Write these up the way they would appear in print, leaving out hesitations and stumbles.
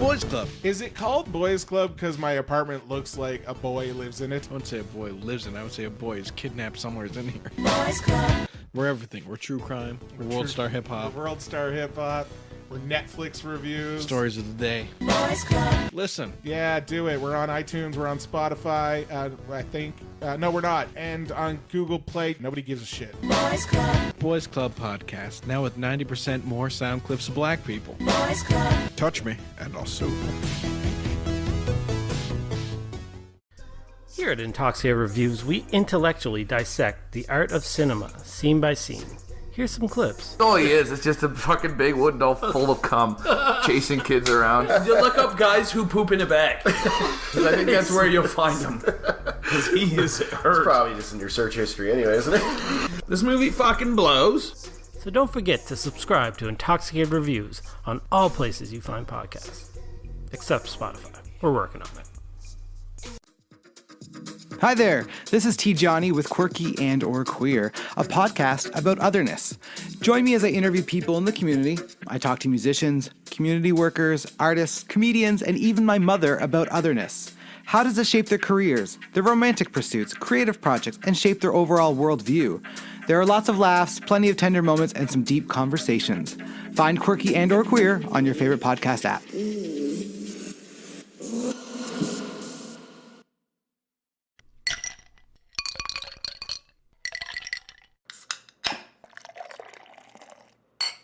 Boys Club. Is it called Boys Club because my apartment looks like a boy lives in it? I wouldn't say a boy lives in it. I would say a boy is kidnapped somewhere in here. Boys Club. We're everything. We're true crime. We're World Star Hip Hop. We're World Star Hip Hop. We're Netflix reviews. Stories of the day. Boys Club. Listen. Yeah, do it. We're on iTunes. We're on Spotify. I think. No, we're not. And on Google Play. Nobody gives a shit. Boys Club. Boys Club Podcast. Now with 90% more sound clips of black people. Boys Club. Touch me, and I'll sue. Here at Intoxicated Reviews, we intellectually dissect the art of cinema, scene by scene. Here's some clips. All he is just a fucking big wooden doll full of cum, chasing kids around. You look up guys who poop in a bag. Because I think that's where you'll find them. Because he is hurt. It's probably just in your search history anyway, isn't it? This movie fucking blows. So don't forget to subscribe to Intoxicated Reviews on all places you find podcasts. Except Spotify. We're working on it. Hi there, this is T. Johnny with Quirky and or Queer, a podcast about otherness. Join me as I interview people in the community. I talk to musicians, community workers, artists, comedians, and even my mother about otherness. How does it shape their careers, their romantic pursuits, creative projects, and shape their overall worldview? There are lots of laughs, plenty of tender moments, and some deep conversations. Find Quirky and or Queer on your favorite podcast app.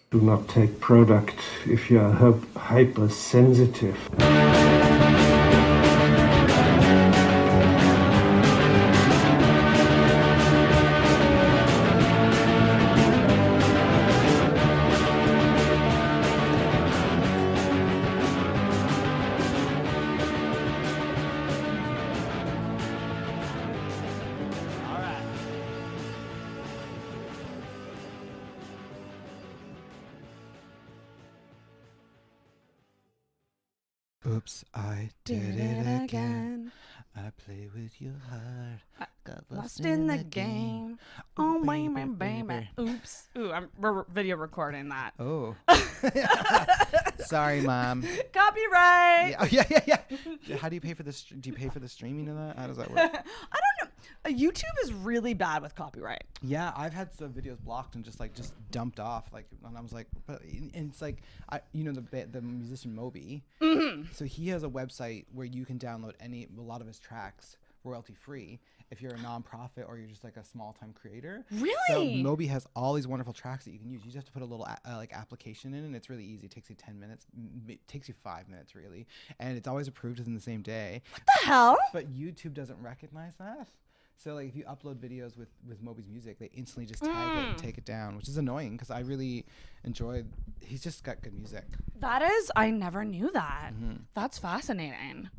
Do not take product if you are hypersensitive. Oops, I did it again. I play with your heart. Got lost in the game. Oh, baby, baby. Oops. Ooh, I'm video recording that. Oh. Sorry, Mom. Copyright. Yeah. How do you pay for this? Do you pay for the streaming of that? How does that work? I don't know. YouTube is really bad with copyright. Yeah, I've had some videos blocked and just dumped off. And I was like, but and it's like, the musician Moby. Mm-hmm. So he has a website where you can download a lot of his tracks royalty free if you're a nonprofit or you're just like a small time creator. Really? So Moby has all these wonderful tracks that you can use. You just have to put a little application in, and it's really easy. It takes you 10 minutes. It takes you 5 minutes really, and it's always approved within the same day. What the hell? But YouTube doesn't recognize that. So like if you upload videos with Moby's music, they instantly just tag it and take it down, which is annoying because I really enjoyed. He's just got good music. I never knew that. Mm-hmm. That's fascinating.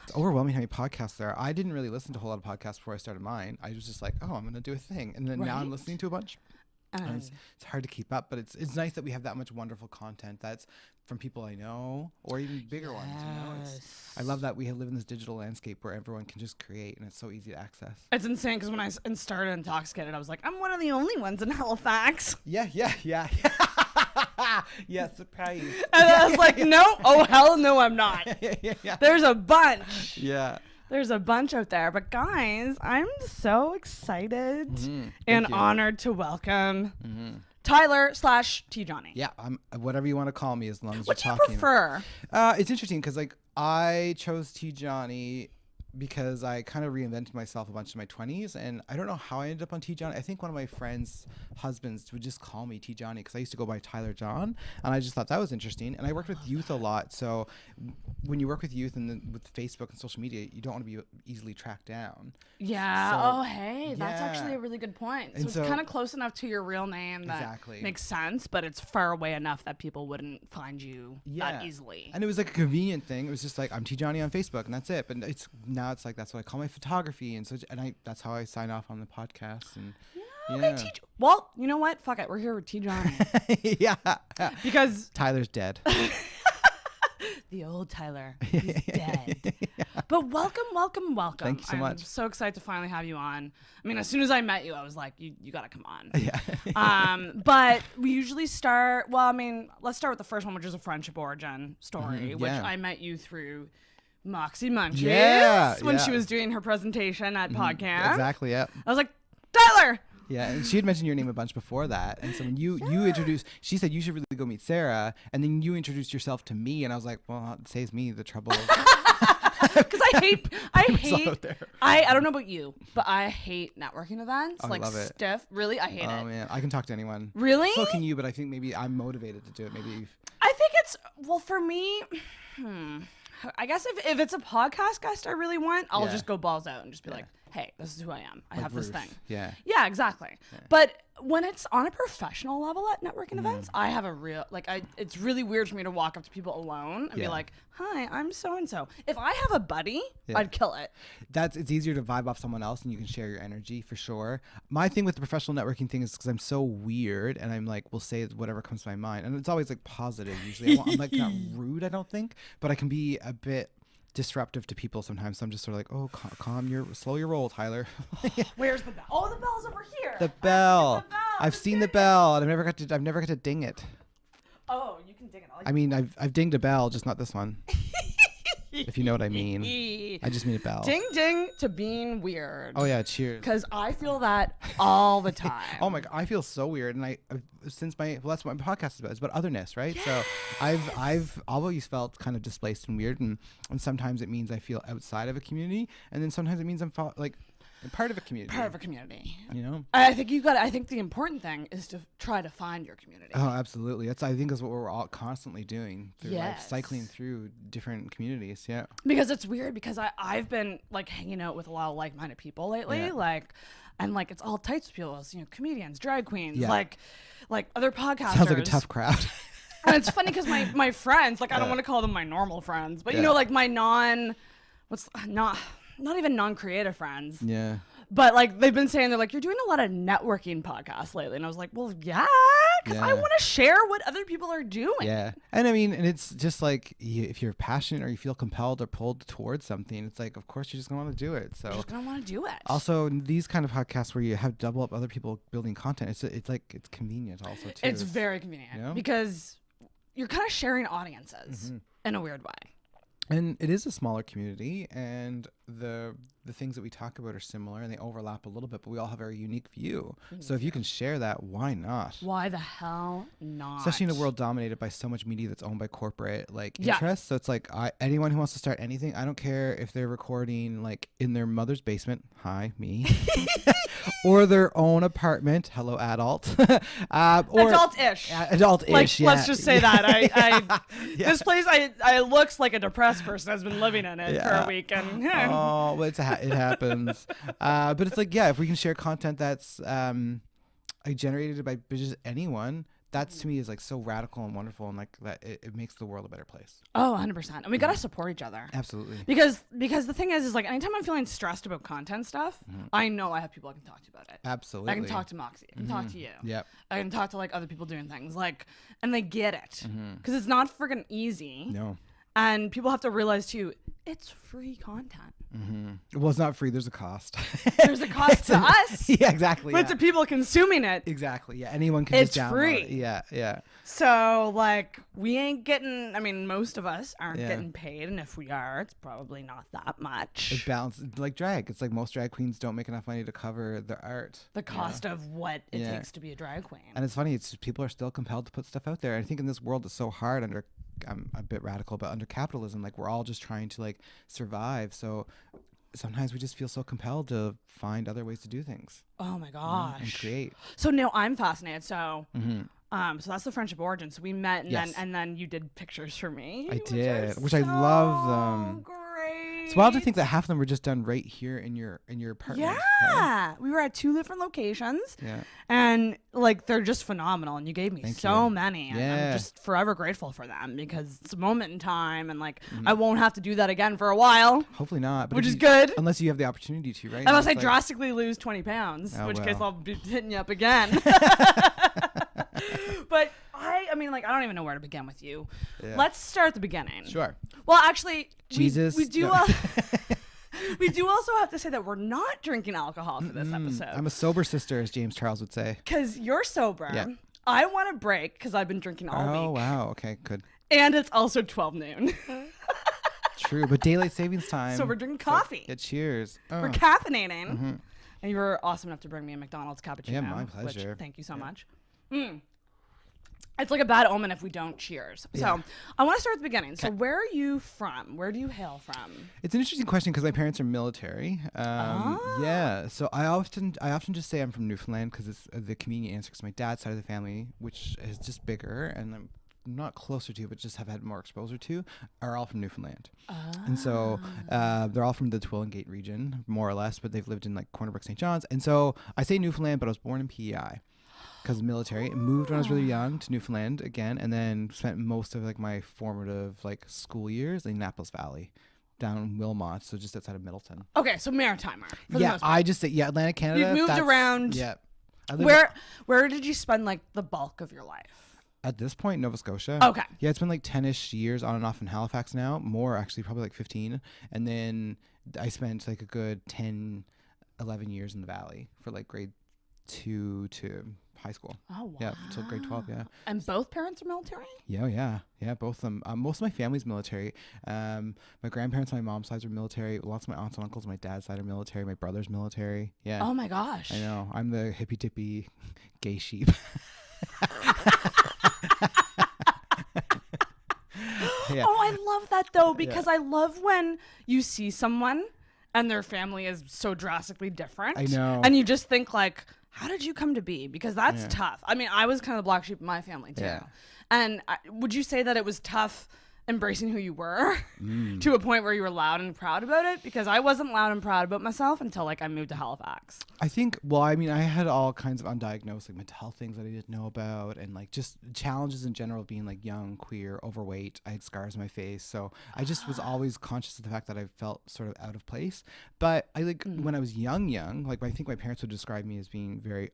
It's overwhelming how many podcasts there are. I didn't really listen to a whole lot of podcasts before I started mine. I was just like, oh, I'm going to do a thing. And then now I'm listening to a bunch. And it's hard to keep up, but it's nice that we have that much wonderful content that's from people I know or even bigger ones. I love that we live in this digital landscape where everyone can just create and it's so easy to access. It's insane because when I started Intoxicated, I was like, I'm one of the only ones in Halifax. Yeah. Yeah, surprise. And I was like, no, oh hell no, I'm not. Yeah. There's a bunch. Yeah. There's a bunch out there. But guys, I'm so excited and honored to welcome Tyler / T. Johnny. Yeah, I'm whatever you want to call me as long as what you're do talking. You prefer? It's interesting because I chose T. Johnny because I kind of reinvented myself a bunch in my 20s, and I don't know how I ended up on T. Johnny. I think one of my friends' husbands would just call me T. Johnny because I used to go by Tyler John, and I just thought that was interesting. And I worked with youth a lot, so when you work with youth and with Facebook and social media, you don't want to be easily tracked down. Yeah. That's actually a really good point. So it's kind of close enough to your real name that makes sense, but it's far away enough that people wouldn't find you that easily. And it was like a convenient thing. It was just like, I'm T. Johnny on Facebook, and that's it. But now it's like that's what I call my photography, and that's how I sign off on the podcast. And okay, well, you know what? Fuck it, we're here with T. Johnny. Yeah, because Tyler's dead. The old Tyler. He's dead. But welcome. Thank you so much. I'm so excited to finally have you on. I mean, as soon as I met you, I was like, you got to come on. Yeah. But we usually start, let's start with the first one, which is a friendship origin story, which I met you through Moxie Munchies when she was doing her presentation at podcast. Exactly, yeah. I was like, Tyler! Yeah, and she had mentioned your name a bunch before that. And so when you introduced, she said you should really go meet Sarah. And then you introduced yourself to me. And I was like, well, it saves me the trouble. Because I hate, I don't know about you, but I hate networking events. I love it. Stiff. Really? I hate it. Oh, man. I can talk to anyone. Really? So can you, but I think maybe I'm motivated to do it. Maybe. I think it's, well, for me, I guess if it's a podcast guest I really want, I'll just go balls out and just be like, hey, this is who I am. I have this thing. Yeah. Yeah, exactly. Yeah. But when it's on a professional level at networking events, I have a real, it's really weird for me to walk up to people alone and be like, hi, I'm so-and-so. If I have a buddy, I'd kill it. It's easier to vibe off someone else and you can share your energy for sure. My thing with the professional networking thing is because I'm so weird and I'm like, will say whatever comes to my mind. And it's always like positive usually. I'm like not rude, I don't think, but I can be a bit disruptive to people sometimes. So I'm just sort of like, oh, slow your roll, Tyler. Where's the bell? Oh, the bell's over here. The bell. I've seen the bell, and I've never got to ding it. Oh, you can ding it. I mean, I've dinged a bell, just not this one. If you know what I mean. I just mean a bell. Ding ding to being weird. Oh yeah, cheers. Because I feel that all the time. Oh my god, I feel so weird, and that's what my podcast is about. It's about otherness, right? Yeah. So I've always felt kind of displaced and weird, and sometimes it means I feel outside of a community, and then sometimes it means I'm part of a community. Part of a community. You know? I think the important thing is to try to find your community. Oh, absolutely. I think is what we're all constantly doing through life, cycling through different communities. Yeah. Because it's weird because I've been like hanging out with a lot of like-minded people lately. Yeah. And it's all types of people, comedians, drag queens, like other podcasters. Sounds like a tough crowd. And it's funny because my friends, I don't want to call them my normal friends, but my not even non-creative friends. Yeah. But they've been saying, they're like, you're doing a lot of networking podcasts lately. And I was like, well, yeah, because I want to share what other people are doing. Yeah. And I mean, and it's just like, if you're passionate or you feel compelled or pulled towards something, it's like, of course, you're just going to want to do it. So you're just going to want to do it. Also, these kind of podcasts where you have double up other people building content, it's convenient also, too. It's very convenient because you're kind of sharing audiences in a weird way. And it is a smaller community, and the things that we talk about are similar, and they overlap a little bit, but we all have a very unique view. So if you can share that, why not? Why the hell not? Especially in a world dominated by so much media that's owned by corporate interests. So it's like anyone who wants to start anything, I don't care if they're recording in their mother's basement, hi, me, or their own apartment, hello, adult. Or adult-ish. Adult-ish, let's just say that. This place, I looks like a depressed person has been living in it for a week. And oh, well, it happens. But it's if we can share content that's generated by just anyone, that to me is so radical and wonderful, and that it makes the world a better place. Oh, 100%. And we got to support each other. Absolutely. Because the thing is anytime I'm feeling stressed about content stuff, I know I have people I can talk to about it. Absolutely. I can talk to Moxie. I can talk to you. Yep. I can talk to other people doing things and they get it. Because it's not freaking easy. No. And people have to realize too, it's free content. Well, it's not free. There's a cost. There's a cost to us. Yeah, exactly. But to people consuming it. Exactly. Yeah. Anyone can it's just download free. it. Yeah. Yeah. So we ain't getting, most of us aren't getting paid. And if we are, it's probably not that much. It balances like drag. It's most drag queens don't make enough money to cover their art. The cost of what it takes to be a drag queen. And it's funny. It's people are still compelled to put stuff out there. I think in this world it's so hard I'm a bit radical, but under capitalism, we're all just trying to survive. So sometimes we just feel so compelled to find other ways to do things. Oh my gosh. And create. So now I'm fascinated. So, so that's the friendship origin. So we met, and then you did pictures for me. I did, which I love them. Great. It's wild to think that half of them were just done right here in your apartment. Yeah, we were at 2 different locations. Yeah, and they're just phenomenal. And you gave me many. Yeah. And I'm just forever grateful for them because it's a moment in time, and I won't have to do that again for a while. Hopefully not, but which is good. Unless you have the opportunity to, right? Unless I drastically lose 20 pounds, in which case I'll be hitting you up again. But mean, like, I don't even know where to begin with you. Yeah. Let's start at the beginning. Sure. Well, actually, Jesus. we do. No. We do also have to say that we're not drinking alcohol for this episode. I'm a sober sister, as James Charles would say. Because you're sober. Yeah. I want to break because I've been drinking all week. Oh, wow. Okay, good. And it's also 12 noon. True, but daylight savings time. So we're drinking coffee. Yeah, cheers. We're caffeinating. And you were awesome enough to bring me a McDonald's cappuccino. Yeah, my pleasure. Which, thank you so much. It's like a bad omen if we don't cheers. So I want to start at the beginning. So where are you from? Where do you hail from? It's an interesting question because my parents are military. Yeah, so I often just say I'm from Newfoundland because it's the convenient answer because my dad's side of the family, which is just bigger and I'm not closer to, but just have had more exposure to, are all from Newfoundland. And so they're all from the Twillingate region, more or less, but they've lived in like Corner Brook, St. John's. And so I say Newfoundland, but I was born in PEI. Because of the military, moved when I was really young to Newfoundland again, and then spent most of like my formative like school years in Annapolis Valley, down in Wilmot, so just outside of Middleton. Okay, so Maritimer. For the most part. I just say Atlantic Canada. You've moved around. Yeah. Where did you spend like the bulk of your life? At this point, Nova Scotia. Okay. Yeah, it's been like 10-ish years on and off in Halifax now. More actually, probably like 15. And then I spent like a good 10, 11 years in the Valley for like grade 2 to high school. Oh, wow. Yeah, until grade 12, yeah. And both parents are military? Yeah, both of them. Most of my family's military. My grandparents on my mom's side are military. Lots of my aunts and uncles on my dad's side are military. My brother's military. Yeah. Oh, my gosh. I know. I'm the hippy-dippy gay sheep. Yeah. Oh, I love that, though, because I love when you see someone and their family is so drastically different. I know. And you just think, like, how did you come to be? Because that's tough. I mean, I was kind of the black sheep in my family, too. Yeah. And would you say that it was tough embracing who you were to a point where you were loud and proud about it? Because I wasn't loud and proud about myself until, like, I moved to Halifax. I think, well, I mean, I had all kinds of undiagnosed, like, mental health things that I didn't know about, and, like, just challenges in general of being, like, young, queer, overweight. I had scars on my face, so I just was always conscious of the fact that I felt sort of out of place. But I, like, when I was young, like, I think my parents would describe me as being very,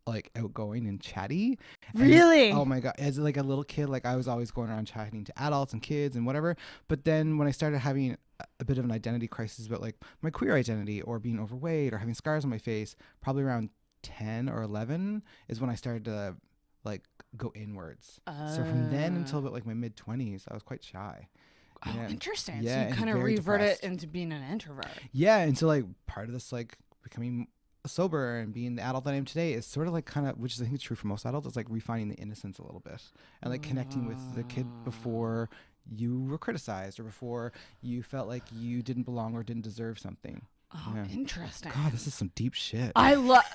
like, outgoing and chatty. Really? And, oh my God. As like a little kid, like I was always going around chatting to adults and kids and whatever. But then when I started having a bit of an identity crisis about like my queer identity or being overweight or having scars on my face, probably around 10 or 11 is when I started to like go inwards. So from then until about like my mid 20s, I was quite shy. Oh, interesting. Yeah, so you kind of revert it into being an introvert. Yeah. And so like part of this like becoming sober and being the adult that I am today is sort of like kind of, which I think is true for most adults, is like refining the innocence a little bit and like connecting with the kid before you were criticized or before you felt like you didn't belong or didn't deserve something. Oh, interesting. God, this is some deep shit. I love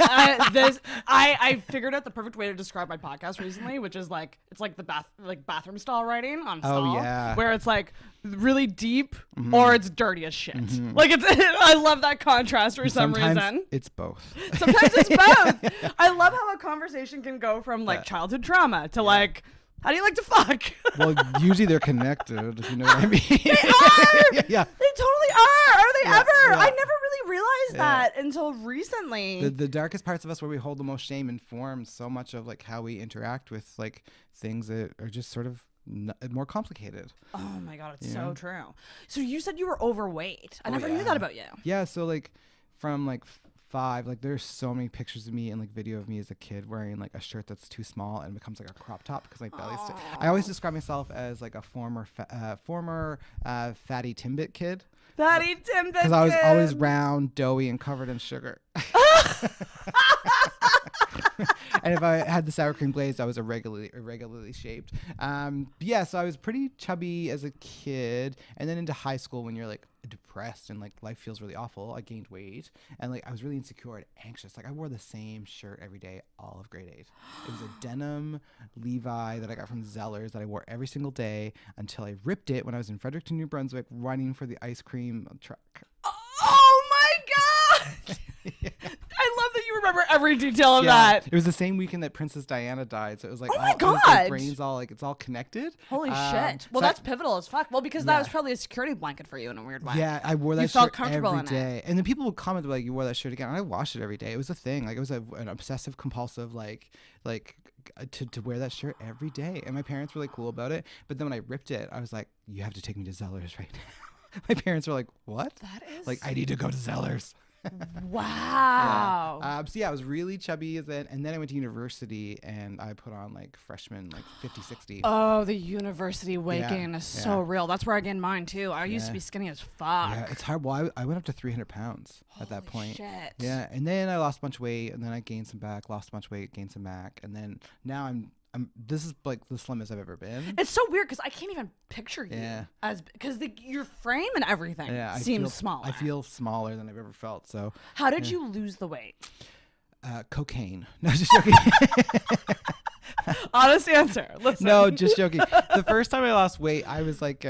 this. I figured out the perfect way to describe my podcast recently, which is like it's like the bathroom stall writing on stall, where it's like really deep or it's dirty as shit. Like it's I love that contrast for some reason. It's both. Sometimes it's both. I love how a conversation can go from like childhood trauma to like, how do you like to fuck? Well, usually they're connected, if you know what I mean. They are! Yeah. They totally are! Are they ever? Yeah. I never really realized that until recently. The darkest parts of us where we hold the most shame inform so much of like how we interact with like things that are just sort of more complicated. Oh my God, it's so true. So you said you were overweight. I never knew that about you. Yeah, so like from like 5, like there's so many pictures of me and like video of me as a kid wearing like a shirt that's too small and becomes like a crop top because my belly's I always describe myself as like a former fatty Timbit kid. Fatty Timbit because I was always round, doughy, and covered in sugar. And if I had the sour cream glaze, I was irregularly shaped. Yeah, so I was pretty chubby as a kid, and then into high school when you're like depressed and like life feels really awful, I gained weight, and like I was really insecure and anxious. Like I wore the same shirt every day all of grade 8. It was a denim Levi that I got from Zellers that I wore every single day until I ripped it when I was in Fredericton, New Brunswick, running for the ice cream truck. Oh my God! I love that you remember every detail of Yeah, that. it was the same weekend that Princess Diana died, so it was like, Oh my it was, God. like, brains all like it's all connected. Holy shit. Well, so that's pivotal as fuck. Well, because that Yeah. was probably a security blanket for you in a weird way. Yeah, I wore that You felt shirt comfortable every in it. day, and then people would comment like, "You wore that shirt again." And I washed it every day. It was a thing. Like it was an obsessive compulsive like to wear that shirt every day. And my parents were like cool about it, but then when I ripped it, I was like, "You have to take me to Zellers right now." My parents were like, "What?" That is Like, I need to go to Zellers. wow. So yeah, I was really chubby and then I went to university and I put on like freshman like 50, 60. Oh, the university weight Yeah, gain is yeah. so real. That's where I gained mine too. I used to Yeah. be skinny as fuck. Yeah, it's hard. Well, I went up to 300 pounds at that Holy point. shit. Yeah, and then I lost a bunch of weight, and then I gained some back, lost a bunch of weight, gained some back, and then now I'm this is like the slimmest I've ever been. It's so weird because I can't even picture you Yeah. as because your frame and everything Yeah, seems smaller. I feel smaller than I've ever felt. So, How did you lose the weight? cocaine. No, just joking. Honest answer. Listen. No, just joking. The first time I lost weight, I was like,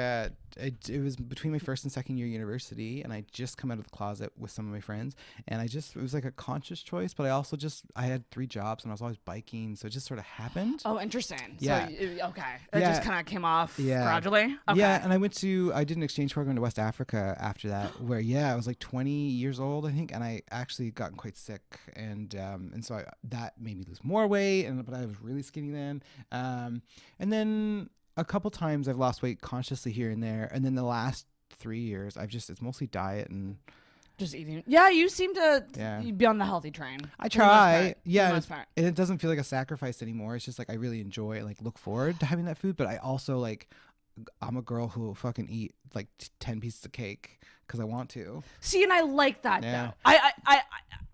it was between my first and second year university, and I just come out of the closet with some of my friends, and it was like a conscious choice, but I had 3 jobs, and I was always biking, so it just sort of happened. Oh, interesting. Yeah. So, okay. It Yeah. just kind of came off Yeah. gradually. Okay. Yeah, and I did an exchange program to West Africa after that, where I was like 20 years old, I think, and I actually gotten quite sick, and so that made me lose more weight, but I was really skinny then, and then a couple times I've lost weight consciously here and there, and then the last 3 years it's mostly diet and Just eating. Yeah, you seem to Yeah. be on the healthy train. I for the most try. part. Yeah, For the and most part. it doesn't feel like a sacrifice anymore. It's just like I really enjoy it, like look forward to having that food, but I also like I'm a girl who will fucking eat like 10 pieces of cake because I want to. See, and I like that Yeah. though.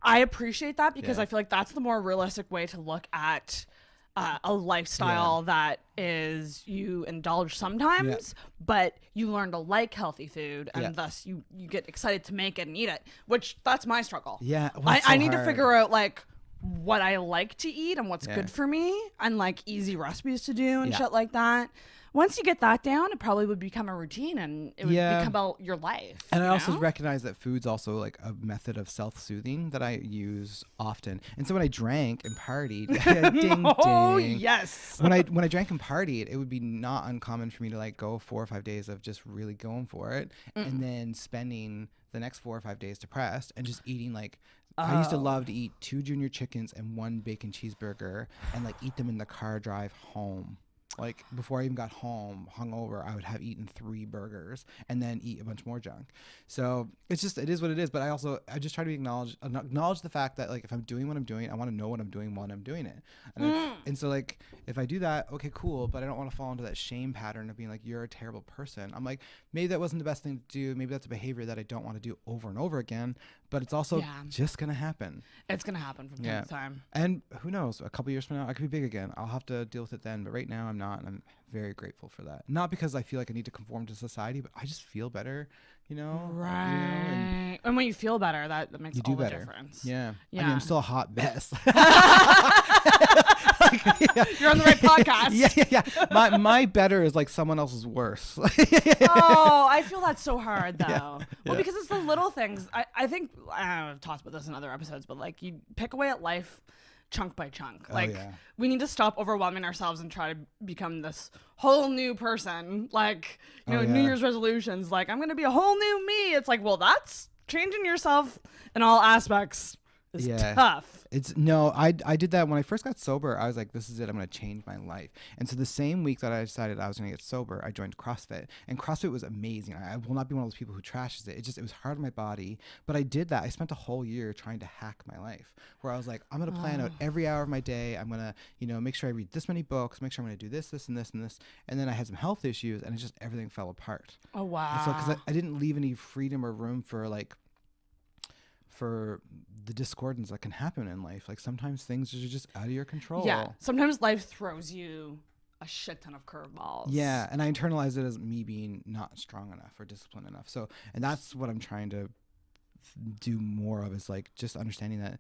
I appreciate that because Yeah. I feel like that's the more realistic way to look at a lifestyle that is you indulge sometimes, but you learn to like healthy food, and Yeah. thus you get excited to make it and eat it. Which that's my struggle. Yeah, well, I, it's so I need to hard. figure out like what I like to eat and what's Yeah. good for me, and like easy recipes to do and Yeah. shit like that. Once you get that down, it probably would become a routine, and it would Yeah. become about your life. And I you also know? recognize that food's also like a method of self-soothing that I use often. And so when I drank and partied, ding Oh ding. yes. When I drank and partied, it would be not uncommon for me to like go 4 or 5 days of just really going for it, and then spending the next 4 or 5 days depressed and just eating like. I used to love to eat 2 junior chickens and 1 bacon cheeseburger and like eat them in the car drive home. Like before I even got home, hungover, I would have eaten 3 burgers and then eat a bunch more junk. So it is what it is. But I just try to acknowledge the fact that like if I'm doing what I'm doing, I want to know what I'm doing while I'm doing it. And so like if I do that, okay, cool. But I don't want to fall into that shame pattern of being like, you're a terrible person. I'm like, maybe that wasn't the best thing to do. Maybe that's a behavior that I don't want to do over and over again. But it's also just gonna happen. It's gonna happen from time to time. And who knows? A couple years from now, I could be big again. I'll have to deal with it then. But right now, I'm not, and I'm very grateful for that. Not because I feel like I need to conform to society, but I just feel better, you know? Right. and and when you feel better, that makes you all do the better. difference. Yeah. I Yeah. mean, I'm still a hot mess. You're on the right podcast. Yeah. My better is like someone else's worse. Oh, I feel that's so hard though. Well, Yeah. because it's the little things. I think I've talked about this in other episodes, but like you pick away at life chunk by chunk. Like yeah. we need to stop overwhelming ourselves and try to become this whole new person. Like, you know, New Year's resolutions, like I'm going to be a whole new me. It's like, well, that's changing yourself in all aspects is tough. I did that when I first got sober. I was like, this is it. I'm going to change my life. And so the same week that I decided I was going to get sober, I joined CrossFit, and CrossFit was amazing. I will not be one of those people who trashes it. It was hard on my body, but I did that. I spent a whole year trying to hack my life, where I was like, I'm going to plan out every hour of my day. I'm going to, make sure I read this many books, make sure I'm going to do this, this, and this, and this. And then I had some health issues, and everything fell apart. Oh, wow. And so, because I didn't leave any freedom or room for the discordance that can happen in life. Like sometimes things are just out of your control. Yeah. Sometimes life throws you a shit ton of curveballs. Yeah. And I internalized it as me being not strong enough or disciplined enough. So, and that's what I'm trying to do more of, is like just understanding that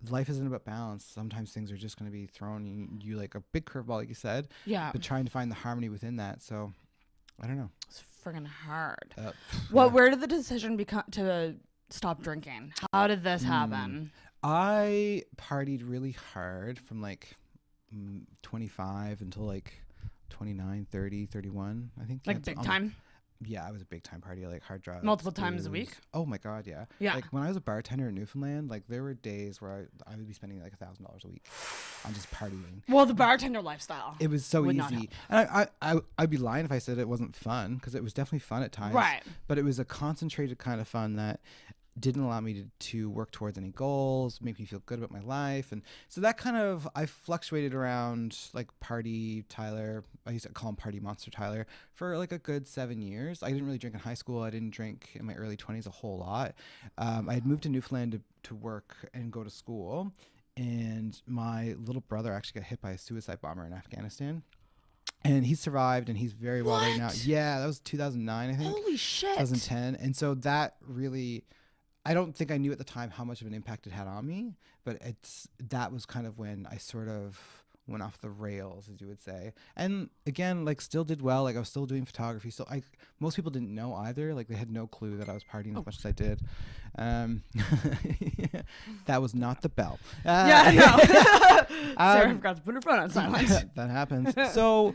life isn't about balance. Sometimes things are just going to be thrown you like a big curveball, like you said. Yeah. But trying to find the harmony within that. So I don't know. It's friggin' hard. Well, Where did the decision become to stop drinking? How did this happen? I partied really hard from like 25 until like 29, 30, 31. I think. Like big time? Yeah, I was a big time partier, like hard drugs. Multiple times a week? Oh my God, yeah. Yeah. Like when I was a bartender in Newfoundland, like there were days where I would be spending like $1,000 a week on just partying. Well, the bartender lifestyle. It was so would not easy. help. And I'd be lying if I said it wasn't fun, because it was definitely fun at times. Right. But it was a concentrated kind of fun that didn't allow me to work towards any goals, make me feel good about my life. And so that kind of, I fluctuated around like Party Tyler. I used to call him Party Monster Tyler for like a good 7 years. I didn't really drink in high school. I didn't drink in my early 20s a whole lot. I had moved to Newfoundland to work and go to school. And my little brother actually got hit by a suicide bomber in Afghanistan. And he survived, and he's very well right now. Yeah, that was 2009, I think. Holy shit. 2010. And so that really, I don't think I knew at the time how much of an impact it had on me, but that was kind of when I sort of went off the rails, as you would say. And again, like still did well. Like I was still doing photography. So most people didn't know either. Like they had no clue that I was partying as much as I did. That was not the bell. Yeah, I know. Sarah forgot to put her phone on silent. That happens. So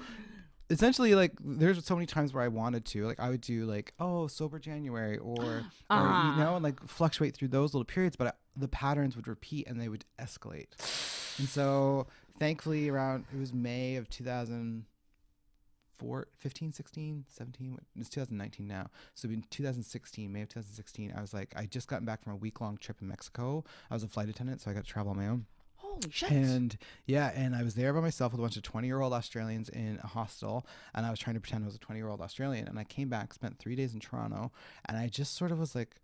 essentially, like there's so many times where I wanted to, like I would do like, oh, sober January or you know, and like fluctuate through those little periods, but the patterns would repeat and they would escalate. And so thankfully it was May of 2015, 16, 17, it's 2019 now. So in 2016, May of 2016, I was like, I just gotten back from a week-long trip in Mexico. I was a flight attendant, so I got to travel on my own. Holy shit. And yeah, and I was there by myself with a bunch of 20-year-old Australians in a hostel, and I was trying to pretend I was a 20-year-old Australian. And I came back, spent 3 days in Toronto, and I just sort of was like,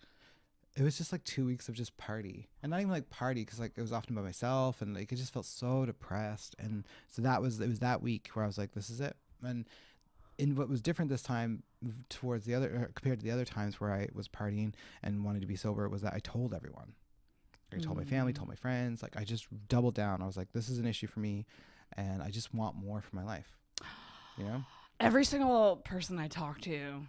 it was just like 2 weeks of just party, and not even like party, because like it was often by myself, and like it just felt so depressed. And so it was that week where I was like, this is it. And what was different this time compared to the other times where I was partying and wanted to be sober was that I told everyone. I told my family, told my friends, like I just doubled down. I was like, this is an issue for me, and I just want more for my life. You know? Every single person I talk to,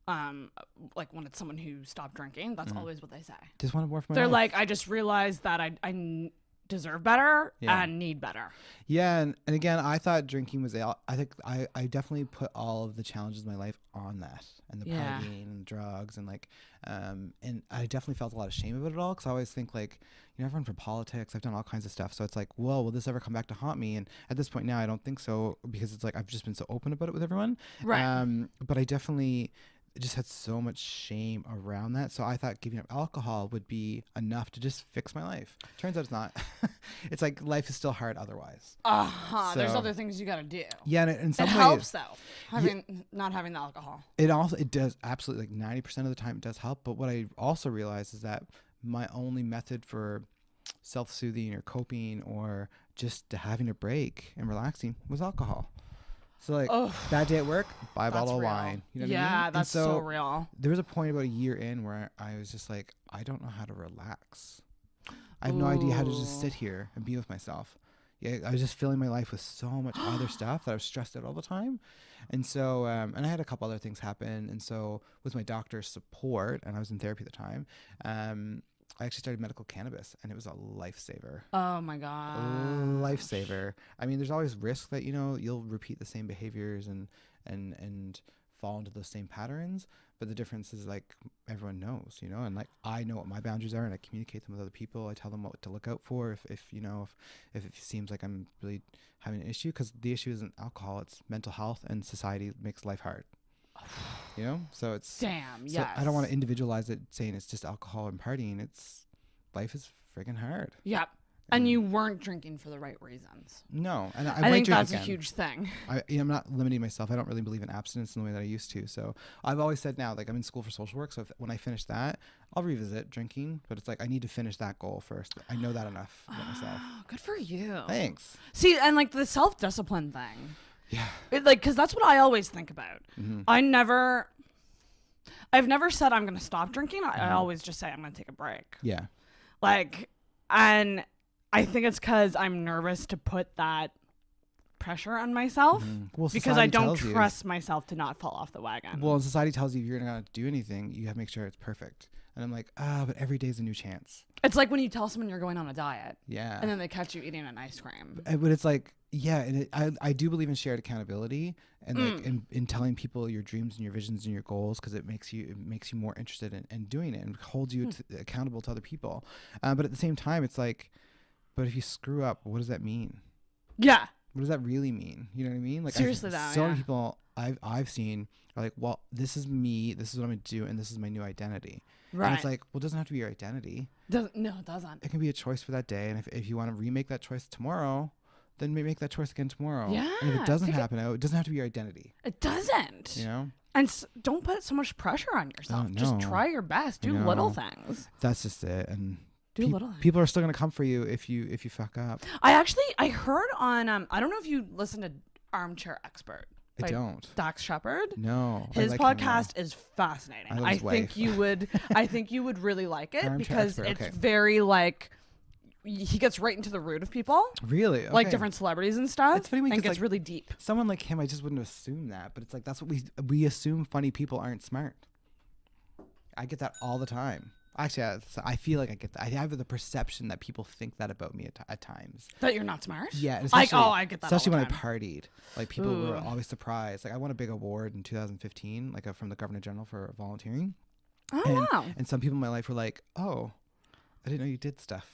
like when it's someone who stopped drinking, that's always what they say. Just want more for my life. They're like, I just realized that I deserve better and need better. Yeah, and again, I thought drinking was I think I definitely put all of the challenges of my life on that, and the partying and drugs, and like and I definitely felt a lot of shame about it all, because I always think like, you know, I've run for politics, I've done all kinds of stuff, so it's like, well, will this ever come back to haunt me? And at this point now, I don't think so, because it's like I've just been so open about it with everyone. Right. But I definitely just had so much shame around that. So I thought giving up alcohol would be enough to just fix my life. Turns out it's not. It's like life is still hard otherwise. There's other things you got to do. Yeah, and in some ways, helps though, not having the alcohol. It does absolutely, like 90% of the time it does help. But what I also realized is that my only method for self-soothing or coping or just having a break and relaxing was alcohol. So like bad day at work, buy a bottle of wine. You know what I mean? Yeah, that's so real. There was a point about a year in where I was just like, I don't know how to relax. I have no idea how to just sit here and be with myself. Yeah, I was just filling my life with so much other stuff that I was stressed out all the time. And so, and I had a couple other things happen. And so with my doctor's support, and I was in therapy at the time, I actually started medical cannabis, and it was a lifesaver. Oh my God. Lifesaver. I mean, there's always risk that, you know, you'll repeat the same behaviors and fall into those same patterns. But the difference is like everyone knows, you know, and like I know what my boundaries are, and I communicate them with other people. I tell them what to look out for if it seems like I'm really having an issue, because the issue isn't alcohol, it's mental health, and society makes life hard. You know, so it's yes. I don't want to individualize it saying it's just alcohol and partying. Life is friggin' hard. Yep. And you weren't drinking for the right reasons. No, and I think that's a huge thing. I'm not limiting myself. I don't really believe in abstinence in the way that I used to. So I've always said now, like I'm in school for social work. So when I finish that, I'll revisit drinking. But it's like I need to finish that goal first. I know that enough about myself. Good for you. Thanks. See, and like the self-discipline thing. Yeah. Because that's what I always think about. Mm-hmm. I've never said I'm going to stop drinking. I always just say I'm going to take a break. Yeah. Like, and I think it's because I'm nervous to put that pressure on myself because I don't trust myself to not fall off the wagon. Well, and society tells you if you're not going to do anything, you have to make sure it's perfect. And I'm like, but every day's a new chance. It's like when you tell someone you're going on a diet. Yeah. And then they catch you eating an ice cream. But it's like, yeah, and I do believe in shared accountability and like in telling people your dreams and your visions and your goals, because it makes you more interested in doing it and holds you accountable to other people. But at the same time, it's like, but if you screw up, what does that mean? Yeah. What does that really mean? You know what I mean? Like Seriously, many people I've seen are like, well, this is me, this is what I'm gonna do, and this is my new identity. Right. And it's like, well, it doesn't have to be your identity. No, it doesn't. It can be a choice for that day, and if you want to remake that choice tomorrow, then make that choice again tomorrow. Yeah. And if it doesn't happen, it doesn't have to be your identity. It doesn't. You know? And don't put so much pressure on yourself. No. Just try your best. Do little things. That's just it. And do little things. People are still gonna come for you if you fuck up. I heard on I don't know if you listen to Armchair Expert. I don't. Dax Shepard. No. His podcast is fascinating. I think you would really like it because it's very like he gets right into the root of people. Really? Okay. Like different celebrities and stuff. It's funny and gets like, really deep. Someone like him, I just wouldn't assume that, but it's like that's what we assume. Funny people aren't smart. I get that all the time. Actually, I feel like I get that. I have the perception that people think that about me at times. That you're not smart? Yeah. I get that. Especially all when the time. I partied. Like people were always surprised. Like I won a big award in 2015, like from the Governor General for volunteering. Oh, wow. And some people in my life were like, oh, I didn't know you did stuff.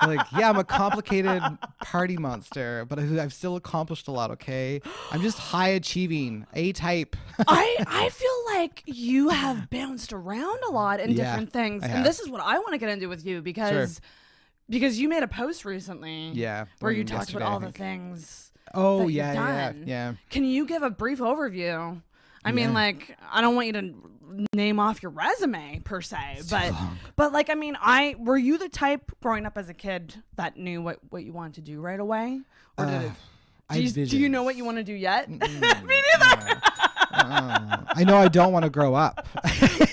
Like, yeah, I'm a complicated party monster, but I've still accomplished a lot, okay? I'm just high achieving, A-type. I feel like you have bounced around a lot in different things. And this is what I want to get into with you because you made a post recently where you talked about all the things that you've done. Yeah. Can you give a brief overview? I mean, like, I don't want you to name off your resume per se, but like, I mean, were you the type growing up as a kid that knew what you wanted to do right away? Or do you know what you want to do yet? Me neither. I know I don't want to grow up.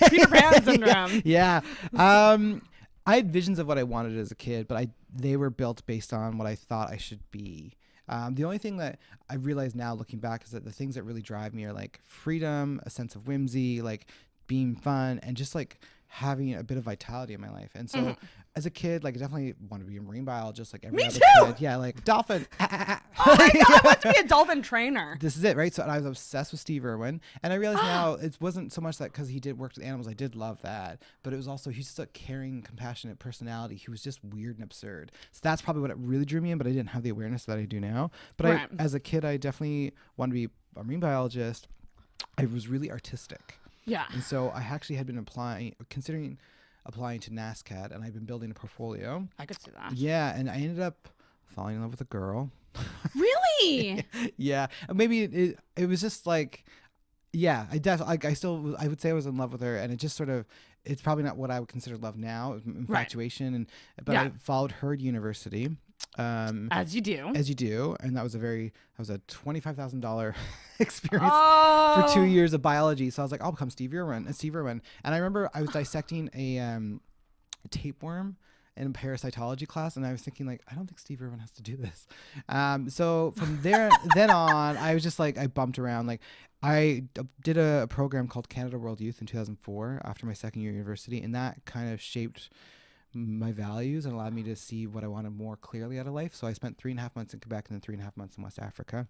Peter Pan syndrome. Yeah. I had visions of what I wanted as a kid, but they were built based on what I thought I should be. The only thing that I realize now looking back is that the things that really drive me are like freedom, a sense of whimsy, like being fun, and just like having a bit of vitality in my life. And so as a kid, like I definitely want to be a marine biologist like every other kid. Yeah, like dolphin. Oh my God, I want to be a dolphin trainer. This is it, right? So I was obsessed with Steve Irwin. And I realized now it wasn't so much that because he did work with animals, I did love that. But it was also, he's just a caring, compassionate personality. He was just weird and absurd. So that's probably what it really drew me in, but I didn't have the awareness that I do now. But as a kid, I definitely wanted to be a marine biologist. I was really artistic. Yeah. And so I actually had been considering applying to NASCAD, and I've been building a portfolio. I could see that. Yeah, and I ended up falling in love with a girl. Really? Yeah. Maybe it was just like, yeah, I would say I was in love with her, and it just sort of, it's probably not what I would consider love now, infatuation, but I followed her to university. As you do, and that was a $25,000 experience for 2 years of biology. So I was like, I'll become Steve Irwin. And I remember I was dissecting a tapeworm in a parasitology class, and I was thinking like, I don't think Steve Irwin has to do this. So from then on, I was just like, I bumped around. Like I did a program called Canada World Youth in 2004 after my second year at university, and that kind of shaped my values and allowed me to see what I wanted more clearly out of life. So I spent 3.5 months in Quebec and then 3.5 months in West Africa.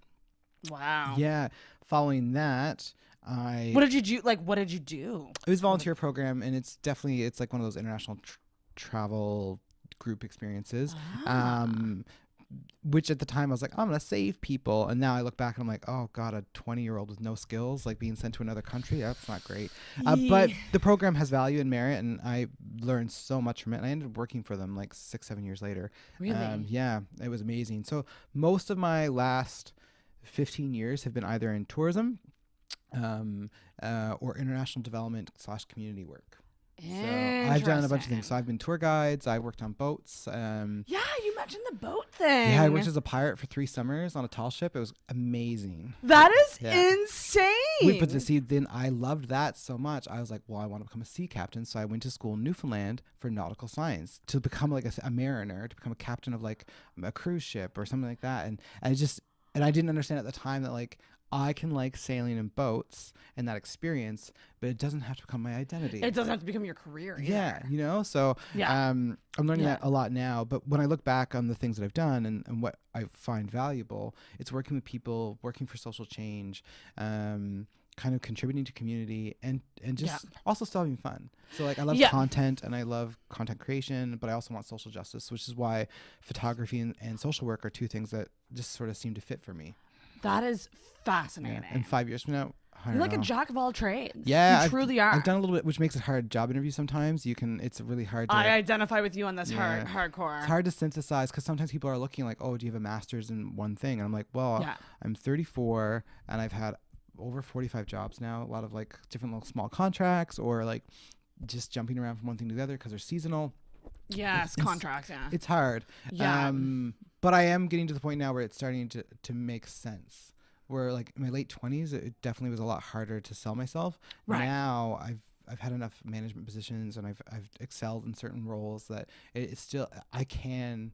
Wow. Yeah. Following that, what did you do? Like, what did you do? It was a volunteer program, and it's like one of those international travel group experiences. Which at the time I was like, I'm gonna save people, and now I look back and I'm like, oh God, a 20-year-old with no skills, like being sent to another country, that's not great. But the program has value and merit, and I learned so much from it, and I ended up working for them like 6-7 years later. Really? Yeah, it was amazing. So most of my last 15 years have been either in tourism or international development / community work. So I've done a bunch of things. So I've been tour guides. I worked on boats. Yeah, you mentioned the boat thing. Yeah, I worked as a pirate for 3 summers on a tall ship. It was amazing. That is insane. Then I loved that so much. I was like, well, I want to become a sea captain. So I went to school in Newfoundland for nautical science to become like a mariner, to become a captain of like a cruise ship or something like that. And I didn't understand at the time that like I can like sailing in boats and that experience, but it doesn't have to become my identity. It doesn't have to become your career either. Yeah, you know? So I'm learning that a lot now. But when I look back on the things that I've done and what I find valuable, it's working with people, working for social change, kind of contributing to community and just also still having fun. So like I love content and I love content creation, but I also want social justice, which is why photography and social work are two things that just sort of seem to fit for me. That is fascinating. Yeah. And 5 years from now, you're like a jack of all trades. Yeah, you truly are. I've done a little bit, which makes it hard job interviews sometimes. It's really hard to... I identify with you on this hardcore. It's hard to synthesize because sometimes people are looking like, oh, do you have a master's in one thing? And I'm like, well, I'm 34 and I've had over 45 jobs now. A lot of like different little small contracts or like just jumping around from one thing to the other because they're seasonal. Yes, contracts, It's hard. Yeah. But I am getting to the point now where it's starting to make sense. Where like in my late 20s, it definitely was a lot harder to sell myself. Right. Now I've had enough management positions and I've excelled in certain roles that it's still, I can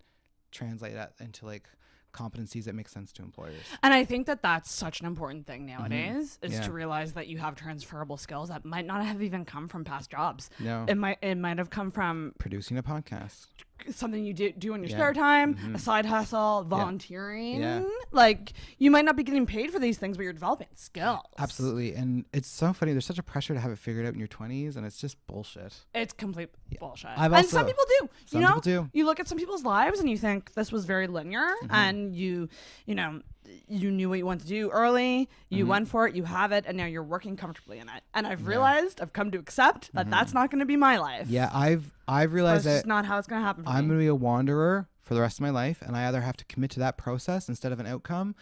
translate that into like competencies that make sense to employers. And I think that that's such an important thing nowadays is to realize that you have transferable skills that might not have even come from past jobs. No. It might have come from producing a podcast. Something you do in your spare time, a side hustle, volunteering. Like you might not be getting paid for these things, but you're developing skills. Absolutely. And it's so funny. There's such a pressure to have it figured out in your 20s and it's just bullshit. It's complete bullshit. And some people do. Some people do. You look at some people's lives and you think this was very linear and you knew what you wanted to do early, you went for it, you have it, and now you're working comfortably in it. And I've realized, I've come to accept that that's not going to be my life. Yeah, I've realized that's that just not how it's going to happen for I'm me. going to be a wanderer for the rest of my life, and I either have to commit to that process instead of an outcome.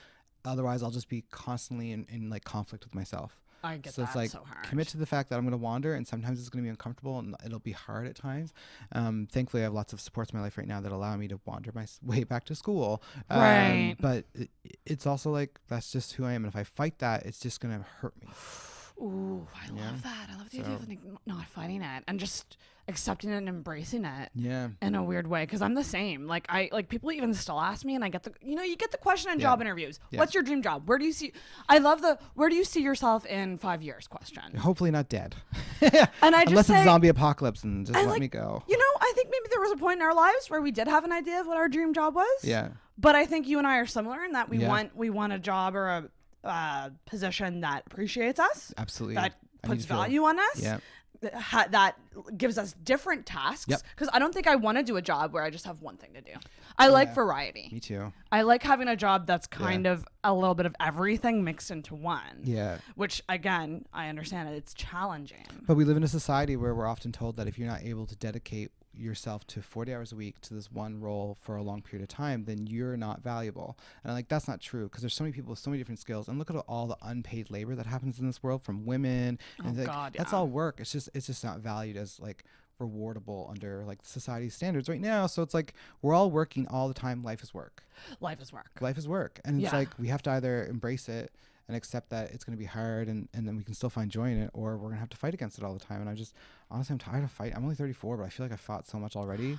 Otherwise, I'll just be constantly in like conflict with myself. I get so that it's like so hard. Commit to the fact that I'm going to wander, and sometimes it's going to be uncomfortable and it'll be hard at times. Thankfully, I have lots of supports in my life right now that allow me to wander my way back to school. Right. But it's also like that's just who I am, and if I fight that, it's just going to hurt me. Ooh, I love that. I love the idea of like not fighting it and just accepting it and embracing it. Yeah. In a weird way, because I'm the same. Like people even still ask me, and I get you get the question in job interviews. Yeah. What's your dream job? Where do you see? I love the where do you see yourself in 5 years question. Hopefully not dead. And I just unless say, it's zombie apocalypse and just let me go. I think maybe there was a point in our lives where we did have an idea of what our dream job was. Yeah. But I think you and I are similar in that we want a job or a position that appreciates us. Absolutely. That puts value on us. Yeah. That gives us different tasks. Yep. Because I don't think I want to do a job where I just have one thing to do. I like variety. Me too. I like having a job that's kind of a little bit of everything mixed into one. Yeah. Which, again, I understand it's challenging. But we live in a society where we're often told that if you're not able to dedicate yourself to 40 hours a week to this one role for a long period of time, then you're not valuable. And I'm like, that's not true, because there's so many people with so many different skills, and look at all the unpaid labor that happens in this world from women. And that's all work. It's just not valued as like rewardable under like society's standards right now. So it's like we're all working all the time. Life is work. Life is work. Life is work. And it's like we have to either embrace it and accept that it's going to be hard, and then we can still find joy in it, or we're going to have to fight against it all the time. And honestly, I'm tired of fighting. I'm only 34, but I feel like I fought so much already. You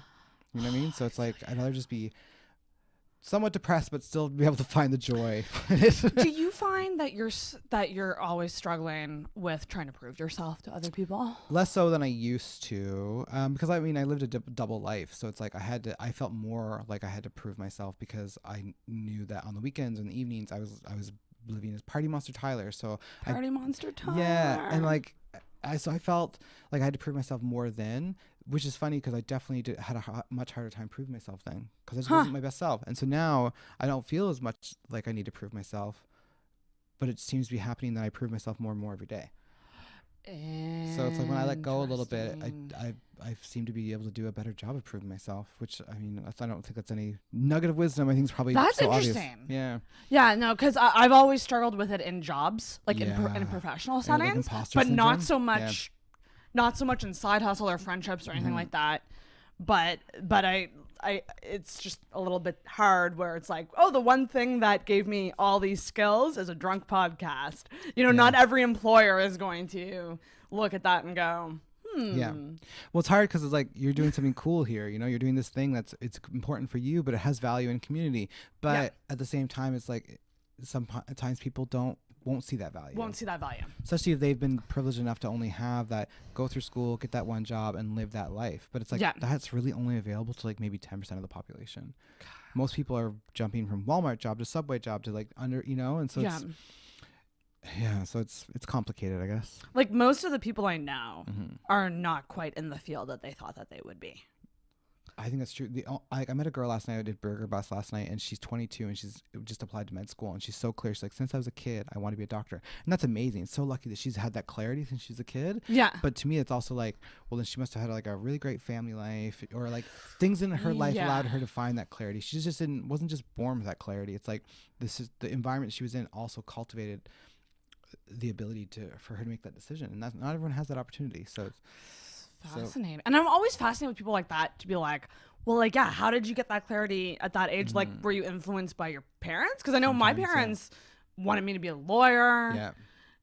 know what I mean? So it's like I'd rather just be somewhat depressed, but still be able to find the joy. Do you find that you're always struggling with trying to prove yourself to other people? Less so than I used to, because I mean I lived a double life, so it's like I felt more like I had to prove myself, because I knew that on the weekends and the evenings I was living as Party Monster Tyler. So Monster Tyler. Yeah, and like I felt like I had to prove myself more then, which is funny because I definitely had a much harder time proving myself then, because I just wasn't my best self. And so now I don't feel as much like I need to prove myself, but it seems to be happening that I prove myself more and more every day. So it's like when I let go a little bit, I seem to be able to do a better job of proving myself, which I mean, I don't think that's any nugget of wisdom. I think it's probably that's so interesting. Obvious. Yeah. Yeah, no, because I've always struggled with it in jobs, like in professional settings, but not so much, not so much in side hustle or friendships or anything like that. But I it's just a little bit hard where it's like, oh, the one thing that gave me all these skills is a drunk podcast. Not every employer is going to look at that and go, Yeah. Well, it's hard because it's like you're doing something cool here. You're doing this thing it's important for you, but it has value in community. But at the same time, it's like sometimes people don't won't see that value. Won't see that value. Especially if they've been privileged enough to only have that, go through school, get that one job, and live that life. But it's like that's really only available to like maybe 10% of the population. Most people are jumping from Walmart job to Subway job to like and so it's complicated, I guess. Like most of the people I know are not quite in the field that they thought that they would be. I think that's true. I met a girl last night. I did Burger Bus last night, and she's 22, and she's just applied to med school, and she's so clear. She's like, since I was a kid, I want to be a doctor, and that's amazing. It's so lucky that she's had that clarity since she's a kid. Yeah. But to me, it's also like, well, then she must have had like a really great family life, or like things in her life allowed her to find that clarity. She just wasn't just born with that clarity. It's like this is the environment she was in also cultivated the ability for her to make that decision, and not everyone has that opportunity. So it's fascinating. And I'm always fascinated with people like that, to be like, well, like, yeah, how did you get that clarity at that age? Like, were you influenced by your parents? Because I know my parents wanted me to be a lawyer. Yeah.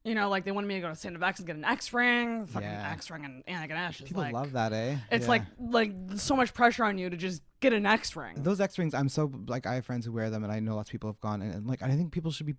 You know, like they wanted me to go to St. X and get an X-ring. Fucking X-ring and Anna is people like, love that, eh? It's like so much pressure on you to just get an X-ring. Those X-rings, I'm so like, I have friends who wear them, and I know lots of people have gone, and like I think people should be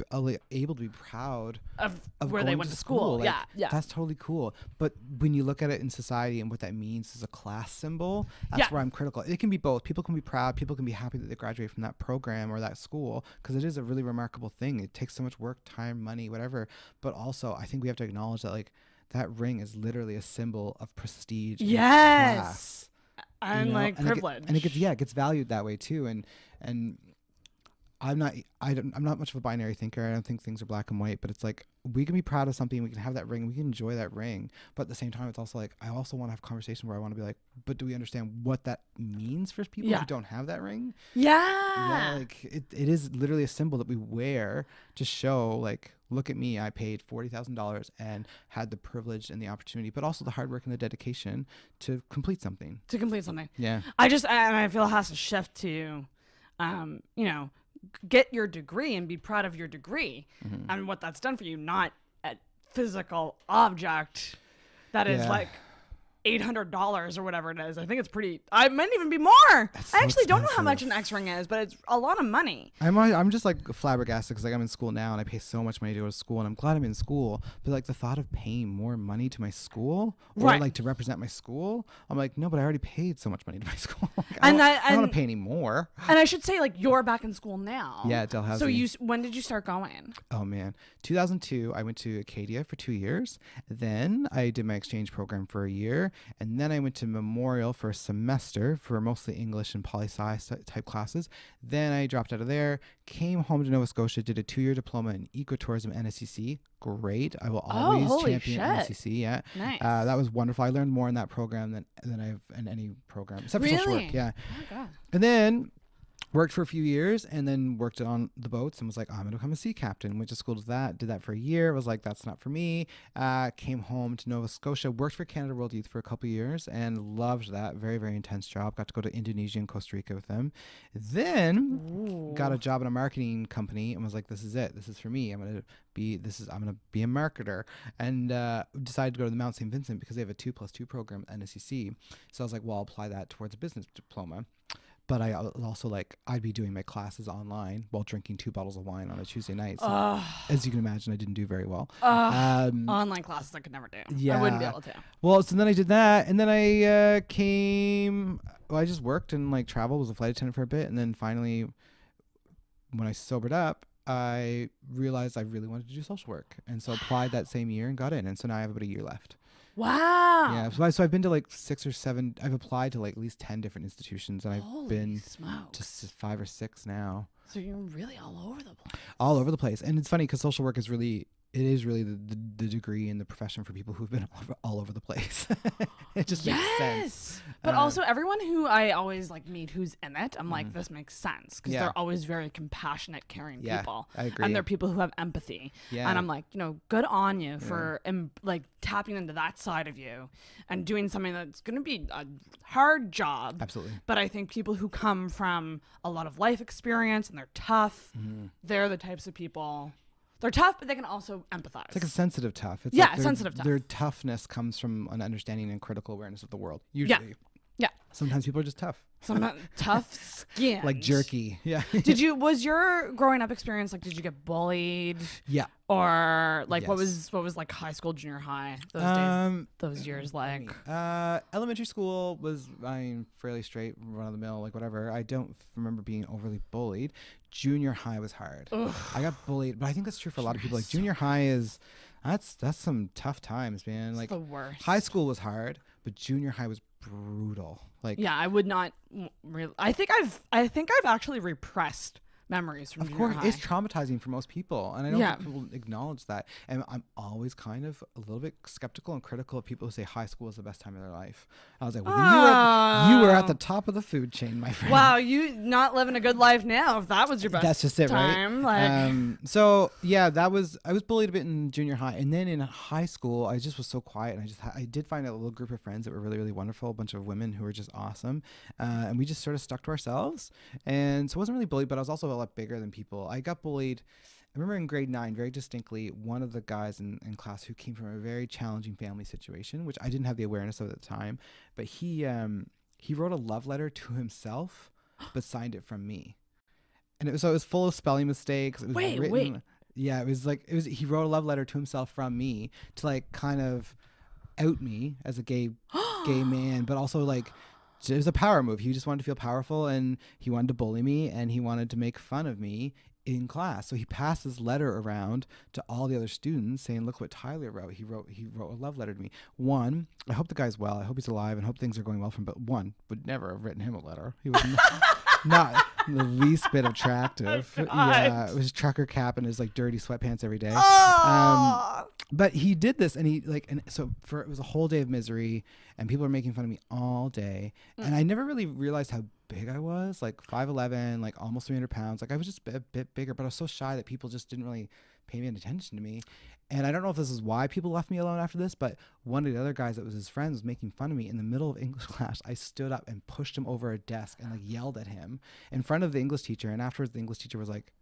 able to be proud of where they went to school. Like, yeah, that's totally cool. But when you look at it in society and what that means as a class symbol, that's where I'm critical. It can be both. People can be proud. People can be happy that they graduate from that program or that school, because it is a really remarkable thing. It takes so much work, time, money, whatever. But also, I think we have to acknowledge that like that ring is literally a symbol of prestige. Yes. And class. And like privilege. It gets valued that way too. And I'm not much of a binary thinker. I don't think things are black and white, but it's like we can be proud of something, we can have that ring, we can enjoy that ring, but at the same time it's also like I also want to have a conversation where I want to be like, but do we understand what that means for people who don't have that ring? Yeah, like it is literally a symbol that we wear to show like, look at me, I paid $40,000 and had the privilege and the opportunity, but also the hard work and the dedication to complete something. Yeah. I feel it has to shift to get your degree and be proud of your degree and what that's done for you, not a physical object that is like $800 or whatever it is. I think it's pretty. I might even be more. I actually don't know how much an X-ring is, but it's a lot of money. I'm just like flabbergasted because like I'm in school now and I pay so much money to go to school, and I'm glad I'm in school. But like the thought of paying more money to my school or like to represent my school, I'm like, no, but I already paid so much money to my school. Like, I don't want to pay any more. And I should say, like, you're back in school now. Yeah, Dalhousie. So when did you start going? Oh man, 2002. I went to Acadia for 2 years. Then I did my exchange program for a year. And then I went to Memorial for a semester for mostly English and poli-sci type classes. Then I dropped out of there, came home to Nova Scotia, did a 2-year diploma in ecotourism NSCC. Great. I will always champion NSCC. Yeah. Nice. That was wonderful. I learned more in that program than I've in any program, except for social work. Yeah. Oh my God. And then worked for a few years, and then worked on the boats and was like, I'm going to become a sea captain. Went to school to that, did that for a year. Was like, that's not for me. Came home to Nova Scotia, worked for Canada World Youth for a couple of years and loved that. Very, very intense job. Got to go to Indonesia and Costa Rica with them. Then got a job in a marketing company and was like, this is it. This is for me. I'm going to be a marketer, and decided to go to the Mount St. Vincent because they have a 2+2 program at NSCC. So I was like, well, I'll apply that towards a business diploma. But I also like, I'd be doing my classes online while drinking 2 bottles of wine on a Tuesday night. So as you can imagine, I didn't do very well. Online classes I could never do. Yeah. I wouldn't be able to. Well, so then I did that. And then I I just worked and like traveled, was a flight attendant for a bit. And then finally, when I sobered up, I realized I really wanted to do social work. And so applied that same year and got in. And so now I have about a year left. Wow. Yeah. So I've been to like 6 or 7. I've applied to like at least 10 different institutions, and I've been to 5 or 6 now. So you're really all over the place. All over the place. And it's funny because social work is really the degree and the profession for people who've been all over the place. It just makes sense. But also everyone who I always like meet who's in it, I'm like, this makes sense, because they're always very compassionate, caring people. I agree. And they're people who have empathy. Yeah. And I'm like, good on you for like tapping into that side of you and doing something that's going to be a hard job. Absolutely. But I think people who come from a lot of life experience and they're tough, they're the types of people. They're tough, but they can also empathize. It's like a sensitive tough. It's like sensitive tough. Their toughness comes from an understanding and critical awareness of the world, usually. Yeah. Sometimes people are just tough. Some tough skin. Like jerky. Yeah. Was your growing up experience like, did you get bullied? Yeah. Or like, Yes. what was like high school, junior high, those days, those years like? Elementary school was, fairly straight, run of the mill, like whatever. I don't remember being overly bullied. Junior high was hard. Ugh. I got bullied, but I think that's true for a lot of people. Like junior high is, that's some tough times, man. Like the worst. high school was hard, but junior high was brutal. Like, Yeah, I would not really. I think I've actually repressed memories from of junior course, high. it's traumatizing for most people, and I don't Yeah. think people acknowledge that. And I'm always kind of a little bit skeptical and critical of people who say high school is the best time of their life. I was like, well, then you were at the top of the food chain, my friend. Wow, you not living a good life now. If that was your best, That's just it, time, right? Like, so yeah, I was bullied a bit in junior high, and then in high school, I just was so quiet, and I did find a little group of friends that were really, really wonderful, a bunch of women who were just awesome, and we just sort of stuck to ourselves, and so I wasn't really bullied, but I was also a lot bigger than people. I got bullied. I remember in grade 9 very distinctly, one of the guys in class who came from a very challenging family situation, which I didn't have the awareness of at the time, but he wrote a love letter to himself, but signed it from me. And it was full of spelling mistakes. It was written. Yeah, he wrote a love letter to himself from me to like kind of out me as a gay man, but also like it was a power move. He just wanted to feel powerful, and he wanted to bully me, and he wanted to make fun of me in class. So he passed this letter around to all the other students saying, look what Tyler wrote. He wrote a love letter to me. One, I hope the guy's well. I hope he's alive and hope things are going well for him. But one, would never have written him a letter. He was not the least bit attractive. Yeah, it was trucker cap and his like dirty sweatpants every day. But he did this, and it was a whole day of misery, and people were making fun of me all day. And I never really realized how big I was, like 5'11", like almost 300 pounds. Like I was just a bit bigger, but I was so shy that people just didn't really pay any attention to me. And I don't know if this is why people left me alone after this, but one of the other guys that was his friend was making fun of me in the middle of English class. I stood up and pushed him over a desk and like yelled at him in front of the English teacher. And afterwards the English teacher was like,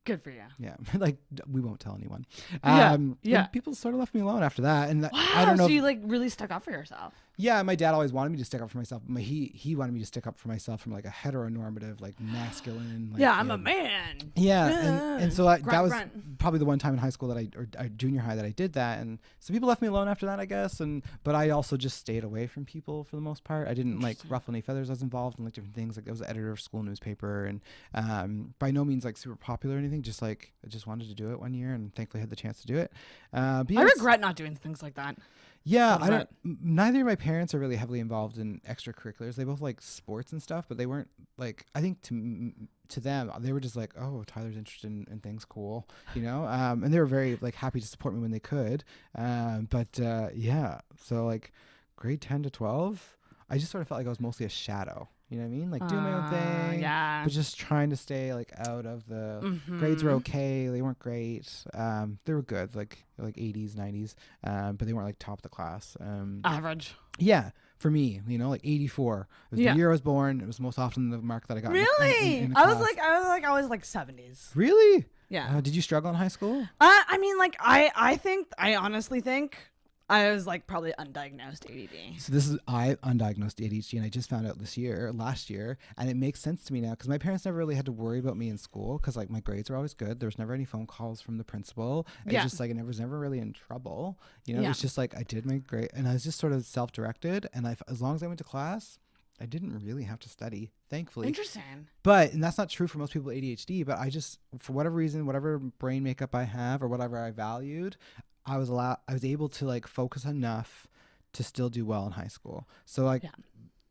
good for you. Yeah, like we won't tell anyone. Yeah. And people sort of left me alone after that, and Wow, I don't know. So you like really stuck up for yourself. Yeah, my dad always wanted me to stick up for myself. But he wanted me to stick up for myself from like a heteronormative, like masculine. Like, I'm a man. Yeah, and so that was grunt. probably the one time in high school or junior high that I did that, and so people left me alone after that, I guess. But I also just stayed away from people for the most part. I didn't like ruffle any feathers. I was involved in like different things. Like I was the editor of a school newspaper, and by no means like super popular or anything. Just like I just wanted to do it one year, and thankfully had the chance to do it. I regret not doing things like that. Yeah, neither of my parents are really heavily involved in extracurriculars. They both like sports and stuff, but they weren't like, I think to them, they were just like, oh, Tyler's interested in things, cool, you know? And they were very like happy to support me when they could. Yeah, so like grade 10 to 12, I just sort of felt like I was mostly a shadow. You know what I mean? Like doing my own thing, yeah. but just trying to stay like out of the grades were okay. They weren't great. They were good, like 80s, 90s, but they weren't like top of the class. Average. Yeah, for me, you know, like 84. It was the year I was born. It was most often the mark that I got. Really? In I was like 70s. Really? Yeah. Did you struggle in high school? I mean, like I honestly think I was like probably undiagnosed ADD. So I undiagnosed ADHD, and I just found out last year, and it makes sense to me now because my parents never really had to worry about me in school because like my grades were always good. There was never any phone calls from the principal. It's just like I was never really in trouble. You know, it was just like I did my grade, and I was just sort of self-directed, and as long as I went to class, I didn't really have to study, thankfully. Interesting. And that's not true for most people with ADHD, but I just, for whatever reason, whatever brain makeup I have or whatever I valued, I was able to like focus enough to still do well in high school. So like,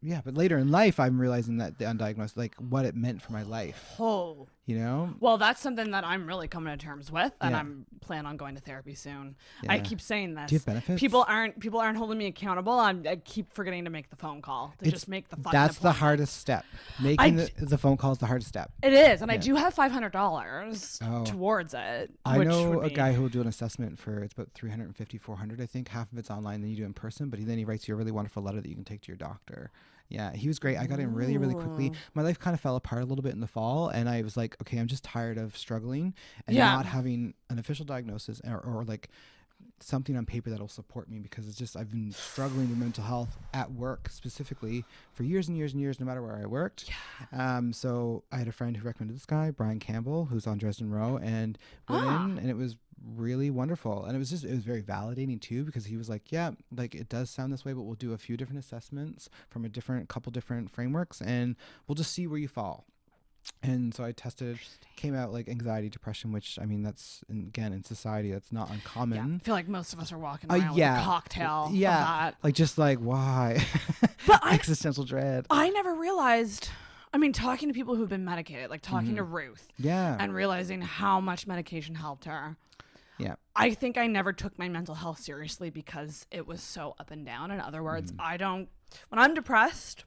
yeah, but later in life, I'm realizing that the undiagnosed, like what it meant for my life. Oh. You know? Well, that's something that I'm really coming to terms with, and I'm planning on going to therapy soon. Yeah. I keep saying this. Do you have benefits? People aren't holding me accountable. I keep forgetting to make the phone call just make the fucking That's appointment. the hardest step. Making the phone call is the hardest step. It is, and I do have $500 towards it. I know a guy who will do an assessment for, it's about $350, $400, I think. Half of it's online, then you do it in person, but then he writes you a really wonderful letter that you can take to your doctor. Yeah, he was great. I got in really, really quickly. My life kind of fell apart a little bit in the fall, and I was like, okay, I'm just tired of struggling and not having an official diagnosis or like something on paper that'll support me, because it's just I've been struggling with mental health at work specifically for years and years and years, no matter where I worked. So I had a friend who recommended this guy, Brian Campbell, who's on Dresden Row, and went in, and it was really wonderful. And it was very validating too, because he was like, yeah, like it does sound this way, but we'll do a few different assessments from a couple different frameworks, and we'll just see where you fall. And so I tested, came out like anxiety, depression, which I mean, that's, again, in society, that's not uncommon. I feel like most of us are walking around with a cocktail of that. Like, just like, why? But existential dread. I never realized, I mean, talking to people who've been medicated, like talking to Ruth. And realizing how much medication helped her. Yeah. I think I never took my mental health seriously because it was so up and down. In other words, when I'm depressed,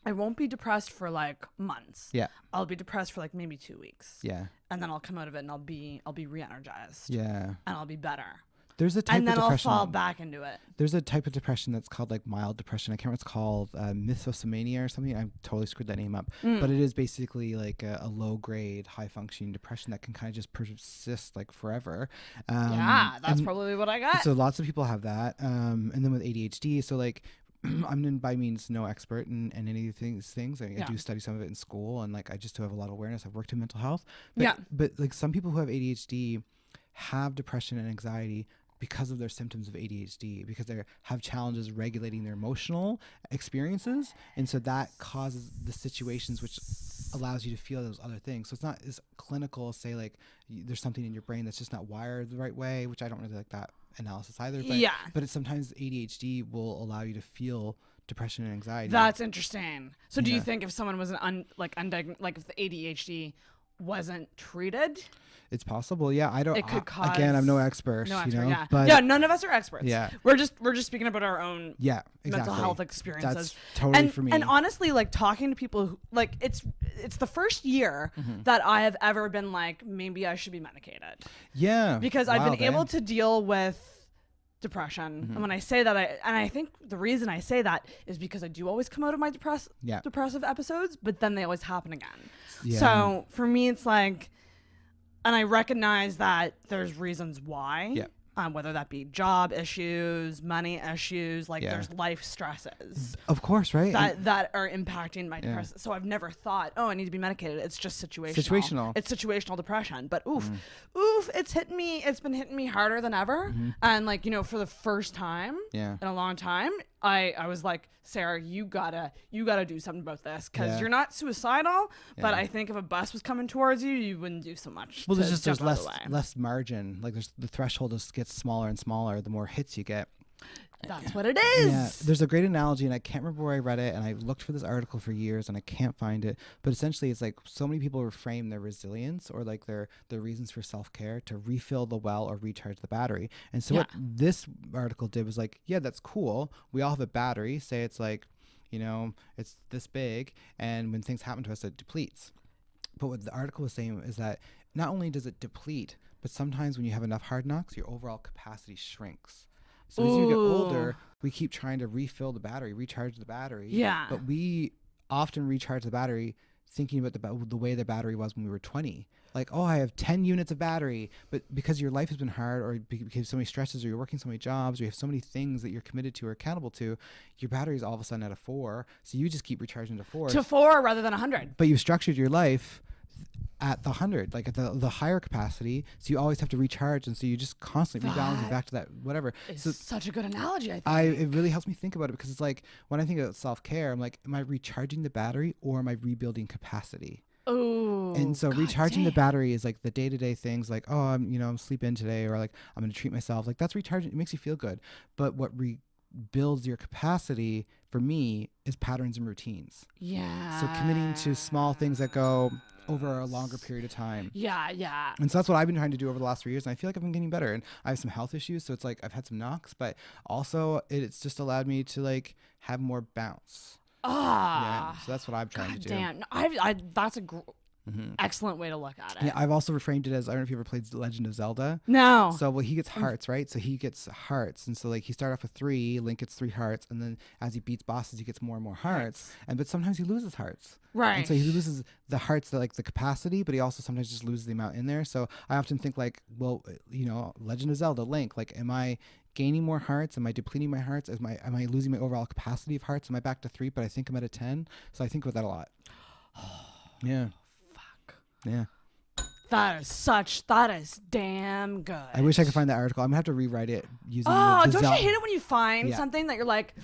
I won't be depressed for like months. Yeah. I'll be depressed for like maybe 2 weeks. Yeah. And then I'll come out of it and I'll be re-energized. Yeah. And I'll be better. There's a type and then of depression. I'll fall back into it. There's a type of depression that's called like mild depression. I can't remember what it's called, mythosomania or something. I totally screwed that name up. But it is basically like a low grade, high functioning depression that can kind of just persist like forever. That's probably what I got. So lots of people have that. And then with ADHD, so like, I'm by means no expert in any of these things. I do study some of it in school, and like I just do have a lot of awareness. I've worked in mental health. But like some people who have ADHD have depression and anxiety because of their symptoms of ADHD, because they have challenges regulating their emotional experiences. And so that causes the situations which allows you to feel those other things. So it's not as clinical as say like there's something in your brain that's just not wired the right way, which I don't really like that analysis either. But it's sometimes ADHD will allow you to feel depression and anxiety. That's interesting. So do you think if someone was undiagnosed, like if the ADHD wasn't treated, it's possible? Yeah, I don't. It could cause. Again, I'm no expert. Yeah. But none of us are experts. Yeah, we're just speaking about our own. Yeah, exactly. Mental health experiences. That's totally for me. And honestly, like talking to people who, like it's the first year that I have ever been like, maybe I should be medicated. Yeah, because I've been able to deal with depression. And when I say that, I think the reason I say that is because I do always come out of my depressive episodes, but then they always happen again. Yeah. So for me, it's like, and I recognize that there's reasons why. Yeah. Whether that be job issues, money issues, like there's life stresses. Of course, right? That are impacting my depression. So I've never thought, I need to be medicated. It's just situational. It's situational depression. But oof, it's been hitting me harder than ever. And like, for the first time in a long time, I was like, Sarah, you gotta do something about this, because you're not suicidal, but I think if a bus was coming towards you, you wouldn't do so much. Well, there's less margin. Like the threshold just gets smaller and smaller the more hits you get. That's what it is. Yeah, there's a great analogy, and I can't remember where I read it, and I looked for this article for years, and I can't find it. But essentially, it's like so many people reframe their resilience or like their reasons for self-care to refill the well or recharge the battery. And so what this article did was like, yeah, that's cool. We all have a battery. Say it's like, it's this big, and when things happen to us, it depletes. But what the article was saying is that not only does it deplete, but sometimes when you have enough hard knocks, your overall capacity shrinks. So as you get older, we keep trying to refill the battery, recharge the battery. Yeah. But we often recharge the battery thinking about the way the battery was when we were 20. Like, I have 10 units of battery. But because your life has been hard, or because so many stresses, or you're working so many jobs, or you have so many things that you're committed to or accountable to, your battery is all of a sudden at a 4. So you just keep recharging to 4. To 4 rather than 100. But you've structured your life at the 100, like at the higher capacity, so you always have to recharge, and so you just constantly rebalancing back to that whatever. It's such a good analogy. I think it really helps me think about it, because it's like when I think about self-care, I'm like, am I recharging the battery or am I rebuilding capacity? Oh, and so recharging the battery is like the day-to-day things, like I'm sleeping today, or like I'm gonna treat myself, like that's recharging. It makes you feel good. But what builds your capacity for me is patterns and routines. Yeah. So committing to small things that go over a longer period of time. Yeah. And so that's what I've been trying to do over the last 3 years, and I feel like I've been getting better. And I have some health issues, so it's like I've had some knocks, but also it's just allowed me to like have more bounce. Yeah. So that's what I'm trying to do. Damn. Excellent way to look at it. Yeah, I've also reframed it as, I don't know if you ever played Legend of Zelda. No. So, well, he gets hearts, right? So he gets hearts. And so, like, he started off with 3, Link gets 3 hearts. And then as he beats bosses, he gets more and more hearts. But sometimes he loses hearts. Right. And so he loses the hearts, that like the capacity, but he also sometimes just loses the amount in there. So I often think like, well, you know, Legend of Zelda, Link, like, am I gaining more hearts? Am I depleting my hearts? Am I losing my overall capacity of hearts? Am I back to 3, but I think I'm at a 10? So I think about that a lot. Yeah. Fuck. Yeah. That is damn good. I wish I could find that article. I'm gonna have to rewrite it using Oh, the don't you Zel- hate it when you find Yeah. something that you're like,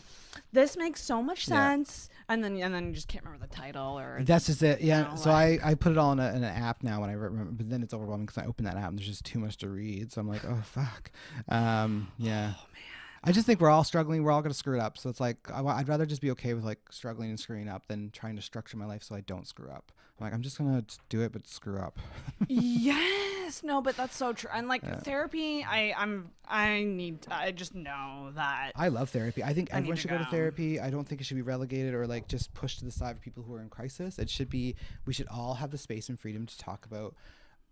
this makes so much Yeah. sense, and then you just can't remember the title or. That's just it. Yeah. You know, So like- I put it all in an app now when I remember, but then it's overwhelming because I open that app and there's just too much to read. So I'm like, oh fuck. Yeah. Oh man. I just think we're all struggling. We're all gonna screw it up. So it's like I'd rather just be okay with like struggling and screwing up than trying to structure my life so I don't screw up. I'm like, I'm just gonna do it, but screw up. Yes, no, but that's so true. And like therapy, I just know that. I love therapy. I think I need everyone to should go to go. therapy. I don't think it should be relegated or like just pushed to the side for people who are in crisis. It should be, we should all have the space and freedom to talk about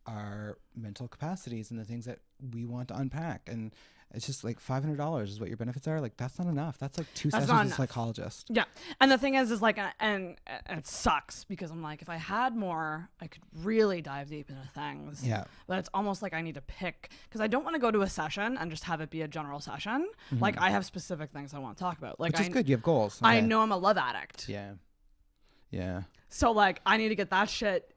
our mental capacities and the things that we want to unpack. And it's just like $500 is what your benefits are. Like, that's not enough. That's like 2 sessions with a psychologist. Yeah. And the thing is like, and it sucks because I'm like, if I had more, I could really dive deep into things. Yeah. But it's almost like I need to pick, because I don't want to go to a session and just have it be a general session. Like, I have specific things I want to talk about. Like, Which is good. You have goals. I Okay. know I'm a love addict. Yeah. Yeah. So like, I need to get that shit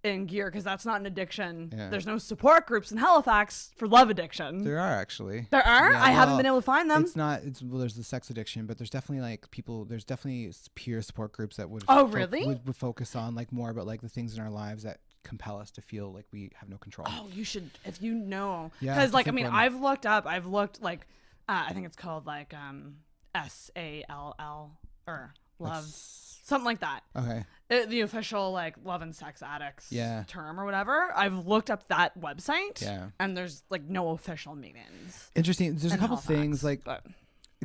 in gear because that's not an addiction. Yeah. There's no support groups in Halifax for love addiction. There are actually. There are? Yeah, I haven't well, been able to find them. It's not. Well, there's the sex addiction, but there's definitely like there's definitely peer support groups that would. Oh, really? Would focus on like more about like the things in our lives that compel us to feel like we have no control. Oh, you should, if you know. Yeah, Because it's like, a I mean, one. I've looked like, I think it's called like SALL or love, something like that. Okay. The official like love and sex addicts Yeah. term or whatever. I've looked up that website. Yeah. And there's like no official meetings. Interesting. There's a in couple Halifax, things like but-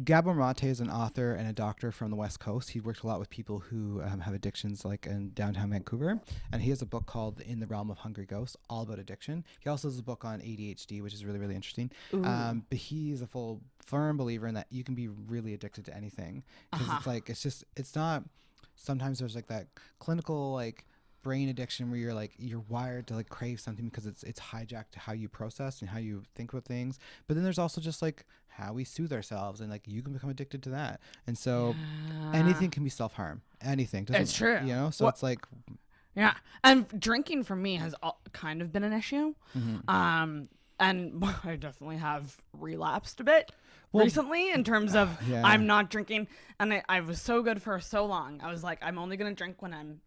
Gabor Mate is an author and a doctor from the West Coast. He worked a lot with people who have addictions, like in downtown Vancouver. And he has a book called In the Realm of Hungry Ghosts, all about addiction. He also has a book on ADHD, which is really, really interesting. But he's a firm believer in that you can be really addicted to anything. Because it's like, it's not, sometimes there's like that clinical, like, brain addiction where you're wired to like crave something because it's hijacked how you process and how you think about things. But then there's also just like how we soothe ourselves, and like you can become addicted to that. And so anything can be self-harm. Anything. It's true. You know, so it's like, yeah. And drinking for me has kind of been an issue. And I definitely have relapsed a bit recently in terms of Yeah. I'm not drinking. And I was so good for so long. I was like, I'm only going to drink when I'm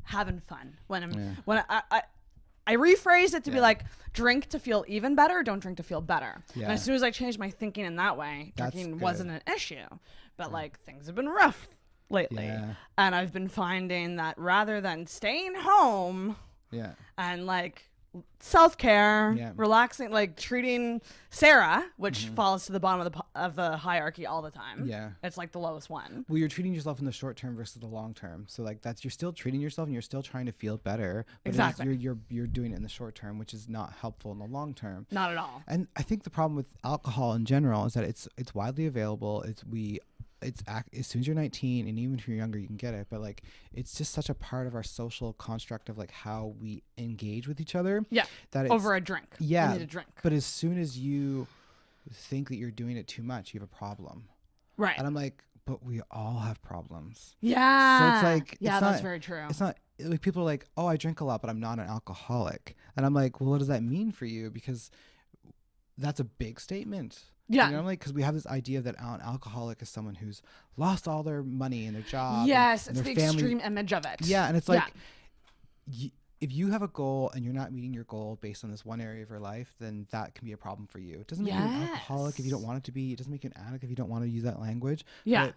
having fun. When I rephrased it to be like, drink to feel even better, don't drink to feel better. Yeah. And as soon as I changed my thinking in that way, That's drinking good. wasn't an issue. But like things have been rough lately. Yeah. And I've been finding that rather than staying home yeah. and like self-care, Yeah. relaxing, like treating Sarah, which falls to the bottom of the hierarchy all the time. Yeah. It's like the lowest one. Well, you're treating yourself in the short term versus the long term. So like you're still treating yourself and you're still trying to feel better. But Exactly. You're doing it in the short term, which is not helpful in the long term. Not at all. And I think the problem with alcohol in general is that it's widely available. As soon as you're 19, and even if you're younger, you can get it. But like, it's just such a part of our social construct of like how we engage with each other. Yeah. That it's, Over a drink. Yeah. You need a drink. But as soon as you think that you're doing it too much, you have a problem. Right. And I'm like, but we all have problems. Yeah. So it's like, yeah, it's that's not, very true. It's not like people are like, oh, I drink a lot, but I'm not an alcoholic. And I'm like, well, what does that mean for you? Because that's a big statement. Yeah. You know, like, because we have this idea that an alcoholic is someone who's lost all their money and their job. Yes, and it's their the family. extreme image of it. Yeah, and it's like, if you have a goal and you're not meeting your goal based on this one area of your life, then that can be a problem for you. It doesn't make you an alcoholic if you don't want it to be. It doesn't make you an addict if you don't want to use that language. Yeah. But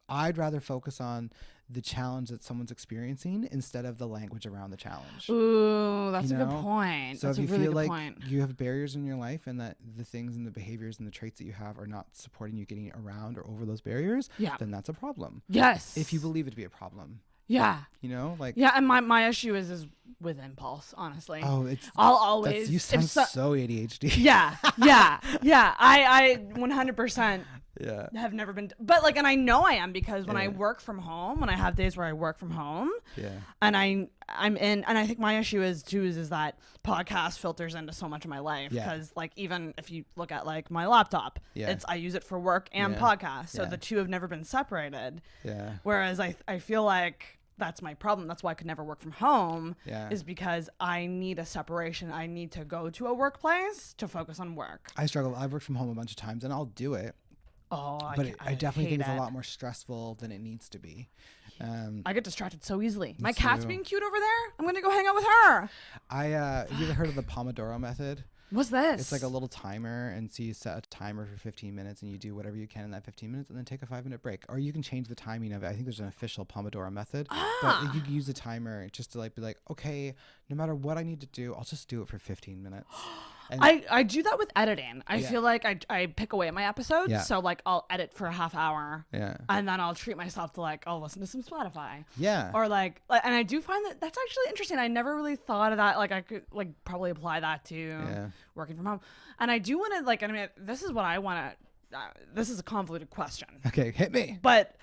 I'd rather focus on the challenge that someone's experiencing instead of the language around the challenge. Ooh, that's You a good know? point. So That's if a you really feel good like point. you have barriers in your life and that the things and the behaviors and the traits that you have are not supporting you getting around or over those barriers, Yeah. then that's a problem. Yes. If you believe it to be a problem. Yeah. You know, like Yeah, and my issue is with impulse, honestly. oh, it's I'll always you sound if so ADHD. Yeah. I 100% Yeah. have never been, but like, and I know I am because when I work from home, when I have days where I work from home, and I'm in, and I think my issue is that podcast filters into so much of my life because like even if you look at like my laptop, I use it for work and podcast, so the two have never been separated. Yeah. Whereas I feel like that's my problem. That's why I could never work from home. Is because I need a separation. I need to go to a workplace to focus on work. I struggle. I've worked from home a bunch of times, and I'll do it. Oh, but I definitely think it's a lot more stressful than it needs to be. I get distracted so easily. My cat's being cute over there. I'm gonna go hang out with her. Have you ever heard of the Pomodoro method? What's this? It's like a little timer, and so you set a timer for 15 minutes, and you do whatever you can in that 15 minutes, and then take a 5-minute break. Or you can change the timing of it. I think there's an official Pomodoro method, but you can use the timer just to like be like, okay, no matter what I need to do, I'll just do it for 15 minutes. And I do that with editing. I feel like I pick away at my episodes, so like I'll edit for a half hour, and then I'll treat myself to like I'll listen to some Spotify, or like and I do find that that's actually interesting. I never really thought of that. Like I could like probably apply that to working from home, and I do want to like. I mean, this is what I want to. This is a convoluted question. Okay, hit me. But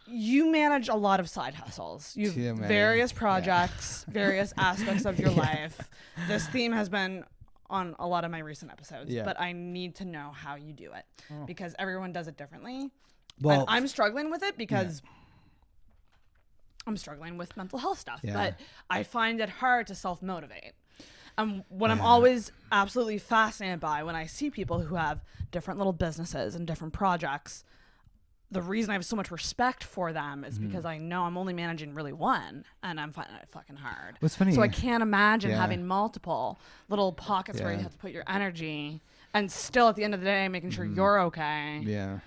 you manage a lot of side hustles. You have various projects, various aspects of your life. This theme has been on a lot of my recent episodes, but I need to know how you do it because everyone does it differently. Well, and I'm struggling with it because I'm struggling with mental health stuff, but I find it hard to self-motivate. And what I'm always absolutely fascinated by when I see people who have different little businesses and different projects, the reason I have so much respect for them is because I know I'm only managing really one, and I'm finding it fucking hard. What's funny? So I can't imagine having multiple little pockets where you have to put your energy, and still at the end of the day making sure you're okay. Yeah.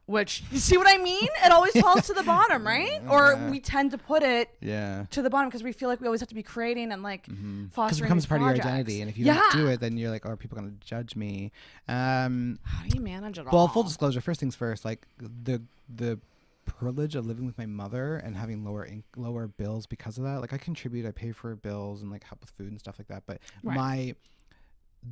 Which, you see what I mean? It always falls to the bottom, right? Or we tend to put it to the bottom because we feel like we always have to be creating and like fostering. Because it becomes part of your identity, and if you don't do it, then you're like, "Oh, are people going to judge me?" How do you manage it all? Well, full disclosure. First things first. Like the privilege of living with my mother and having lower bills because of that. Like I contribute, I pay for bills and like help with food and stuff like that. But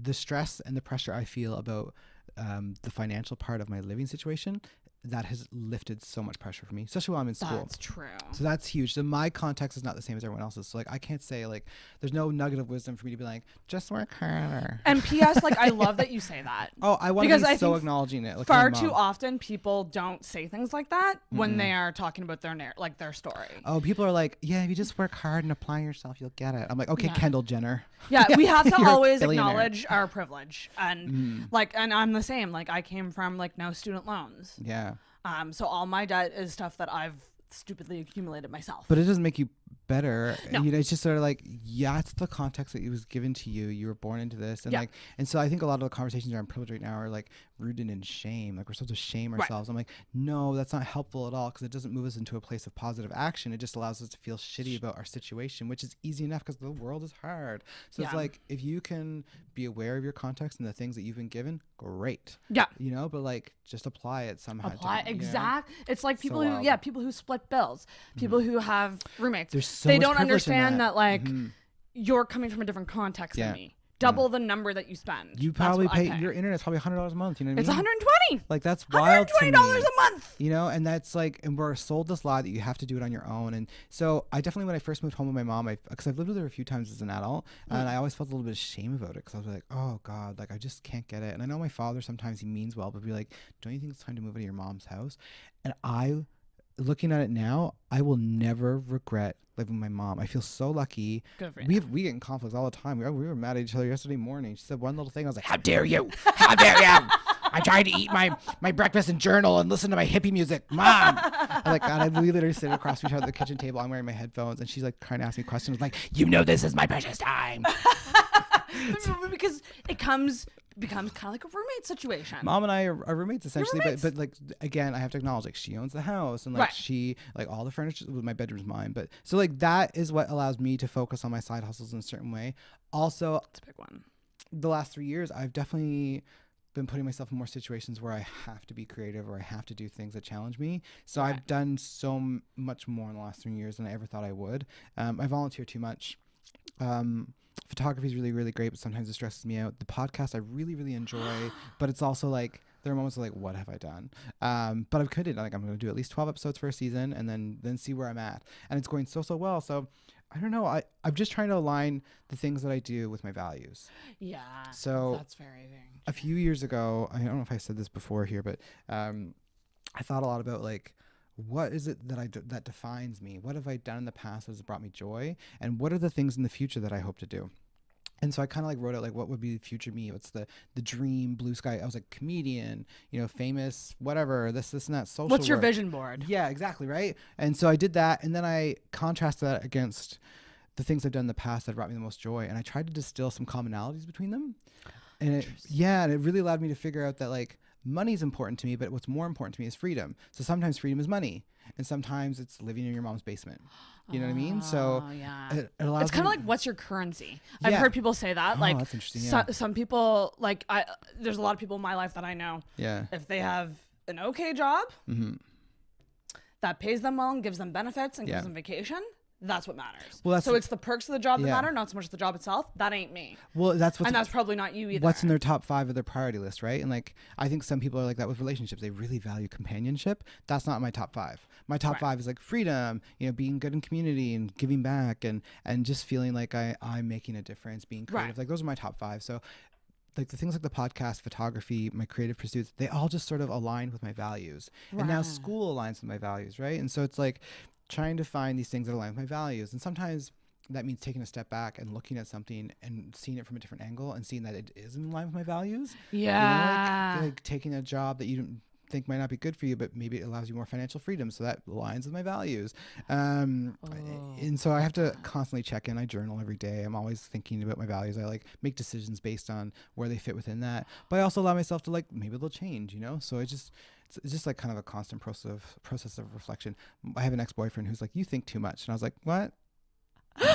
the stress and the pressure I feel about the financial part of my living situation, that has lifted so much pressure for me, especially while I'm in school. That's true. So that's huge. So my context is not the same as everyone else's. So like I can't say like there's no nugget of wisdom for me to be like just work harder. And P.S. like I love that you say that. Oh, I want to be so acknowledging it. Like far too often people don't say things like that when they are talking about their story. Oh, people are like, yeah, if you just work hard and apply yourself, you'll get it. I'm like, okay, Kendall Jenner. Yeah, we have to always acknowledge our privilege, and and I'm the same. Like I came from like no student loans. Yeah. So all my debt is stuff that I've stupidly accumulated myself. But it doesn't make you better. No. You know, it's just sort of like, it's the context that it was given to you. You were born into this. And and so I think a lot of the conversations around privilege right now are like rooted in shame. Like we're supposed to shame ourselves. I'm like, no, that's not helpful at all because it doesn't move us into a place of positive action. It just allows us to feel shitty about our situation, which is easy enough because the world is hard. So it's like, if you can be aware of your context and the things that you've been given, great. Yeah. You know, but like just apply it somehow. Exactly. It's like people people who split bills, people who have roommates. They don't understand that like you're coming from a different context than me. Double the number that you spend. You probably pay your internet's probably $100 a month. You know what I mean? It's $120. Like that's wild to me. $120 a month. You know, and that's like, and we're sold this lie that you have to do it on your own. And so I definitely, when I first moved home with my mom, because I've lived with her a few times as an adult, and I always felt a little bit of shame about it because I was like, oh God, like I just can't get it. And I know my father sometimes he means well, but be like, don't you think it's time to move out of your mom's house? And looking at it now, I will never regret living with my mom. I feel so lucky. Good for you. We get in conflicts all the time. We were mad at each other yesterday morning. She said one little thing. I was like, how dare you? How dare you? I'm trying to eat my breakfast and journal and listen to my hippie music. Mom! We literally sit across from each other at the kitchen table. I'm wearing my headphones and she's like trying to ask me questions like, you know this is my precious time. Because it becomes kind of like a roommate situation. Mom and I are roommates essentially, but like again, I have to acknowledge like she owns the house and like she like all the furniture. My bedroom's mine, but so like that is what allows me to focus on my side hustles in a certain way. Also, it's a big one. The last 3 years, I've definitely been putting myself in more situations where I have to be creative or I have to do things that challenge me. So I've done so much more in the last 3 years than I ever thought I would. I volunteer too much. Photography is really, really great, but sometimes it stresses me out. The podcast I really, really enjoy, but it's also like there are moments of like, what have I done? But I've committed, like I'm going to do at least 12 episodes for a season and then see where I'm at. And it's going so well. So I don't know. I'm just trying to align the things that I do with my values. Yeah. So that's very true. A few years ago, I don't know if I said this before here, but I thought a lot about like, what is it that defines me? What have I done in the past that has brought me joy? And what are the things in the future that I hope to do? And so I kind of like wrote out like, what would be the future me? What's the dream blue sky? I was like comedian, famous, whatever, this and that, social What's your work. vision board? Yeah, exactly. Right. And so I did that. And then I contrasted that against the things I've done in the past that brought me the most joy. And I tried to distill some commonalities between them. And and it really allowed me to figure out that like money's important to me, but what's more important to me is freedom. So sometimes freedom is money, and sometimes it's living in your mom's basement. You know what I mean? So it allows. It's kind of like, what's your currency? I've heard people say that. Like, that's interesting. Yeah. Some people, like, there's a lot of people in my life that I know. Yeah. If they have an okay job that pays them well and gives them benefits and gives them vacation, that's what matters. Well, so it's the perks of the job that matter, not so much the job itself. That ain't me. Well, that's probably not you either. What's in their top 5 of their priority list, right? And like, I think some people are like that with relationships. They really value companionship. That's not my top 5. My top 5 is like freedom, being good in community and giving back and just feeling like I'm making a difference, being creative. Like those are my top 5. So like the things like the podcast, photography, my creative pursuits, they all just sort of align with my values. And now school aligns with my values, right? And so it's like trying to find these things that align with my values. And sometimes that means taking a step back and looking at something and seeing it from a different angle and seeing that it is in line with my values. Yeah. Like taking a job that you don't think might not be good for you, but maybe it allows you more financial freedom. So that aligns with my values. And so I have to constantly check in. I journal every day. I'm always thinking about my values. I like make decisions based on where they fit within that. But I also allow myself to like, maybe they'll change, So it's just like kind of a constant process of reflection. I have an ex-boyfriend who's like, you think too much. And I was like, what?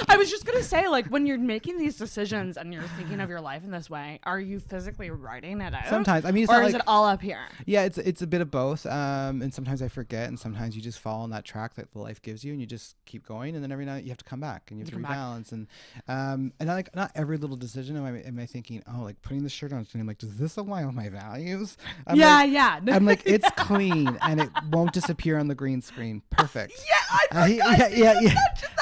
I was just going to say, like, when you're making these decisions and you're thinking of your life in this way, are you physically writing it out? Sometimes. I mean, it's or not is like, it all up here? Yeah, it's a bit of both. And sometimes I forget, and sometimes you just fall on that track that the life gives you, and you just keep going. And then every night you have to come back and you have to rebalance. And like not every little decision am I thinking, oh, like putting the shirt on, and I'm like, does this align with my values? I'm like, it's clean and it won't disappear on the green screen. Perfect.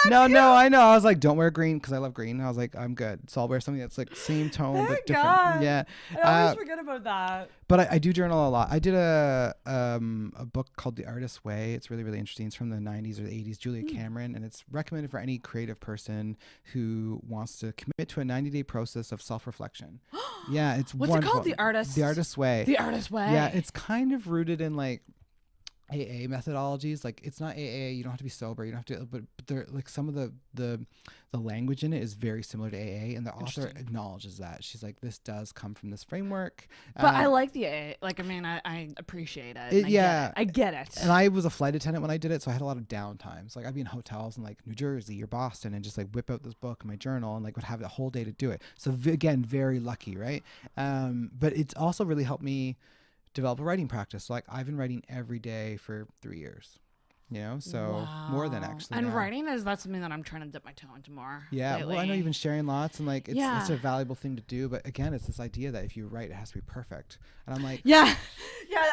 No, I know. I was like, don't wear green because I love green. I was like, I'm good. So I'll wear something that's like same tone but different. God. Yeah. I always forget about that. But I do journal a lot. I did a book called The Artist's Way. It's really, really interesting. It's from the 90s or the 80s, Julia Cameron, and it's recommended for any creative person who wants to commit to a 90-day process of self-reflection. Yeah, it's What's wonderful. it called? The Artist's Way. The Artist's Way. Yeah, it's kind of rooted in like AA methodologies. Like it's not AA, you don't have to be sober, you don't have to, but there like some of the language in it is very similar to AA, and the author acknowledges that. She's like, this does come from this framework. But I like the AA. Like, I mean, I appreciate it. I get it. And I was a flight attendant when I did it, so I had a lot of downtimes. Like I'd be in hotels in like New Jersey or Boston and just like whip out this book in my journal and like would have the whole day to do it. So again, very lucky, right? But it's also really helped me develop a writing practice. So like I've been writing every day for 3 years, so more than actually. And writing that's something that I'm trying to dip my toe into more. Yeah, lately. well, I know you've been sharing lots, and like it's a valuable thing to do. But again, it's this idea that if you write, it has to be perfect. And I'm like,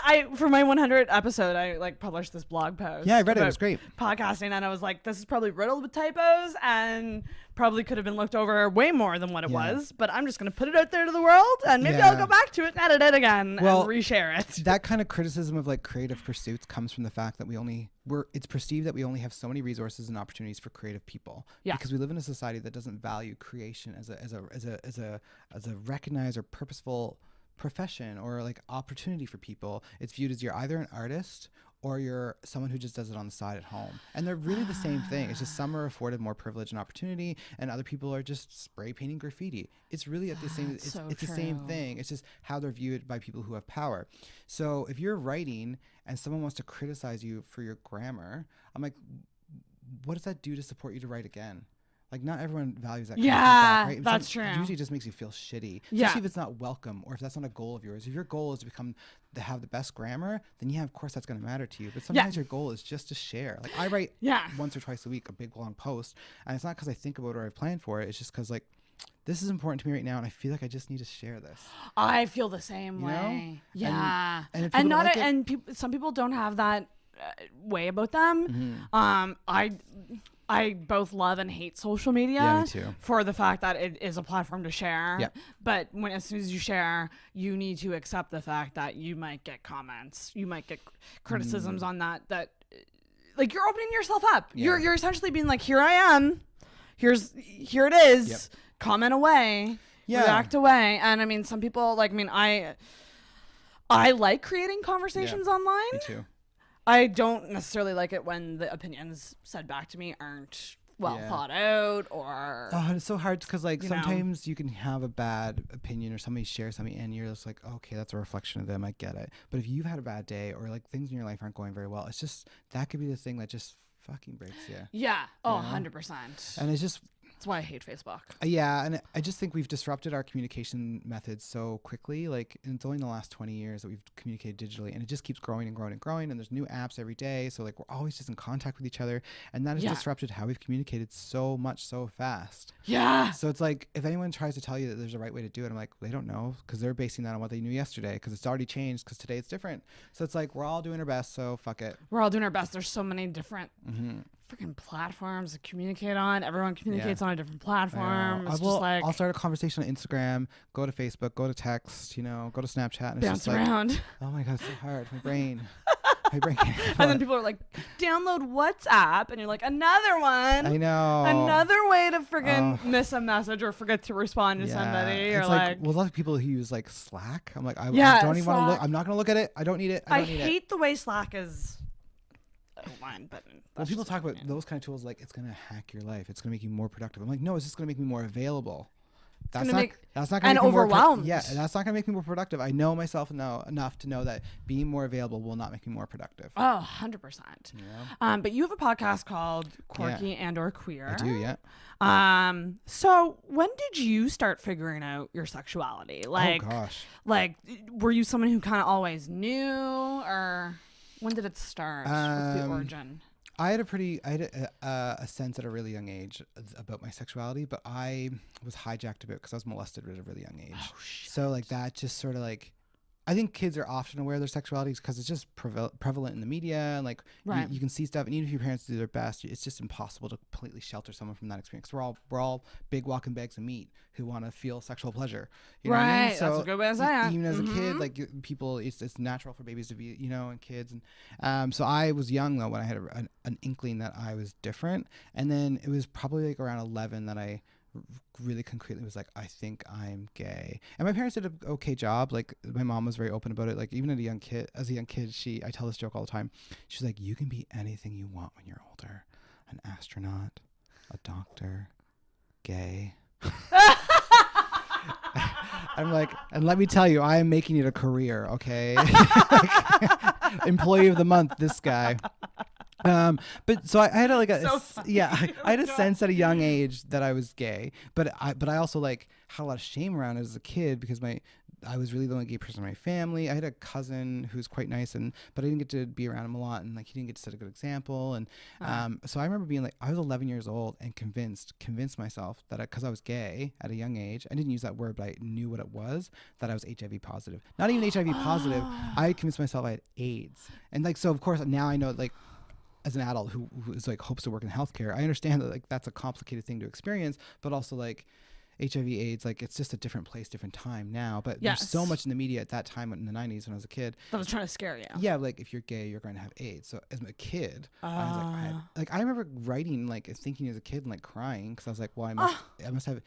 I for my 100th episode, I like published this blog post. Yeah, I read it. It was great. Podcasting, and I was like, this is probably riddled with typos, and probably could have been looked over way more than what it was. But I'm just gonna put it out there to the world, and maybe I'll go back to it and edit it again and reshare it. That kind of criticism of like creative pursuits comes from the fact that it's perceived that we only have so many resources and opportunities for creative people. Yeah. Because we live in a society that doesn't value creation as a recognized or purposeful profession or like opportunity for people. It's viewed as you're either an artist or you're someone who just does it on the side at home. And they're really the same thing. It's just some are afforded more privilege and opportunity, and other people are just spray painting graffiti. It's really the same. It's the same thing. It's just how they're viewed by people who have power. So if you're writing and someone wants to criticize you for your grammar, I'm like, what does that do to support you to write again? Like, not everyone values that. Yeah, kind of feedback, right? that's It true. usually just makes you feel shitty, Yeah. especially if it's not welcome or if that's not a goal of yours. If your goal is to have the best grammar, then yeah, of course that's going to matter to you. But sometimes your goal is just to share. Like, I write once or twice a week a big long post, and it's not because I think about it or I plan for it. It's just because, like, this is important to me right now, and I feel like I just need to share this. I feel the same You way. know? Yeah, And if people don't like it- some people don't have that way about them. Mm-hmm. I both love and hate social media Yeah, me too. for the fact that it is a platform to share. Yep. But as soon as you share, you need to accept the fact that you might get comments, you might get criticisms on that like you're opening yourself up. Yeah. You're essentially being like, here I am. Here it is. Yep. Comment away. Yeah. React away. And I mean, some people I like creating conversations online. Me too. I don't necessarily like it when the opinions said back to me aren't well thought out or. Oh, it's so hard because, like, you know. sometimes you can have a bad opinion or somebody shares something and you're just like, okay, that's a reflection of them. I get it. But if you've had a bad day or like things in your life aren't going very well, it's just that could be the thing that just fucking breaks you. Yeah. Oh, 100%. And it's just. That's why I hate Facebook. Yeah, and I just think we've disrupted our communication methods so quickly. Like, and it's only in the last 20 years that we've communicated digitally, and it just keeps growing and growing and growing. And there's new apps every day, so like we're always just in contact with each other, and that has disrupted how we've communicated so much so fast. Yeah. So it's like if anyone tries to tell you that there's a right way to do it, I'm like, they don't know because they're basing that on what they knew yesterday because it's already changed because today it's different. So it's like we're all doing our best, so fuck it. We're all doing our best. There's so many different freaking platforms to communicate on. Everyone communicates on a different platform. It's just like I'll start a conversation on Instagram, go to Facebook, go to text, go to Snapchat, and bounce it's just around. like, oh my god, it's so hard. My brain can't handle And then it. people are like, download WhatsApp, and you're like, another one. I know. Another way to friggin' miss a message or forget to respond to somebody. It's Or like, well, a lot of people who use like Slack. I'm like, I don't even want to look. I'm not gonna look at it. I don't need it. I don't need it. I hate the way Slack is. Line, but When people talk about those kind of tools, like it's gonna hack your life, it's gonna make you more productive. I'm like, no, it's just gonna make me more available. That's not gonna and make me more overwhelmed. that's not gonna make me more productive. I know myself enough to know that being more available will not make me more productive. Oh, 100%. But you have a podcast called Quirky and or Queer. I do, yeah. So when did you start figuring out your sexuality? Like, oh gosh. Like, were you someone who kind of always knew, or when did it start? What's the origin? I had a sense at a really young age about my sexuality, but I was hijacked a bit because I was molested at a really young age. Oh, shit. So like that just sort of like, I think kids are often aware of their sexuality because it's just prevalent in the media, and like you can see stuff, and even if your parents do their best, it's just impossible to completely shelter someone from that experience. We're all big walking bags of meat who want to feel sexual pleasure. You know what I mean? So that's a good way to say it. Even as a kid, like people, it's natural for babies to be, and kids, and so I was young though when I had an inkling that I was different, and then it was probably like around 11 that I really concretely was like, I think I'm gay. And my parents did an okay job. Like my mom was very open about it. Like even as a young kid, I tell this joke all the time. She's like, you can be anything you want when you're older. An astronaut, a doctor, gay. I'm like, and let me tell you, I am making it a career, okay? Employee of the month, this guy. But so I had I had a sense at a young age that I was gay, but I also like had a lot of shame around it as a kid because I was really the only gay person in my family. I had a cousin who's quite nice, but I didn't get to be around him a lot, and like he didn't get to set a good example. And so I remember being like, I was 11 years old and convinced myself that because I was gay at a young age, I didn't use that word, but I knew what it was, that I was HIV positive. Not even HIV positive. I convinced myself I had AIDS, and like so of course now I know like. As an adult who is like hopes to work in healthcare, I understand that like that's a complicated thing to experience, but also like HIV AIDS, like it's just a different place, different time now. But there's so much in the media at that time in the 90s when I was a kid. That was trying to scare you. Yeah, like if you're gay, you're going to have AIDS. So as a kid, I was like, I remember writing, like thinking as a kid and like crying because I was like, well, I must have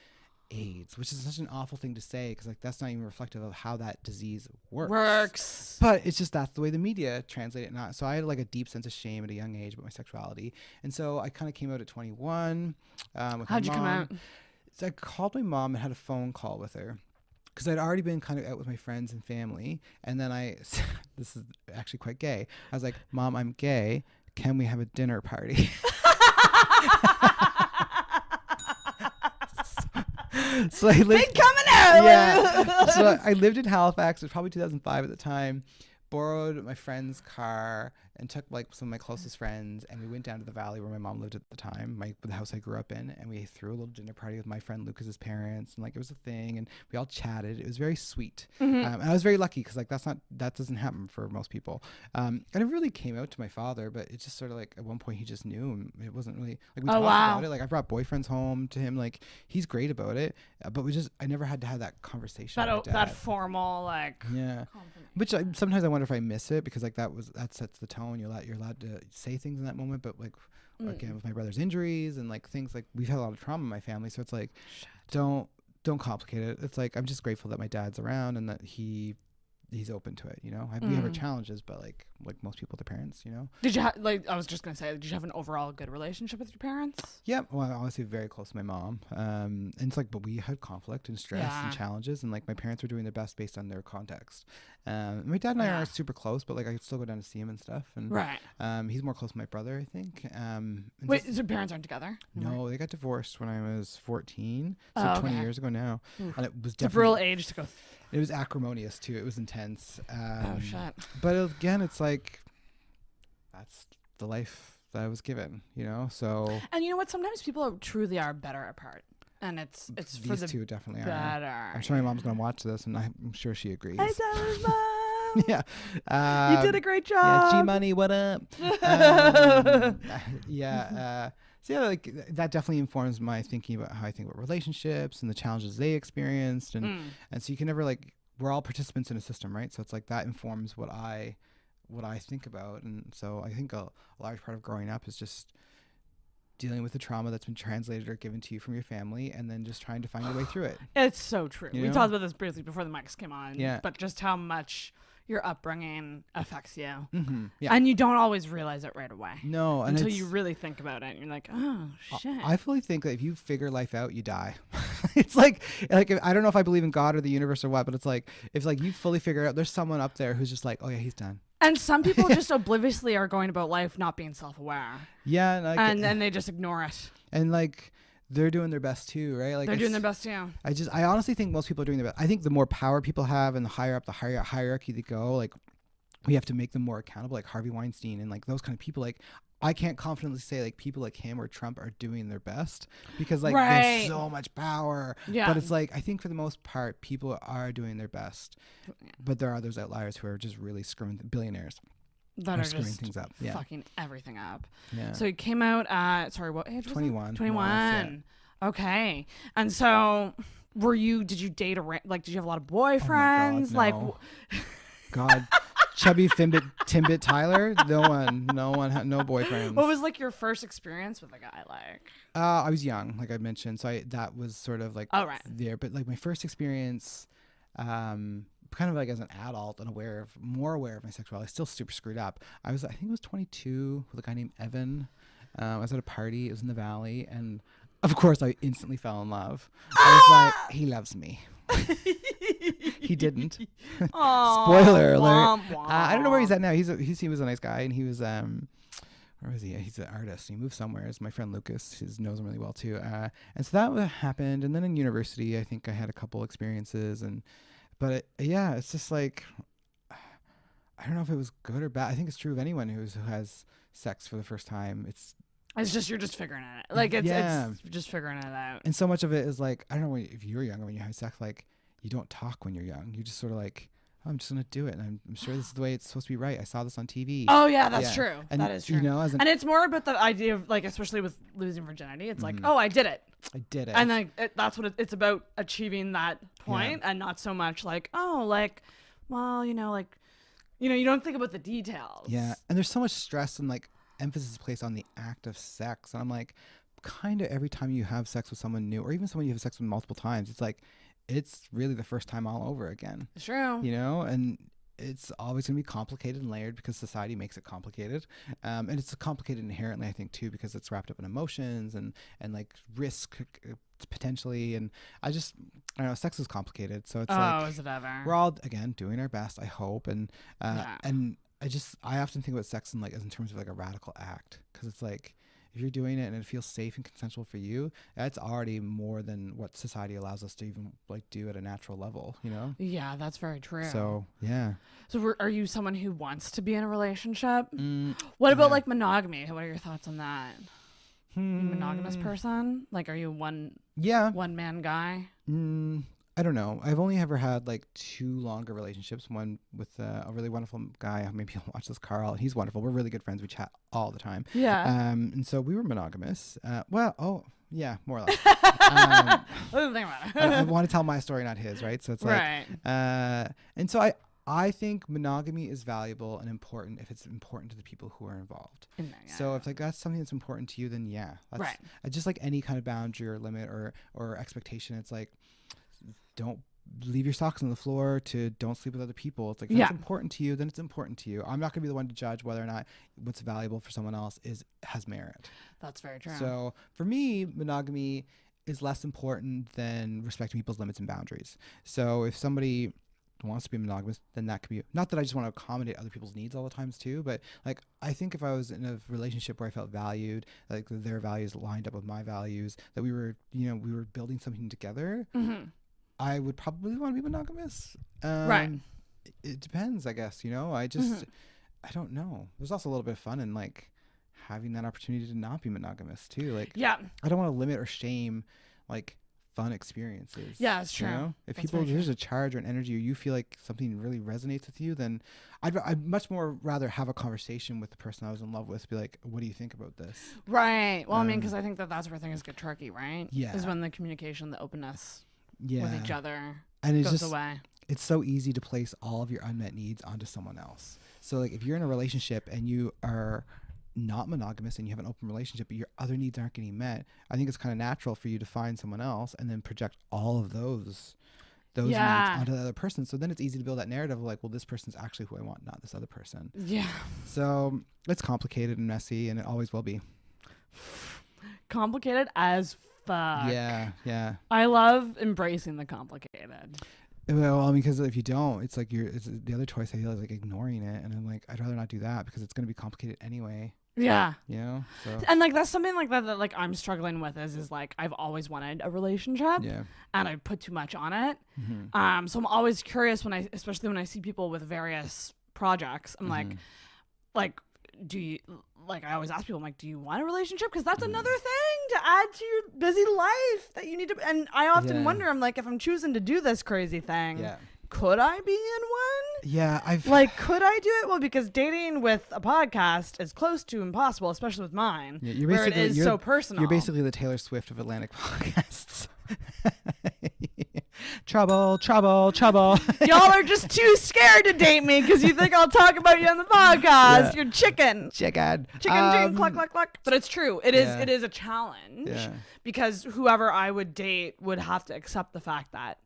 AIDS, which is such an awful thing to say because like that's not even reflective of how that disease works. But it's just that's the way the media translate it. Not so I had like a deep sense of shame at a young age about my sexuality, and so I kind of came out at 21. How'd you come out? So I called my mom and had a phone call with her because I'd already been kind of out with my friends and family, and then this is actually quite gay. I was like, Mom, I'm gay. Can we have a dinner party? So I lived, Big coming out. yeah. So I lived in Halifax. It was probably 2005 at the time. Borrowed my friend's car and took like some of my closest friends, and we went down to the valley where my mom lived at the time, the house I grew up in, and we threw a little dinner party with my friend Lucas's parents, and like it was a thing, and we all chatted. It was very sweet, and I was very lucky because like that doesn't happen for most people. And it really came out to my father, but it just sort of like at one point he just knew, and it wasn't really like we talked about it. Like I brought boyfriends home to him, like he's great about it, but I never had to have that conversation. That formal like. Yeah. Which sometimes I wonder if I miss it because like that sets the tone. You're allowed to say things in that moment, but like again with my brother's injuries and like things like we've had a lot of trauma in my family, so it's like don't complicate it. It's like I'm just grateful that my dad's around and that he's open to it. You know, we have our challenges, but like most people with their parents, you know. Did you I was just gonna say, did you have an overall good relationship with your parents? Yeah, well, I'm obviously very close to my mom, and it's like, but we had conflict and stress and challenges, and like my parents were doing their best based on their context. My dad and I aren't super close, but like I could still go down to see him and stuff. And he's more close to my brother, I think. Wait, so your parents aren't together? No, they got divorced when I was 14, so 20 years ago now, and it was definitely a real age to go. It was acrimonious too. It was intense. Oh shit! But again, it's like that's the life that I was given, you know. So and you know what? Sometimes people truly are better apart, and it's these for the two definitely better. are. I'm sure my mom's gonna watch this, and I'm sure she agrees. Hey, Mom. Yeah. You did a great job. Yeah, G Money, what up? Yeah. So yeah, like that definitely informs my thinking about how I think about relationships and the challenges they experienced, and so you can never like we're all participants in a system, right? So it's like that informs what I think about, and so I think a large part of growing up is just dealing with the trauma that's been translated or given to you from your family, and then just trying to find your way through it. It's so true. You we know? talked about this briefly before the mics came on. Yeah. But just how much your upbringing affects you. Yeah. And you don't always realize it right away. No. Until you really think about it. And you're like, oh, shit. I fully think that if you figure life out, you die. It's like I don't know if I believe in God or the universe or what, but it's like if like you fully figure out, there's someone up there who's just like, oh yeah, he's done. And some people just obliviously are going about life not being self-aware. Yeah. And then they just ignore it. And like they're doing their best too, right? Like they're doing their best too. I honestly think most people are doing their best. I think the more power people have and the higher up the hierarchy they go, like we have to make them more accountable, like Harvey Weinstein and like those kind of people. Like I can't confidently say like people like him or Trump are doing their best because like there's so much power. Yeah. But it's like I think for the most part people are doing their best, but there are those outliers who are just really screwing billionaires. That are screwing just things up. Fucking everything up. Yeah. So he came out at, sorry, what age was 21. 21. Yeah. Okay. And so did you date did you have a lot of boyfriends? Oh my God, no. God, chubby Timbit Tyler? No one had no boyfriends. What was like your first experience with a guy like? I was young, like I mentioned. So that was sort of like there. But like my first experience, kind of like as an adult and more aware of my sexuality, still super screwed up. I think it was 22 with a guy named Evan. I was at a party. It was in the Valley, and of course I instantly fell in love. I was like, he loves me. He didn't. Spoiler alert. I don't know where he's at now. He was a nice guy, and he was where was he? He's an artist. He moved somewhere. It's my friend Lucas. He knows him really well too. And so that happened. And then in university, I think I had a couple experiences, but it's just like I don't know if it was good or bad. I think it's true of anyone who has sex for the first time. It's just you're just figuring it out. Like it's just figuring it out. And so much of it is like I don't know if you were younger when you have sex, like you don't talk when you're young. You just sort of like, oh, I'm just gonna do it, and I'm sure this is the way it's supposed to be. Right? I saw this on TV. Oh yeah, that's true. And, that is true. You know, and it's more about the idea of like, especially with losing virginity, it's like, oh, I did it. I did it. And like that's what it's about, achieving that point, and not so much like, oh, like, well, you don't think about the details. Yeah, and there's so much stress and like emphasis placed on the act of sex, and I'm like, kind of every time you have sex with someone new, or even someone you have sex with multiple times, it's like it's really the first time all over again. It's true. You know, and it's always going to be complicated and layered because society makes it complicated, and it's complicated inherently, I think, too, because it's wrapped up in emotions and like risk potentially, and I don't know, sex is complicated, so it's like, is it ever? We're all again doing our best, I hope, and I often think about sex in terms of like a radical act, because it's like if you're doing it and it feels safe and consensual for you, that's already more than what society allows us to even like do at a natural level, you know? Yeah, that's very true. So, yeah. So are you someone who wants to be in a relationship? What about like monogamy? What are your thoughts on that? You a monogamous person? Like, are you one man guy? I don't know. I've only ever had like 2 longer relationships. One with a really wonderful guy. Maybe you'll watch this, Carl. He's wonderful. We're really good friends. We chat all the time. Yeah. And so we were monogamous. More or less. I want to tell my story, not his, right? So it's like, right. And so I think monogamy is valuable and important if it's important to the people who are involved. So if like that's something that's important to you, then that's right. Just like any kind of boundary or limit or expectation. It's like, don't leave your socks on the floor, to don't sleep with other people. It's like, if it's important to you, then it's important to you. I'm not going to be the one to judge whether or not what's valuable for someone else has merit. That's very true. So for me, monogamy is less important than respecting people's limits and boundaries. So if somebody wants to be monogamous, then that could be, not that I just want to accommodate other people's needs all the times too, but like I think if I was in a relationship where I felt valued, like their values lined up with my values, that we were building something together, I would probably want to be monogamous. Right. It depends, I guess, I just I don't know. There's also a little bit of fun in like having that opportunity to not be monogamous too. Like, I don't want to limit or shame like fun experiences. Yeah, it's true. If there's a charge or an energy, or you feel like something really resonates with you, then I'd much more rather have a conversation with the person I was in love with, be like, what do you think about this? Right. Well, I mean, because I think that's where things get tricky, right? Yeah. Is when the communication, the openness with each other and goes away. It's so easy to place all of your unmet needs onto someone else. So like if you're in a relationship and you are not monogamous and you have an open relationship, but your other needs aren't getting met, I think it's kind of natural for you to find someone else and then project all of those needs onto the other person. So then it's easy to build that narrative of like, well, this person's actually who I want, not this other person. Yeah. So it's complicated and messy, and it always will be. Complicated as fuck. Yeah. I love embracing the complicated. Well, because if you don't, it's like it's the other choice I feel is like ignoring it, and I'm like, I'd rather not do that because it's going to be complicated anyway. Yeah. So. And like that's something like that like I'm struggling with is like I've always wanted a relationship. Yeah. And I put too much on it. So I'm always curious especially when I see people with various projects. I'm like, do you, like I always ask people, I'm like, do you want a relationship? Because that's another thing to add to your busy life that you need to. And I often wonder, I'm like, if I'm choosing to do this crazy thing, could I be in one? Yeah, could I do it? Well, because dating with a podcast is close to impossible, especially with mine, where it is so personal. You're basically the Taylor Swift of Atlantic podcasts. Trouble. Y'all are just too scared to date me because you think I'll talk about you on the podcast. You're chicken. Chicken, cluck, cluck, cluck. But it's true. It is a challenge because whoever I would date would have to accept the fact that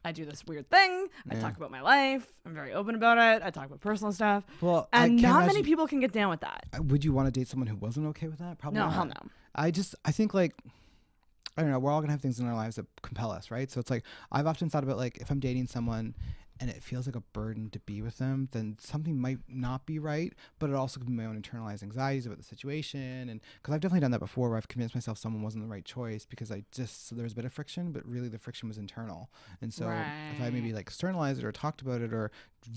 I do this weird thing. I talk about my life. I'm very open about it. I talk about personal stuff. Well, and not many people can get down with that. Would you want to date someone who wasn't okay with that? Probably not. Hell no. I think like, I don't know, we're all gonna have things in our lives that compel us, right? So it's like, I've often thought about like, if I'm dating someone and it feels like a burden to be with them, then something might not be right, but it also could be my own internalized anxieties about the situation. And because I've definitely done that before, where I've convinced myself someone wasn't the right choice because there was a bit of friction, but really the friction was internal. And so if I maybe like externalized it or talked about it or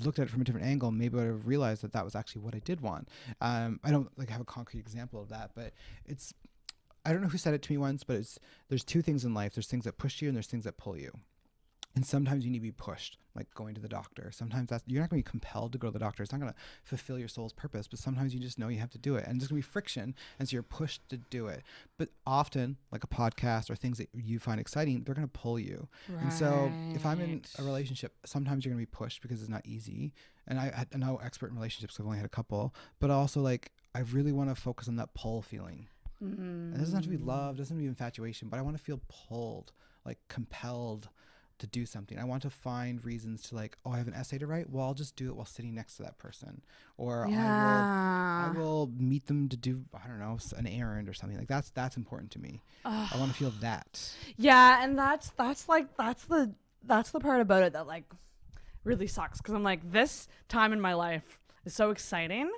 looked at it from a different angle, maybe I would have realized that was actually what I did want. I don't like have a concrete example of that, but I don't know who said it to me once, but there's 2 things in life. There's things that push you and there's things that pull you. And sometimes you need to be pushed, like going to the doctor. Sometimes you're not going to be compelled to go to the doctor. It's not going to fulfill your soul's purpose, but sometimes you just know you have to do it. And there's going to be friction, and so you're pushed to do it. But often, like a podcast or things that you find exciting, they're going to pull you. Right. And so if I'm in a relationship, sometimes you're going to be pushed because it's not easy. And I'm no expert in relationships. I've only had a couple. But also, like, I really want to focus on that pull feeling. And it doesn't have to be love, doesn't have to be infatuation, but I want to feel pulled, like compelled to do something. I want to find reasons to like, I have an essay to write. Well, I'll just do it while sitting next to that person. Or I will meet them to do, I don't know, an errand or something. Like that's important to me. I want to feel that. Yeah, and that's the part about it that like really sucks, because I'm like, this time in my life is so exciting.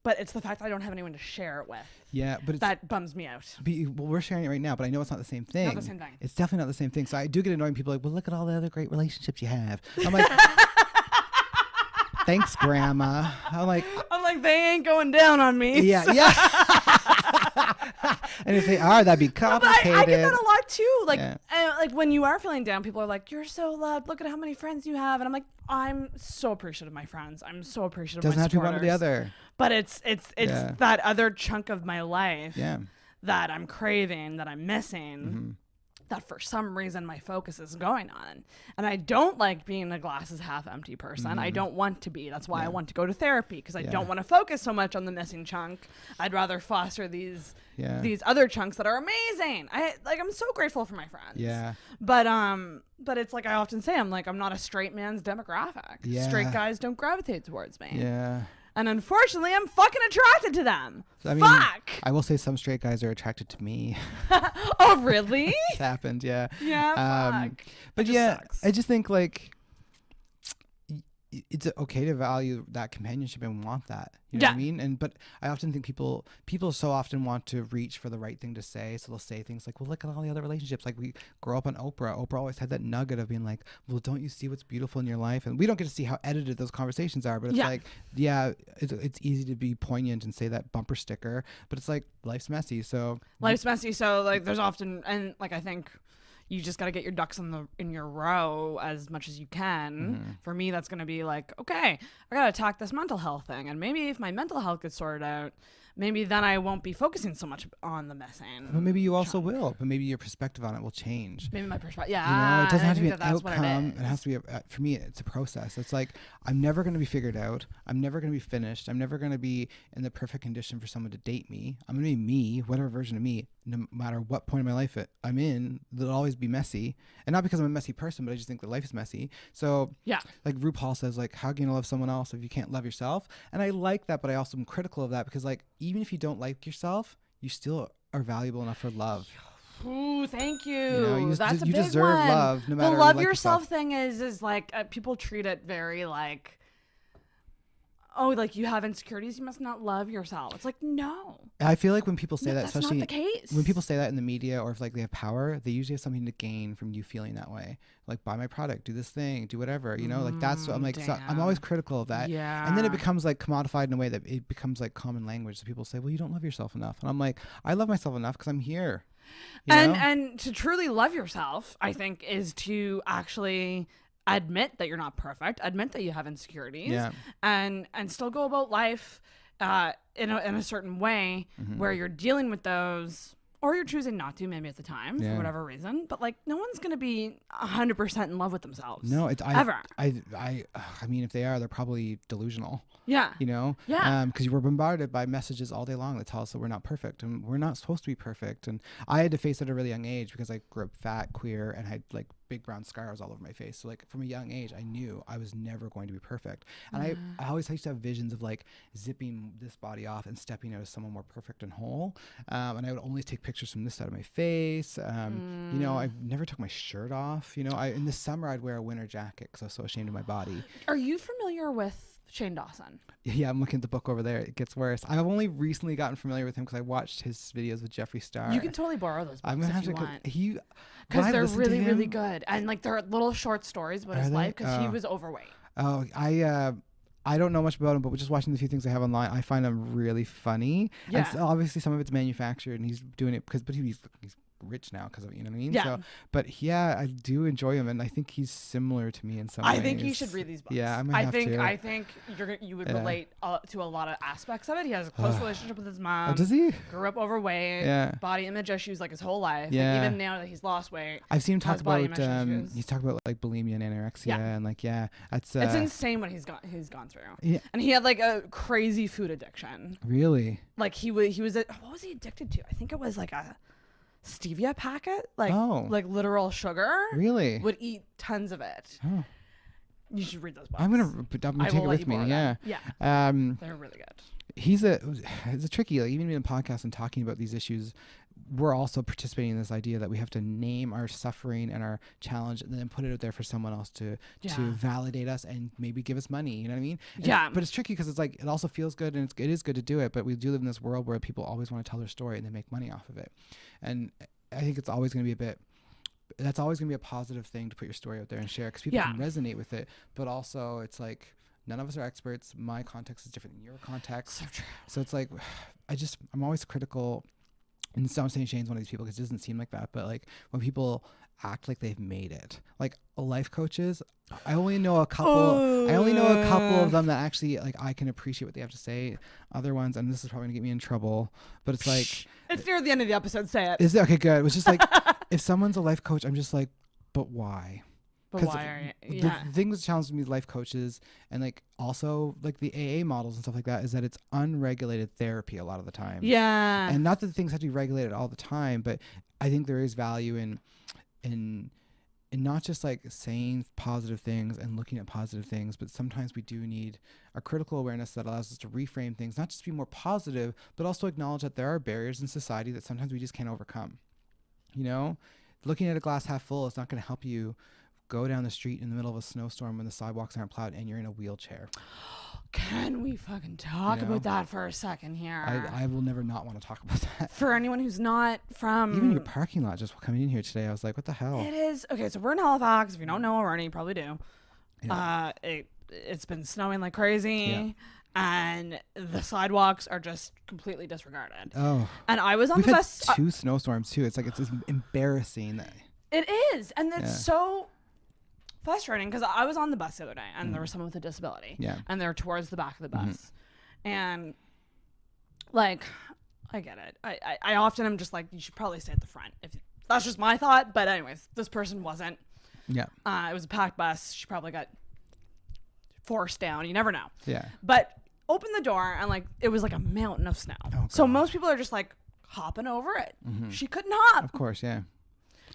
but it's the fact that I don't have anyone to share it with. Yeah, but that bums me out. Well, we're sharing it right now, but I know it's not the same thing. Not the same thing. It's definitely not the same thing. So I do get annoyed when people are like, well, look at all the other great relationships you have. I'm like, thanks, Grandma. I'm like, they ain't going down on me. Yeah, so. yeah. And if they are, that'd be complicated. I get that a lot too. Like, like when you are feeling down, people are like, "You're so loved. Look at how many friends you have." And I'm like, I'm so appreciative of my friends. I'm so appreciative. Doesn't of my have to be one or the supporters. other. But it's that other chunk of my life that I'm craving, that I'm missing. Mm-hmm. That for some reason my focus is going on. And I don't like being a glasses half empty person. Mm-hmm. I don't want to be. That's why I want to go to therapy, because I don't want to focus so much on the missing chunk. I'd rather foster these other chunks that are amazing. I'm so grateful for my friends. Yeah. But it's like I often say, I'm not a straight man's demographic. Yeah. Straight guys don't gravitate towards me. Yeah. And unfortunately, I'm fucking attracted to them. So, I mean, Fuck. I will say some straight guys are attracted to me. Oh, really? It's happened, yeah. Yeah, fuck. But Sucks. I just think like it's okay to value that companionship and want that. You know what I mean? But I often think people so often want to reach for the right thing to say. So they'll say things like, well, look at all the other relationships. Like we grow up on Oprah. Oprah always had that nugget of being like, well, don't you see what's beautiful in your life? And we don't get to see how edited those conversations are. But it's it's easy to be poignant and say that bumper sticker. But it's like, life's messy. So like there's often, and like I think you just got to get your ducks in your row as much as you can. Mm-hmm. For me, that's going to be like, okay, I got to attack this mental health thing. And maybe if my mental health gets sorted out, maybe then I won't be focusing so much on the missing. But maybe you also will. But maybe your perspective on it will change. Maybe my perspective. Yeah. You know, it doesn't have to be an that's outcome. It has to be, for me, it's a process. It's like, I'm never going to be figured out. I'm never going to be finished. I'm never going to be in the perfect condition for someone to date me. I'm going to be me, whatever version of me, no matter what point in my life I'm in. There'll always be messy. And not because I'm a messy person, but I just think that life is messy. So, like RuPaul says, like, how can you love someone else if you can't love yourself? And I like that, but I also am critical of that because, like, even if you don't like yourself, you still are valuable enough for love. Ooh, thank you. That's a you big deserve one. love, no matter the love you like yourself thing is like people treat it very like, oh, like you have insecurities, you must not love yourself. It's like, no. I feel like when people say that, that's especially not the case. when people say that in the media or if like they have power, they usually have something to gain from you feeling that way. Like, buy my product, do this thing, do whatever, you know, like that's what I'm like, so I'm always critical of that. Yeah. And then it becomes like commodified in a way that it becomes like common language. So people say, well, you don't love yourself enough. And I'm like, I love myself enough because I'm here. You know? And to truly love yourself, I think, is to actually admit that you're not perfect, admit that you have insecurities, and still go about life in a certain way where you're dealing with those, or you're choosing not to, maybe at the time for whatever reason. But like, no one's gonna be 100% in love with themselves. No, it's ever. I mean, if they are, they're probably delusional. Yeah. You know? Yeah. Because you were bombarded by messages all day long that tell us that we're not perfect and we're not supposed to be perfect. And I had to face it at a really young age because I grew up fat, queer, and had like big brown scars all over my face. So like from a young age, I knew I was never going to be perfect. And I always used to have visions of like zipping this body off and stepping out as someone more perfect and whole. And I would only take pictures from this side of my face. You know, I never took my shirt off. You know, in the summer I'd wear a winter jacket because I was so ashamed of my body. Are you familiar with Shane Dawson? Yeah, I'm looking at the book over there. It gets worse. I've only recently gotten familiar with him because I watched his videos with Jeffree Star. You can totally borrow those books I'm gonna have if you to want. Because they're really, really good. And like they're little short stories about his life because he was overweight. Oh, I don't know much about him, but just watching the few things I have online, I find him really funny. Yeah. And so obviously some of it's manufactured and he's doing it but he's rich now because of, you know what I mean? Yeah. So, but yeah, I do enjoy him and I think he's similar to me in some ways. I think you should read these books. Yeah, I think you would relate to a lot of aspects of it. He has a close relationship with his mom. Oh, does he? Grew up overweight. Body image issues like his whole life. Yeah. Like, even now that he's lost weight. I've seen him talk about he's talked about like bulimia and anorexia and like that's it's insane what he's gone through. Yeah. And he had like a crazy food addiction. Really? Like he was what was he addicted to? I think it was like a stevia packet, like literal sugar. Really? Would eat tons of it. Oh. You should read those books. I'm gonna take it with me. Yeah. They're really good. It's a tricky, like even in a podcast and talking about these issues, we're also participating in this idea that we have to name our suffering and our challenge and then put it out there for someone else to validate us and maybe give us money. You know what I mean? But it's tricky because it's like, it also feels good and it is good to do it, but we do live in this world where people always want to tell their story and they make money off of it. And I think it's always going to be that's always going to be a positive thing to put your story out there and share because people can resonate with it. But also it's like, none of us are experts. My context is different than your context. So true. So it's like, I'm always critical. And it's not saying Shane's one of these people because it doesn't seem like that. But like when people act like they've made it, like life coaches, I only know a couple of them that actually like I can appreciate what they have to say. Other ones, and this is probably gonna get me in trouble, but it's like it's near the end of the episode. Say it. Is it okay? Good. It was just like if someone's a life coach, I'm just like, but why? But why are you? Yeah. The thing that's challenging me with life coaches and like also like the AA models and stuff like that is that it's unregulated therapy a lot of the time. Yeah. And not that things have to be regulated all the time, but I think there is value in not just like saying positive things and looking at positive things, but sometimes we do need a critical awareness that allows us to reframe things, not just be more positive, but also acknowledge that there are barriers in society that sometimes we just can't overcome. You know, looking at a glass half full is not going to help you go down the street in the middle of a snowstorm when the sidewalks aren't plowed and you're in a wheelchair. Can we fucking talk about that for a second here? I will never not want to talk about that. For anyone who's not from... Even your parking lot, just coming in here today, I was like, what the hell? It is. Okay, so we're in Halifax. If you don't know already, you probably do. Yeah. It's been snowing like crazy. And the sidewalks are just completely disregarded. Oh. And I was on the bus... We've had 2 snowstorms, too. It's like, it's embarrassing. It is. And it's so... frustrating because I was on the bus the other day and there was someone with a disability and they're towards the back of the bus and like I get it. I often am just like, you should probably stay at the front. If that's just my thought, but anyways, this person wasn't. It was a packed bus. She probably got forced down. You never know. But open the door and like it was like a mountain of snow. So most people are just like hopping over it. She couldn't hop. Of course,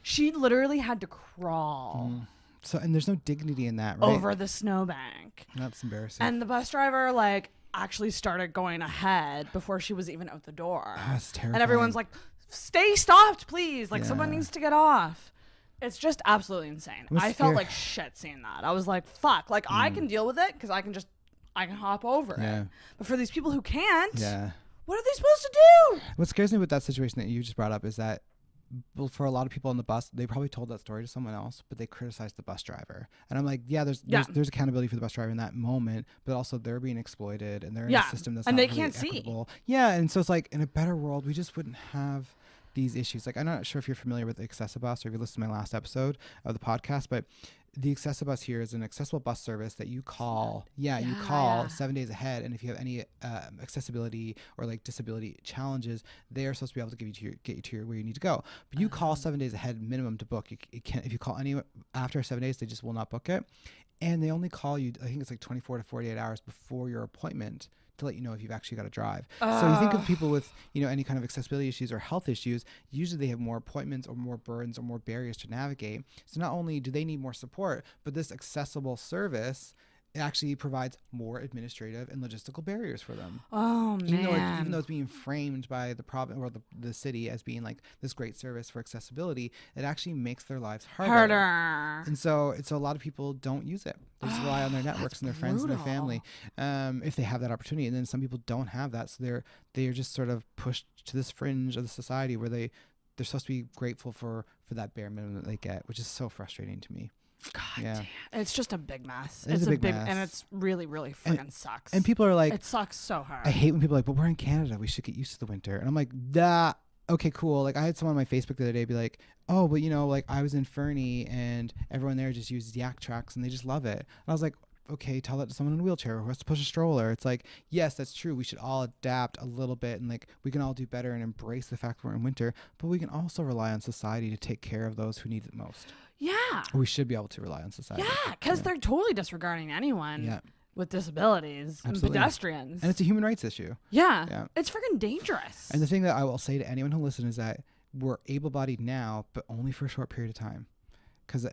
She literally had to crawl. So, and there's no dignity in that, right? Over the snowbank. That's embarrassing. And the bus driver, like, actually started going ahead before she was even out the door. That's terrifying. And everyone's like, stay stopped, please. Like, someone needs to get off. It's just absolutely insane. I felt like shit seeing that. I was like, fuck. Like, I can deal with it because I can hop over it. But for these people who can't, what are they supposed to do? What scares me with that situation that you just brought up is that for a lot of people on the bus, they probably told that story to someone else, but they criticized the bus driver. And I'm like, there's accountability for the bus driver in that moment, but also they're being exploited and they're in a system that's not they really can't equitable. And so it's like in a better world, we just wouldn't have these issues. Like, I'm not sure if you're familiar with the Accessibus or if you listened to my last episode of the podcast, but the Accessibus here is an accessible bus service that you call. You call 7 days ahead, and if you have any accessibility or like disability challenges, they are supposed to be able to get you to where you need to go. But you call 7 days ahead minimum to book. If you call any after 7 days, they just will not book it, and they only call you. I think it's like 24 to 48 hours before your appointment to let you know if you've actually got to drive. So you think of people with, any kind of accessibility issues or health issues, usually they have more appointments or more burdens or more barriers to navigate. So not only do they need more support, but this accessible service actually provides more administrative and logistical barriers for them. Oh, man. Even though it's being framed by the province or the city as being like this great service for accessibility, it actually makes their lives harder. And so a lot of people don't use it. They just rely on their networks and their friends and their family if they have that opportunity. And then some people don't have that. So they're just sort of pushed to this fringe of the society where they're supposed to be grateful for that bare minimum that they get, which is so frustrating to me. God damn. It's just a big mess. It's a big mess. And it's really, really freaking sucks. And people are like... It sucks so hard. I hate when people are like, but we're in Canada. We should get used to the winter. And I'm like, okay, cool. Like, I had someone on my Facebook the other day be like, oh, but like, I was in Fernie and everyone there just uses yak tracks and they just love it. And I was like, okay, tell that to someone in a wheelchair who has to push a stroller. It's like, yes, that's true. We should all adapt a little bit and like we can all do better and embrace the fact we're in winter, but we can also rely on society to take care of those who need it most. Yeah. We should be able to rely on society. Yeah, because they're totally disregarding anyone with disabilities and pedestrians. And it's a human rights issue. Yeah. It's freaking dangerous. And the thing that I will say to anyone who listens is that we're able-bodied now, but only for a short period of time. Because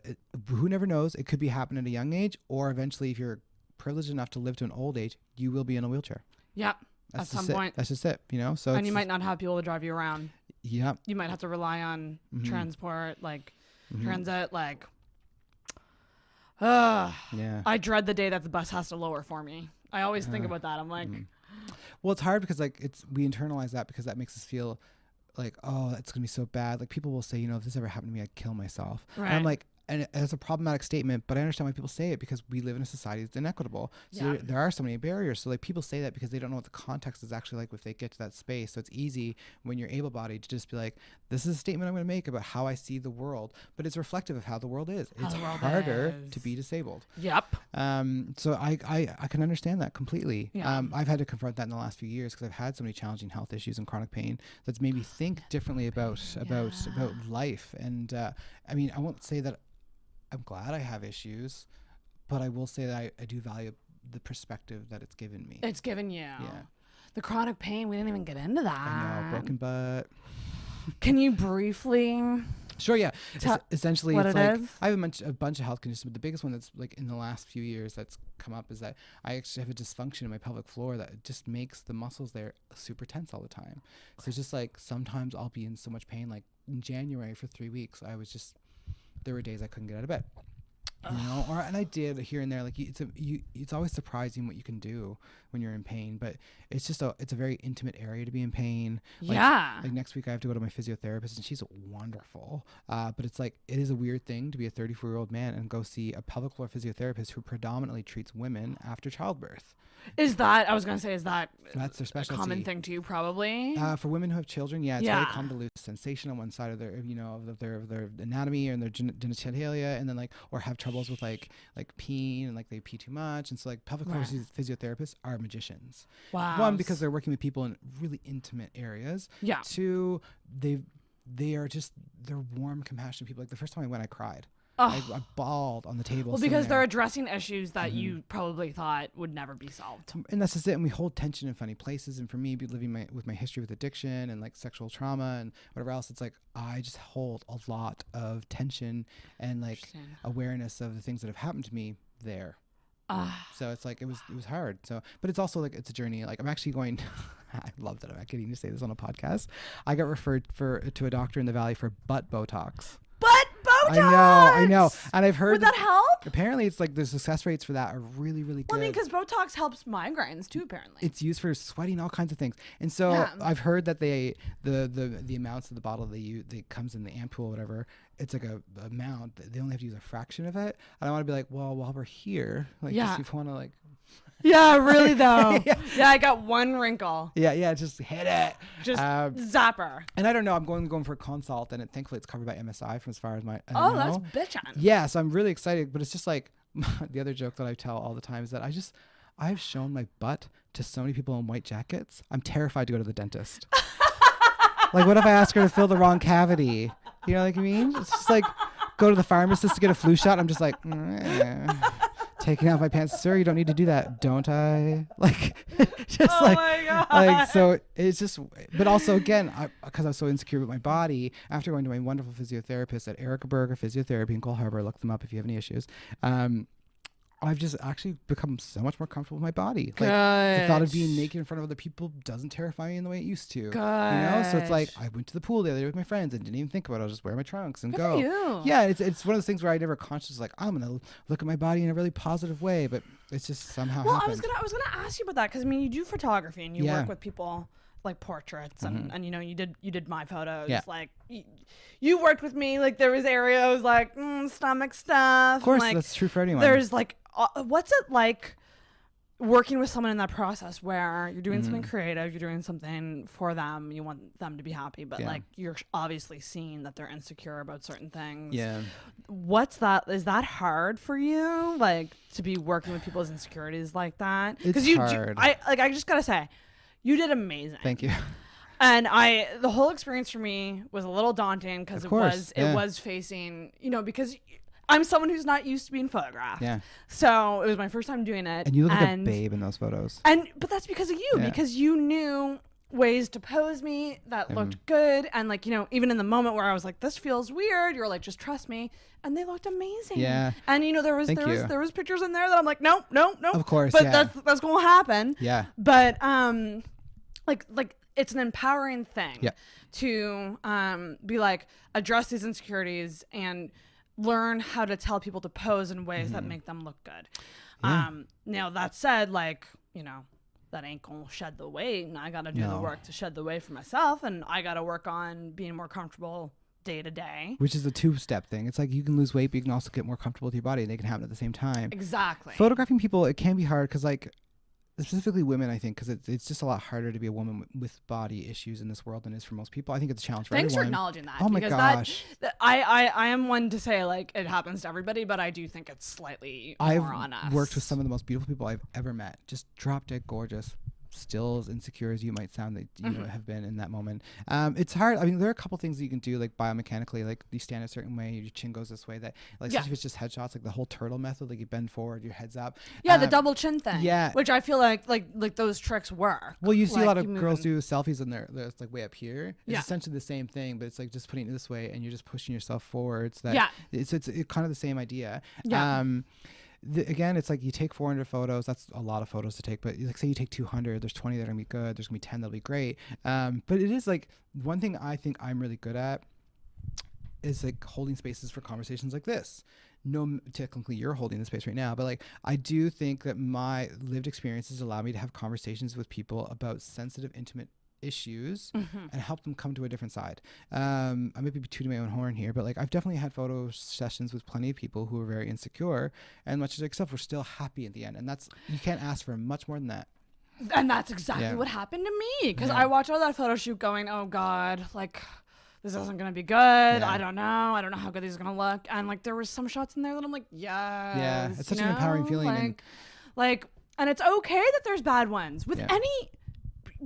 who never knows? It could be happening at a young age, or eventually, if you're privileged enough to live to an old age, you will be in a wheelchair. Yeah, at some point. That's just it, So and you might not have people to drive you around. Yep. You might have to rely on transport, like transit, like. Yeah. I dread the day that the bus has to lower for me. I always think about that. I'm like, well, it's hard because like we internalize that because that makes us feel like, oh, it's gonna be so bad. Like people will say, if this ever happened to me, I'd kill myself. Right. And I'm like, and it's a problematic statement, but I understand why people say it because we live in a society that's inequitable. So there are so many barriers. So like people say that because they don't know what the context is actually like if they get to that space. So it's easy when you're able-bodied to just be like, this is a statement I'm going to make about how I see the world, but it's reflective of how the world is. It's harder to be disabled. Yep. So I can understand that completely. Yeah. I've had to confront that in the last few years because I've had so many challenging health issues and chronic pain that's made me think differently about life. And I mean, I won't say that I'm glad I have issues, but I will say that I do value the perspective that it's given me. It's given you. Yeah. The chronic pain, we didn't even get into that. I know, broken butt. Can you briefly? Sure, yeah. Essentially, what it's it like is? I have a bunch of health conditions, but the biggest one that's like in the last few years that's come up is that I actually have a dysfunction in my pelvic floor that just makes the muscles there super tense all the time. So it's just like sometimes I'll be in so much pain. Like in January for 3 weeks, there were days I couldn't get out of bed. And I did here and there. Like it's always surprising what you can do when you're in pain, but it's just it's a very intimate area to be in pain. Like next week I have to go to my physiotherapist and she's wonderful. But it's like, it is a weird thing to be a 34-year-old man and go see a pelvic floor physiotherapist who predominantly treats women after childbirth. Is that That's their specialty. a common thing too, probably? For women who have children, it's very common to lose sensation on one side of their, of their anatomy and their genitalia, and then or have troubles with like peeing and they pee too much, and so pelvic floor physiotherapists are magicians. Wow. One, because they're working with people in really intimate areas. Yeah. Two, they're warm, compassionate people. Like the first time I went, I cried. Oh. I bawled on the table. Well, because they're addressing issues that you probably thought would never be solved. And that's just it. And we hold tension in funny places. And for me, living with my history with addiction and sexual trauma and whatever else, it's I just hold a lot of tension and awareness of the things that have happened to me there. So it's it was hard. So, but it's also it's a journey. I'm actually going. I love that I'm getting to say this on a podcast. I got referred to a doctor in the Valley for butt Botox. Butt Botox. I know. And I've heard. Would that help? Apparently, it's the success rates for that are really, really good. Well, I mean, because Botox helps migraines too. Apparently, it's used for sweating, all kinds of things. And so I've heard that the amounts of the bottle they use, that comes in the ampule or whatever. It's a amount. They only have to use a fraction of it. And I want to be while we're here, just if you want to Yeah, really though. I got one wrinkle. Yeah, just hit it. Just zapper. And I don't know. I'm going for a consult, and thankfully it's covered by MSI from as far as my. That's bitchin'. Yeah, so I'm really excited. But it's just the other joke that I tell all the time is that I've shown my butt to so many people in white jackets. I'm terrified to go to the dentist. What if I ask her to fill the wrong cavity? You know what I mean? It's just go to the pharmacist to get a flu shot. I'm just taking off my pants. Sir, you don't need to do that. Don't I? My God. So it's just, but also again, because I was so insecure with my body, after going to my wonderful physiotherapist at Erica Berger Physiotherapy in Cole Harbor, look them up if you have any issues. I've just actually become so much more comfortable with my body. The thought of being naked in front of other people doesn't terrify me in the way it used to. So it's I went to the pool the other day with my friends and didn't even think about it. I'll just wear my trunks and go. For you. Yeah, it's one of those things where I never consciously I'm gonna look at my body in a really positive way, but it's just somehow happened. I was gonna ask you about that because I mean you do photography and you work with people portraits and you did my photos. Yeah. You worked with me there was areas stomach stuff. Of course, that's true for anyone. There's what's it like working with someone in that process where you're doing something creative, you're doing something for them, you want them to be happy, but you're obviously seeing that they're insecure about certain things. Yeah. What's that? Is that hard for you? To be working with people's insecurities like that? It's hard. I just gotta say, you did amazing. Thank you. And the whole experience for me was a little daunting because it was facing, because I'm someone who's not used to being photographed. Yeah. So it was my first time doing it. And you look like a babe in those photos. But that's because of you, because you knew ways to pose me that looked good. And even in the moment where I was this feels weird, you were just trust me. And they looked amazing. Yeah. And there was pictures in there that I'm no. Of course. But that's gonna happen. Yeah. But like it's an empowering thing to be like, address these insecurities and learn how to tell people to pose in ways that make them look good. Now that said, like, you know, that ain't gonna shed the weight, and I gotta do the work to shed the weight for myself, and I gotta work on being more comfortable day to day. Which is a 2-step thing. It's like you can lose weight, but you can also get more comfortable with your body, and they can happen at the same time. Exactly. Photographing people, it can be hard because, like, specifically women, I think, because it's just a lot harder to be a woman with body issues in this world than it is for most people. I think it's a challenge for Thanks everyone. for acknowledging that. Oh my gosh. I am one to say, like, it happens to everybody, but I do think it's slightly more on us. I've worked with some of the most beautiful people I've ever met. Just drop dead gorgeous. Still as insecure as you might sound that you know, have been in that moment. It's hard. I mean, there are a couple things that you can do, like biomechanically, like you stand a certain way, your chin goes this way. That, like, especially if it's just headshots, like the whole turtle method, like you bend forward, your head's up. Yeah, the double chin thing. Yeah, which I feel like those tricks work. Well, you see like, a lot of girls do selfies and they're like way up here. It's Yeah. essentially the same thing, but it's like just putting it this way and you're just pushing yourself forward. So that it's kind of the same idea. Yeah. Again, it's like you take 400 photos. That's a lot of photos to take. But like, say you take 200, there's 20 that are gonna be good. There's gonna be 10 that'll be great. But it is like one thing I think I'm really good at is like holding spaces for conversations like this. No, technically you're holding the space right now, but like I do think that my lived experiences allow me to have conversations with people about sensitive, intimate issues and help them come to a different side. I might be tooting my own horn here, but like I've definitely had photo sessions with plenty of people who are very insecure, and much like stuff, we're still happy at the end, and that's, you can't ask for much more than that. And that's exactly what happened to me, because I watched all that photo shoot going, oh God, like this isn't gonna be good. I don't know how good these are gonna look. And like there were some shots in there that I'm like, yes, it's such an empowering feeling. Like, and it's okay that there's bad ones with any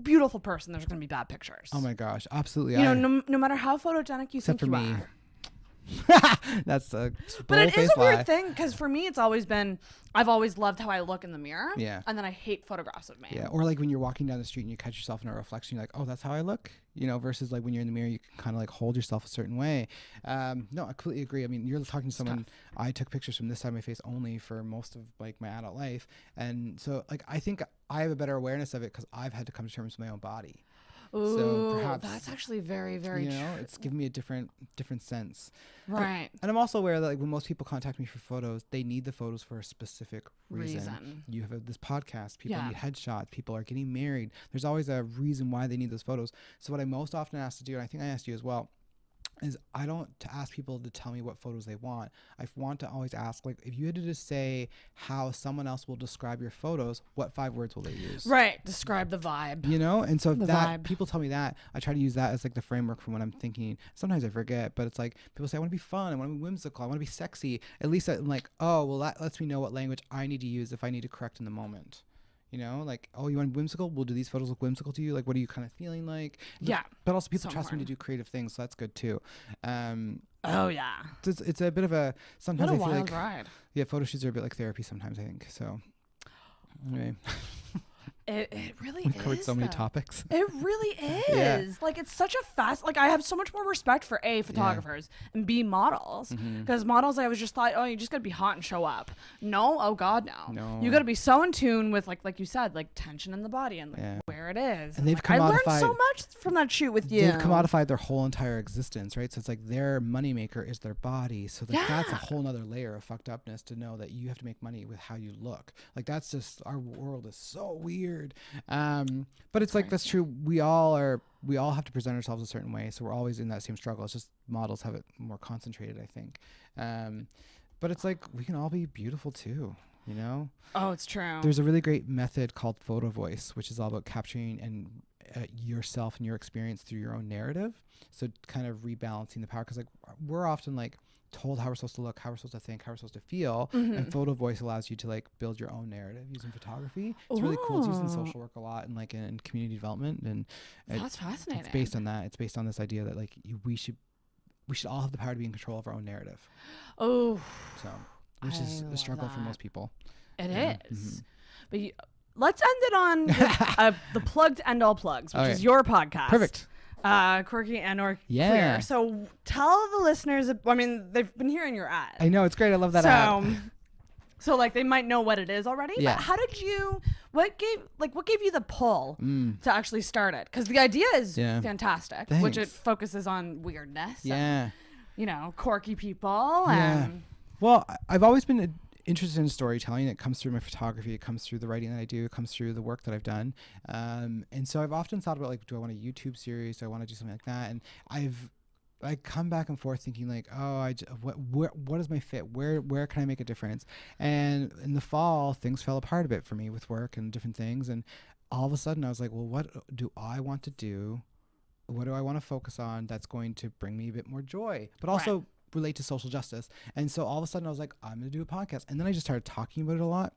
beautiful person. There's gonna be bad pictures. Oh my gosh, absolutely. You know, no matter how photogenic you think you are. That's a but it is a weird thing, because for me it's always been, I've always loved how I look in the mirror, and then I hate photographs of me. Or like when you're walking down the street and you catch yourself in a reflection, you're like, oh, that's how I look, you know, versus like when you're in the mirror you can kind of like hold yourself a certain way. No, I completely agree. I mean, you're talking to someone, I took pictures from this side of my face only for most of like my adult life, and so like I think I have a better awareness of it because I've had to come to terms with my own body. Ooh, so perhaps that's actually very, very true. It's given me a different sense. Right. And I'm also aware that like when most people contact me for photos, they need the photos for a specific reason. You have this podcast, people need headshots, people are getting married. There's always a reason why they need those photos. So what I most often ask to do, and I think I asked you as well, is I don't ask people to tell me what photos they want. I want to always ask, like, if you had to just say how someone else will describe your photos, what 5 words will they use? Right. Describe the vibe. You know? And so if that people tell me that, I try to use that as like the framework for when I'm thinking. Sometimes I forget, but it's like people say, I want to be fun, I want to be whimsical, I want to be sexy. At least I'm like, oh, well, that lets me know what language I need to use if I need to correct in the moment. You know, like, oh, you want whimsical? Well, do these photos look whimsical to you? Like, what are you kind of feeling like? But also people trust me to do creative things, so that's good too. Oh yeah. It's a bit of a, sometimes what a I feel wild like ride. Yeah, photo shoots are a bit like therapy sometimes, I think. So anyway. It really We've is. covered so many topics. It really is. Like, it's such a like, I have so much more respect for A, photographers, and B, models. Because models, I was just thought, oh, you just got to be hot and show up. No, oh God, no. You got to be so in tune with, like you said, like tension in the body and like where it is. And they've I learned so much from that shoot with you. They've commodified their whole entire existence, right? So it's like their moneymaker is their body. So like that's a whole nother layer of fucked upness to know that you have to make money with how you look. Like that's just, our world is so weird. But it's like, that's true. We all have to present ourselves a certain way. So we're always in that same struggle. It's just models have it more concentrated, I think. But it's like, we can all be beautiful too, you know? Oh, it's true. There's a really great method called photo voice, which is all about capturing and yourself and your experience through your own narrative. So kind of rebalancing the power. Cause like we're often like told how we're supposed to look, how we're supposed to think, how we're supposed to feel, and photo voice allows you to like build your own narrative using photography. It's really cool. It's used in social work a lot and like in community development, and that's fascinating. It's based on that. It's based on this idea that like we should all have the power to be in control of our own narrative. Oh, so which is a struggle for most people. It is. But let's end it on the plug to end all plugs, which is your podcast. Perfect. Quirky and or Queer. So tell the listeners, I mean, they've been hearing your ad. I know, it's great. I love that ad. So like they might know what it is already. Yeah. But how did you? What gave you the pull to actually start it? Because the idea is fantastic, which it Thanks. focuses on weirdness. Yeah. And, you know, quirky people. Yeah. And Well, I've always been interested in storytelling. It comes through my photography. It comes through the writing that I do. It comes through the work that I've done. And so I've often thought about like, do I want a YouTube series? Do I want to do something like that? And I come back and forth thinking like, oh, what is my fit? Where can I make a difference? And in the fall, things fell apart a bit for me with work and different things. And all of a sudden I was like, well, what do I want to do? What do I want to focus on that's going to bring me a bit more joy, but also relate to social justice? And so all of a sudden I was like, I'm going to do a podcast. And then I just started talking about it a lot.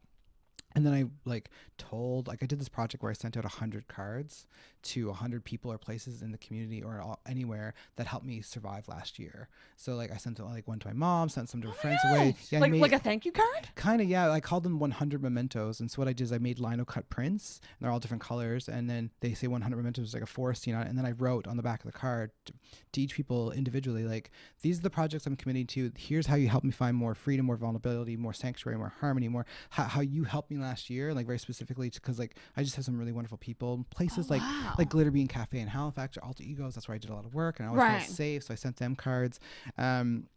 And then I I did this project where I sent out 100 cards to 100 people or places in the community or anywhere that helped me survive last year. So like I sent one to my mom, sent some to friends away. Yeah, like a thank you card? Kind of, yeah. I called them 100 mementos. And so what I did is I made lino cut prints, and they're all different colors. And then they say 100 mementos, like a forest scene on it. And then I wrote on the back of the card to each people individually, like, these are the projects I'm committing to. Here's how you help me find more freedom, more vulnerability, more sanctuary, more harmony, more how you helped me last year, like very specifically, because like I just have some really wonderful people, places like Glitter Bean Cafe in Halifax or Alter Egos. That's where I did a lot of work, and I always felt safe, so I sent them cards. And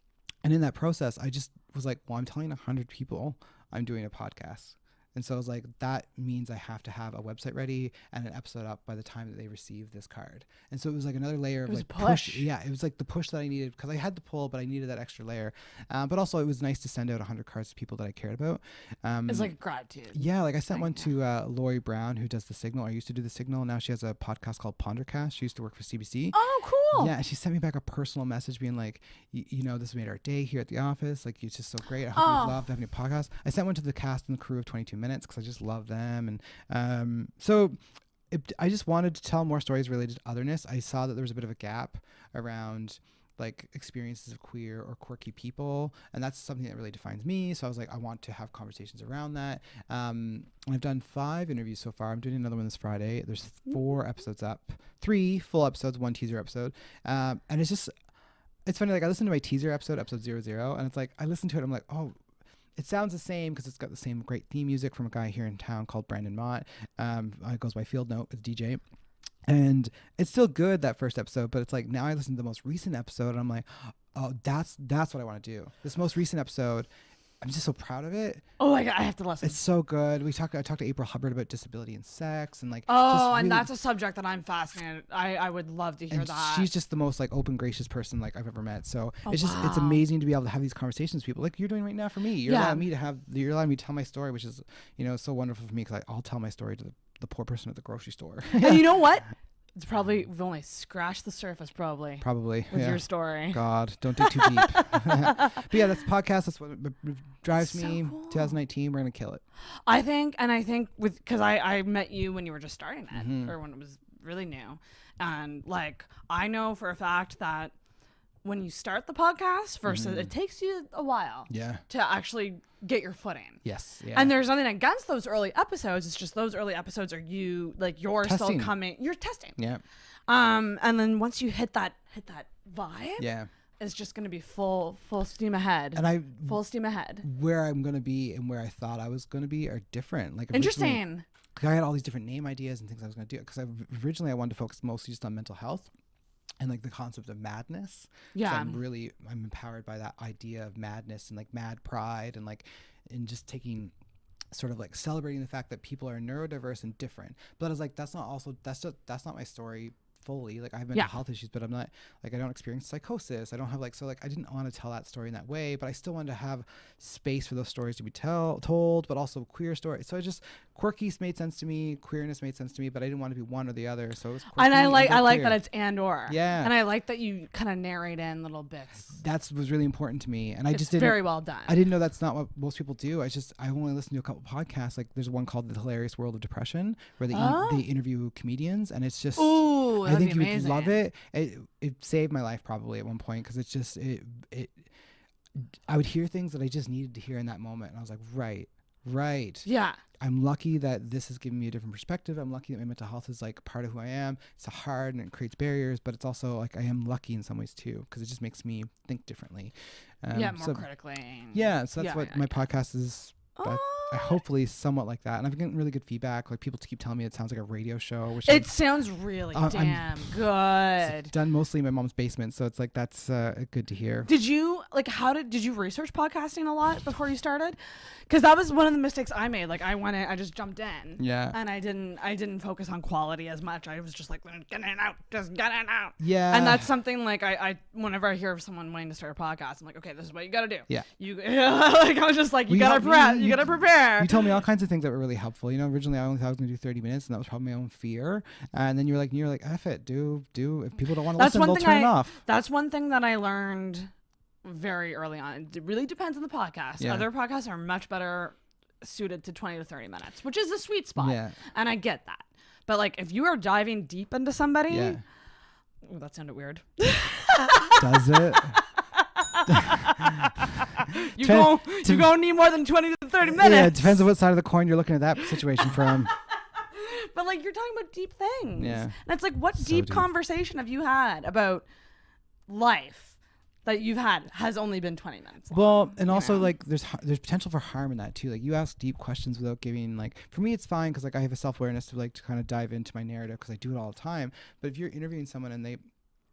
in that process, I just was like, well, I'm telling 100 people I'm doing a podcast. And so I was like, that means I have to have a website ready and an episode up by the time that they receive this card. And so it was like another layer of like push. Yeah, it was like the push that I needed, because I had the pull, but I needed that extra layer. But also it was nice to send out 100 cards to people that I cared about. It's like gratitude. Yeah, like I sent one to Lori Brown, who does The Signal. I used to do The Signal. Now she has a podcast called Pondercast. She used to work for CBC. Oh, cool. Yeah, and she sent me back a personal message being like, you know, this made our day here at the office. Like, it's just so great. I hope you love having a podcast. I sent one to the cast and the crew of 22 Minutes because I just love them. And I just wanted to tell more stories related to otherness. I saw that there was a bit of a gap around like experiences of queer or quirky people, and that's something that really defines me. So I was like, I want to have conversations around that. I've done 5 interviews so far. I'm doing another one this Friday. There's 4 episodes up, 3 full episodes, 1 teaser episode. And it's funny, like I listened to my teaser episode 00, and it's like I listened to it, I'm like, oh, it sounds the same because it's got the same great theme music from a guy here in town called Brandon Mott. It goes by Field Note with DJ. And it's still good, that first episode, but it's like now I listen to the most recent episode and I'm like, oh, that's what I want to do. This most recent episode, I'm just so proud of it. Oh my God, I have to listen. It's so good. I talked to April Hubbard about disability and sex, and like, and that's a subject that I'm fascinated. I would love to hear that. She's just the most like open, gracious person like I've ever met. So it's amazing to be able to have these conversations with people like you're doing right now for me. You're allowing me to tell my story, which is, you know, so wonderful for me, because I'll tell my story to the poor person at the grocery store. And you know what? It's probably, we've only scratched the surface probably with your story. God, don't dig too deep. But yeah, that's the podcast. That's what drives me. Cool. 2019, we're gonna kill it. I think because I met you when you were just starting it, or when it was really new, and like I know for a fact that when you start the podcast versus it takes you a while to actually get your footing. Yes. Yeah. And there's nothing against those early episodes. It's just those early episodes are you like you're testing. still coming. You're testing. Yeah. And then once you hit that vibe, it's just going to be full steam ahead. And full steam ahead. Where I'm going to be and where I thought I was going to be are different. Like interesting. I had all these different name ideas and things I was going to do, because originally I wanted to focus mostly just on mental health and like the concept of madness. Yeah. I'm empowered by that idea of madness and like mad pride and just taking sort of like celebrating the fact that people are neurodiverse and different. But I was like, that's not my story fully. Like I have mental health issues, but I'm not like, I don't experience psychosis. I don't have like, so like I didn't want to tell that story in that way, but I still wanted to have space for those stories to be told, but also queer stories. So quirky made sense to me, queerness made sense to me, but I didn't want to be one or the other. So it was quirky. And I like that it's and or. Yeah. And I like that you kind of narrate in little bits. That was really important to me. And it's very well done. I didn't know that's not what most people do. I only listened to a couple podcasts. Like there's one called The Hilarious World of Depression where they interview comedians, and it's just, ooh, I think you would love it. It saved my life probably at one point, because it's just, I would hear things that I just needed to hear in that moment. And I was like, right. Yeah. I'm lucky that this has given me a different perspective. I'm lucky that my mental health is like part of who I am. It's hard and it creates barriers, but it's also like I am lucky in some ways too, because it just makes me think differently. More critically. Yeah, so that's what my podcast is That's hopefully somewhat like that. And I've gotten really good feedback. Like people keep telling me it sounds like a radio show. Which It sounds really damn good. It's done mostly in my mom's basement, so it's like that's good to hear. Did you did you research podcasting a lot before you started? Because that was one of the mistakes I made. Like I just jumped in. Yeah. And I didn't focus on quality as much. I was just like, get it out, just get it out. Yeah. And that's something like I whenever I hear of someone wanting to start a podcast, I'm like, okay, this is what you got to do. Yeah. You like I was just like, you gotta prepare. You told me all kinds of things that were really helpful. You know, originally I only thought I was gonna do 30 minutes, and that was probably my own fear. And then you're like, F it, do. If people don't want to listen, they'll turn it off. That's one thing that I learned very early on. It really depends on the podcast. Yeah. Other podcasts are much better suited to 20 to 30 minutes, which is the sweet spot. Yeah. And I get that. But like if you are diving deep into somebody, Yeah. Ooh, that sounded weird. Does it? you gonna need more than 20 to 30 minutes. Yeah, it depends on what side of the coin you're looking at that situation from. But like you're talking about deep things. Yeah. And it's like what So deep deep. conversation have you had about life that you've had has only been 20 minutes long, Well, and also know? like there's potential for harm in that too. Like you ask deep questions without giving like, for me it's fine because like I have a self-awareness to like to kind of dive into my narrative because I do it all the time. But if you're interviewing someone and they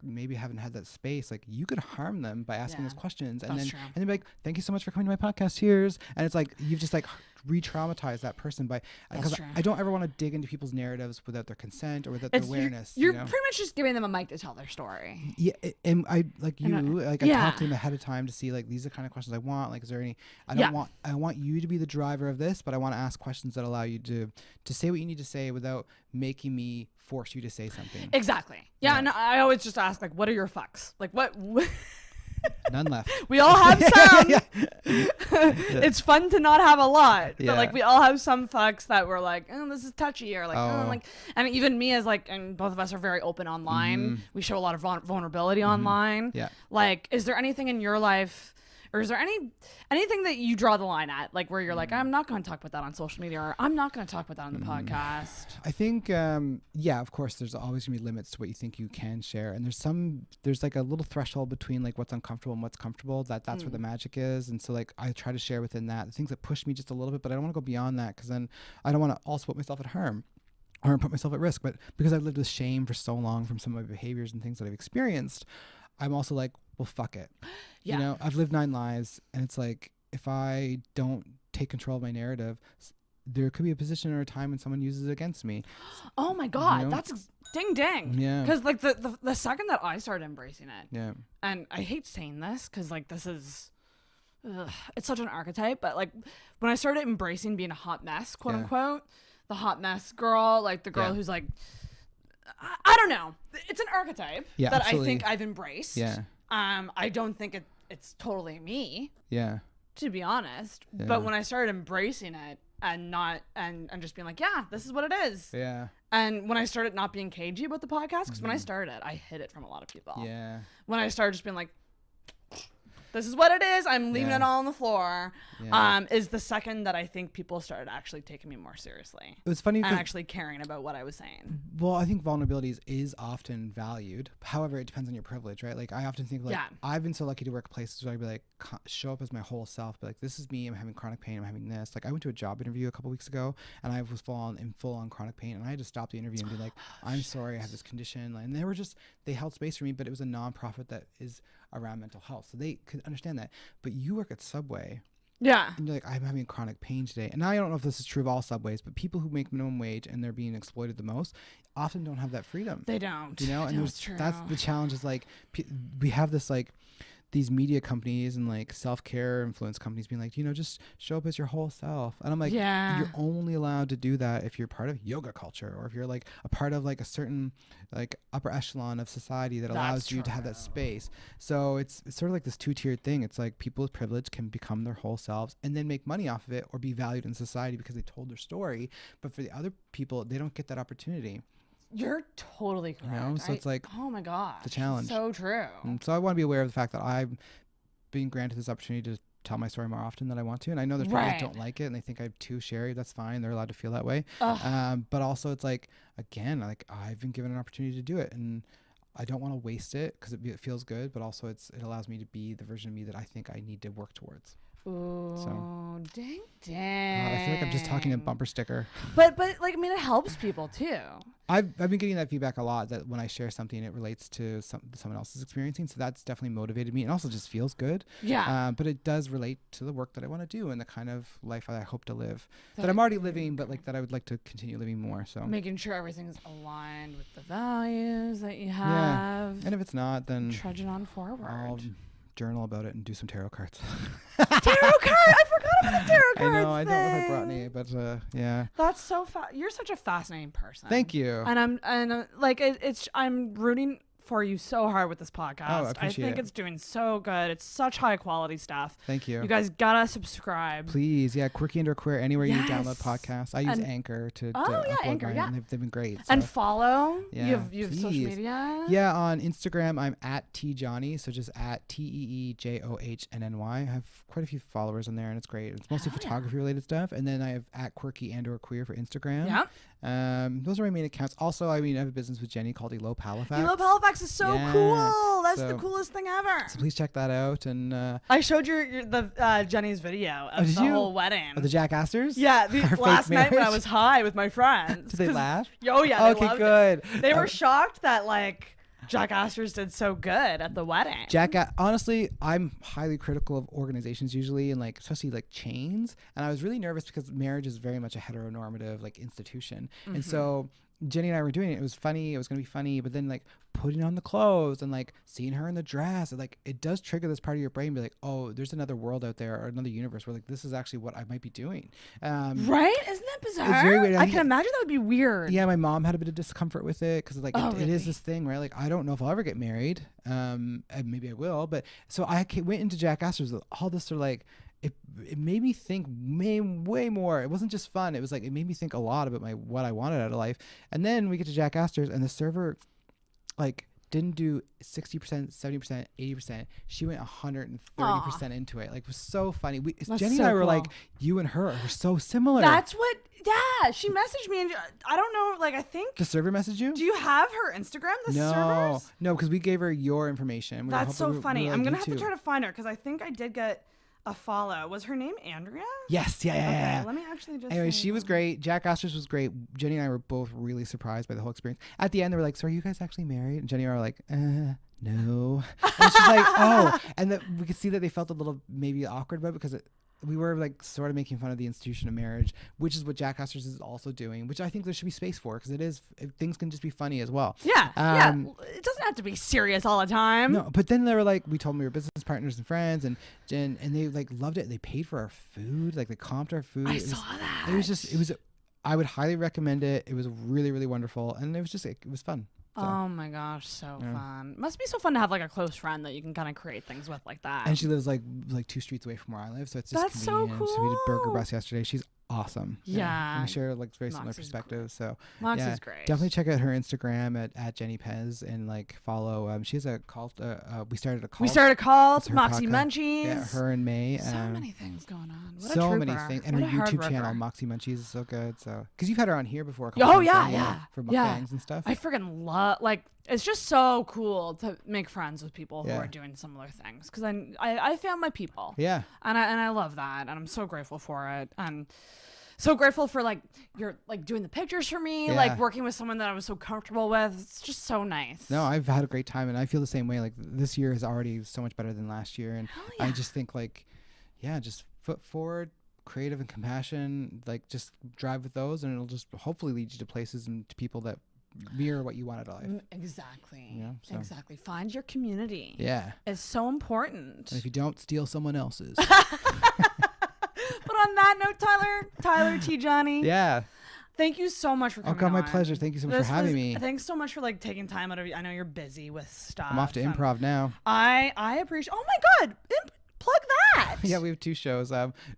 maybe haven't had that space, like you could harm them by asking those questions, and That's then true. and they're like, thank you so much for coming to my podcast, here's, and it's like you've just like re-traumatized that person by because true. I don't ever want to dig into people's narratives without their consent or without their awareness. You're you know? pretty much just giving them a mic to tell their story. Yeah, and I like you. Like I yeah. talk to them ahead of time to see like these are the kind of questions I want. Like, is there any? I want you to be the driver of this, but I want to ask questions that allow you to say what you need to say without making me force you to say something. Exactly. Yeah, and I always just ask like, what are your fucks? Like what? None left. We all have some. Yeah. It's fun to not have a lot, Yeah. but like we all have some fucks that we're like, oh, this is touchy, or like, oh, like, and even me as like, and both of us are very open online. We show a lot of vulnerability online. Yeah. Like, is there anything in your life, or is there anything that you draw the line at, like where you're like, I'm not going to talk about that on social media, or I'm not going to talk about that on the podcast? I think, yeah, of course, there's always gonna be limits to what you think you can share, and there's like a little threshold between like what's uncomfortable and what's comfortable. That's where the magic is, and so like I try to share within that the things that push me just a little bit, but I don't want to go beyond that because then I don't want to also put myself at harm or put myself at risk. But because I've lived with shame for so long from some of my behaviors and things that I've experienced, I'm also like, well, fuck it. Yeah. You know, I've lived 9 lives, and it's like if I don't take control of my narrative, there could be a position or a time when someone uses it against me. Oh my God, You know? that's ding ding. Yeah. Because like the second that I started embracing it, Yeah. and I hate saying this because like this is, it's such an archetype, but like when I started embracing being a hot mess, quote unquote, the hot mess girl, like the girl who's like, I don't know, it's an archetype that absolutely. I think I've embraced. Yeah. I don't think it's totally me, Yeah. to be honest. Yeah. But when I started embracing it and not and just being like, yeah, this is what it is. Yeah. And when I started not being cagey about the podcast, because when I started, I hid it from a lot of people. Yeah. When I started just being like, this is what it is, I'm leaving it all on the floor, is the second that I think people started actually taking me more seriously. It was funny And 'cause- actually caring about what I was saying. Well, I think vulnerability is often valued. However, it depends on your privilege, right? Like I often think like I've been so lucky to work places where I'd be like show up as my whole self, but like this is me, I'm having chronic pain, I'm having this. Like I went to a job interview a couple weeks ago and I was full on chronic pain, and I had to stop the interview and be like, I'm sorry, I have this condition. And they held space for me, but it was a nonprofit that is around mental health, so they could understand that. But you work at Subway. Yeah. And you're like, I'm having chronic pain today. And now I don't know if this is true of all Subways, but people who make minimum wage and they're being exploited the most often don't have that freedom. They don't. You know, and That's true. that's the challenge is like, we have this like, these media companies and like self-care influence companies being like, you know, just show up as your whole self. And I'm like, you're only allowed to do that if you're part of yoga culture, or if you're like a part of like a certain like upper echelon of society that allows you to have that space. So it's sort of like this 2-tiered thing. It's like people with privilege can become their whole selves and then make money off of it or be valued in society because they told their story. But for the other people, they don't get that opportunity. You're totally correct. You know, so it's like, oh my God, the challenge. So true. And so I want to be aware of the fact that I'm being granted this opportunity to tell my story more often than I want to. And I know there's people that don't like it and they think I'm too sherry. That's fine. They're allowed to feel that way. But also it's like, again, like I've been given an opportunity to do it, and I don't want to waste it because it feels good, but also it allows me to be the version of me that I think I need to work towards. Ooh, So. dang. I feel like I'm just talking a bumper sticker. But like, I mean, it helps people too. I've been getting that feedback a lot, that when I share something, it relates to someone else is experiencing. So that's definitely motivated me, and also just feels good. Yeah. But it does relate to the work that I want to do and the kind of life I hope to live, that I'm already living, but like that I would like to continue living more. So making sure everything's aligned with the values that you have. Yeah. And if it's not, then trudging on forward. I'll journal about it and do some tarot cards. Tarot card! I forgot about the tarot cards. I know. I don't know if I brought any, but yeah. That's so you're such a fascinating person. Thank you. And I'm like I'm rooting for you so hard with this podcast. Oh, I appreciate think it. it's doing so good. It's such high quality stuff. Thank you. You guys gotta subscribe. Please, yeah, Quirky and Queer, anywhere you Yes. download podcasts. I use Anchor to upload Anchor, mine, yeah. and they've been great. So. And follow. Yeah, You have social please. media? Yeah, on Instagram, I'm at TJohnny, so just at TEEJOHNNY. I have quite a few followers on there, and it's great. It's mostly photography related stuff. And then I have at Quirky and Queer for Instagram. Yeah. Those are my main accounts. Also, I mean, I have a business with Jenny called Elope Halifax. Elope Halifax is so cool. That's the So- coolest thing ever. So please check that out. And I showed the Jenny's video of did the you? whole wedding. the Jack Astors? Yeah, Our last fake night when I marriage? was high with my friends. Did they 'Cause- laugh? Oh yeah. They Okay, loved good. It. They were shocked that like Jack Astors did so good at the wedding. Honestly, I'm highly critical of organizations usually, and like especially like chains. And I was really nervous because marriage is very much a heteronormative like institution, and so Jenny and I were doing it. It was funny. It was gonna be funny, but then like putting on the clothes and like seeing her in the dress, and, like it does trigger this part of your brain, be like, oh, there's another world out there or another universe where like this is actually what I might be doing. Right? Isn't that bizarre? It's very weird. I can imagine that would be weird. Yeah, my mom had a bit of discomfort with it because like Oh, it really? is this thing, right? Like I don't know if I'll ever get married. And maybe I will, but so I went into Jack Astor's with all this sort of like. It made me think way more. It wasn't just fun. It was like it made me think a lot about what I wanted out of life. And then we get to Jack Astor's, and the server like didn't do 60%, 70%, 80%. She went 130% into it. Like it was so funny. Jenny and I were like, you and her are so similar. That's what. Yeah, she messaged me, and I don't know. Like I think. The server messaged you? Do you have her Instagram? The servers? No, because we gave her your information. That's so funny. I'm gonna have to try to find her because I think I did get a follow. Was her name Andrea? Yes, yeah. Okay, let me actually just. Anyway, she was great. Jack Astor's was great. Jenny and I were both really surprised by the whole experience. At the end, they were like, "So are you guys actually married?" And Jenny and I were like, no. And she's like, "Oh," and we could see that they felt a little maybe awkward about it because we were like sort of making fun of the institution of marriage, which is what Jack Astor's is also doing, which I think there should be space for because things can just be funny as well. Yeah, it doesn't have to be serious all the time. No, but then they were like, we told them we were business partners and friends, and they like loved it. They paid for our food, like they comped our food. I saw that. It was. I would highly recommend it. It was really, really wonderful, and it was just it was fun. So. Oh my gosh, so fun. Must be so fun to have like a close friend that you can kind of create things with like that. And she lives like 2 streets away from where I live, so it's just That's so convenient. cool. So we did burger bus yesterday. She's awesome. Yeah. And we share like very similar Moxie's perspectives. So Moxie's great. Definitely check out her Instagram at Jenny Pez and like follow. She has a cult. We started a cult. We started a cult. It's her Moxie podcast. Munchies. Yeah, her and May. So many things going on. What So a many trooper. things. And What her a hard YouTube channel, worker. Moxie Munchies, is so good. So because you've had her on here before. Oh yeah. For mukbangs and stuff. I freaking love it's just so cool to make friends with people who are doing similar things because I found my people. Yeah. And I love that, and I'm so grateful for it, and so grateful for like you're like doing the pictures for me, like working with someone that I was so comfortable with. It's just so nice. No, I've had a great time, and I feel the same way. Like this year is already so much better than last year, and I just think like, just foot forward, creative and compassion. Like just drive with those, and it'll just hopefully lead you to places and to people that mirror what you want out of life. Exactly. Yeah, so. Exactly. Find your community. Yeah. It's so important. And if you don't, steal someone else's. But on that note, Tyler T. Johnny. Yeah. Thank you so much for coming Oh God, my on. pleasure. Thank you so much for having me. Thanks so much for like taking time out of. I know you're busy with stuff. I'm off to improv now. I appreciate. Oh my God. Plug that. Yeah, we have 2 shows.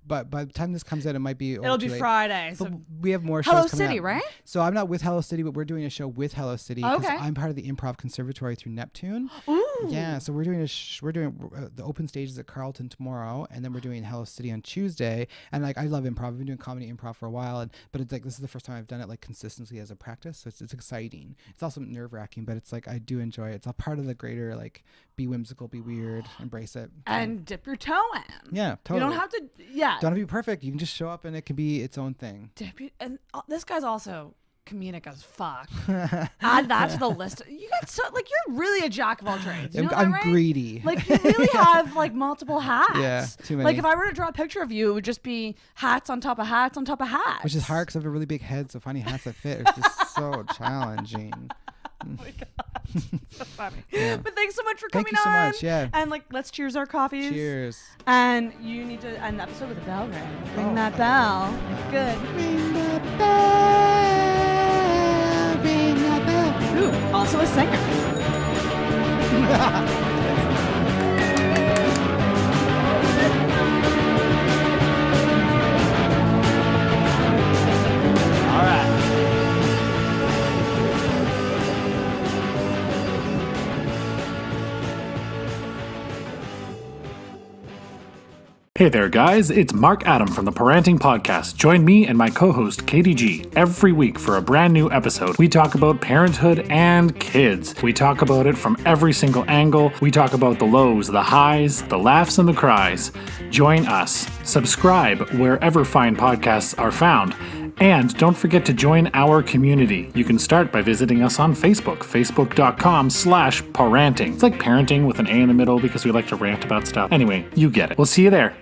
But by the time this comes out, it might be. It'll be Friday. So we have more shows Hello coming City, out. right? So I'm not with Hello City, but we're doing a show with Hello City. Okay. I'm part of the Improv Conservatory through Neptune. Ooh. Yeah, so we're doing the open stages at Carleton tomorrow, and then we're doing Hello City on Tuesday. And like I love improv. I've been doing comedy improv for a while, but it's like this is the first time I've done it like consistently as a practice. So it's exciting. It's also nerve wracking, but it's like I do enjoy it. It's a part of the greater like be whimsical, be weird, embrace it. And dip your toe in. Yeah, totally. You don't have to. Yeah. Don't have to be perfect. You can just show up and it can be its own thing. And this guy's also comedic as fuck. Add that to the list. You got so like you're really a jack of all trades. You know I'm that, right? greedy. Like you really have like multiple hats. Yeah, too many. Like if I were to draw a picture of you, it would just be hats on top of hats on top of hats. Which is hard because I have a really big head, so finding hats that fit is just so challenging. Oh my god, so funny. Yeah. But thanks so much for coming Thank you so on. much. Yeah. And like, let's cheers our coffees. Cheers. And you need to end the episode with a bell ring. Ring that bell. Good. Ring the bell. Ring the bell. Ooh, also a singer. All right. Hey there, guys. It's Mark Adam from the Parenting Podcast. Join me and my co-host, Katie G, every week for a brand new episode. We talk about parenthood and kids. We talk about it from every single angle. We talk about the lows, the highs, the laughs, and the cries. Join us. Subscribe wherever fine podcasts are found. And don't forget to join our community. You can start by visiting us on Facebook, facebook.com/parenting. It's like parenting with an A in the middle because we like to rant about stuff. Anyway, you get it. We'll see you there.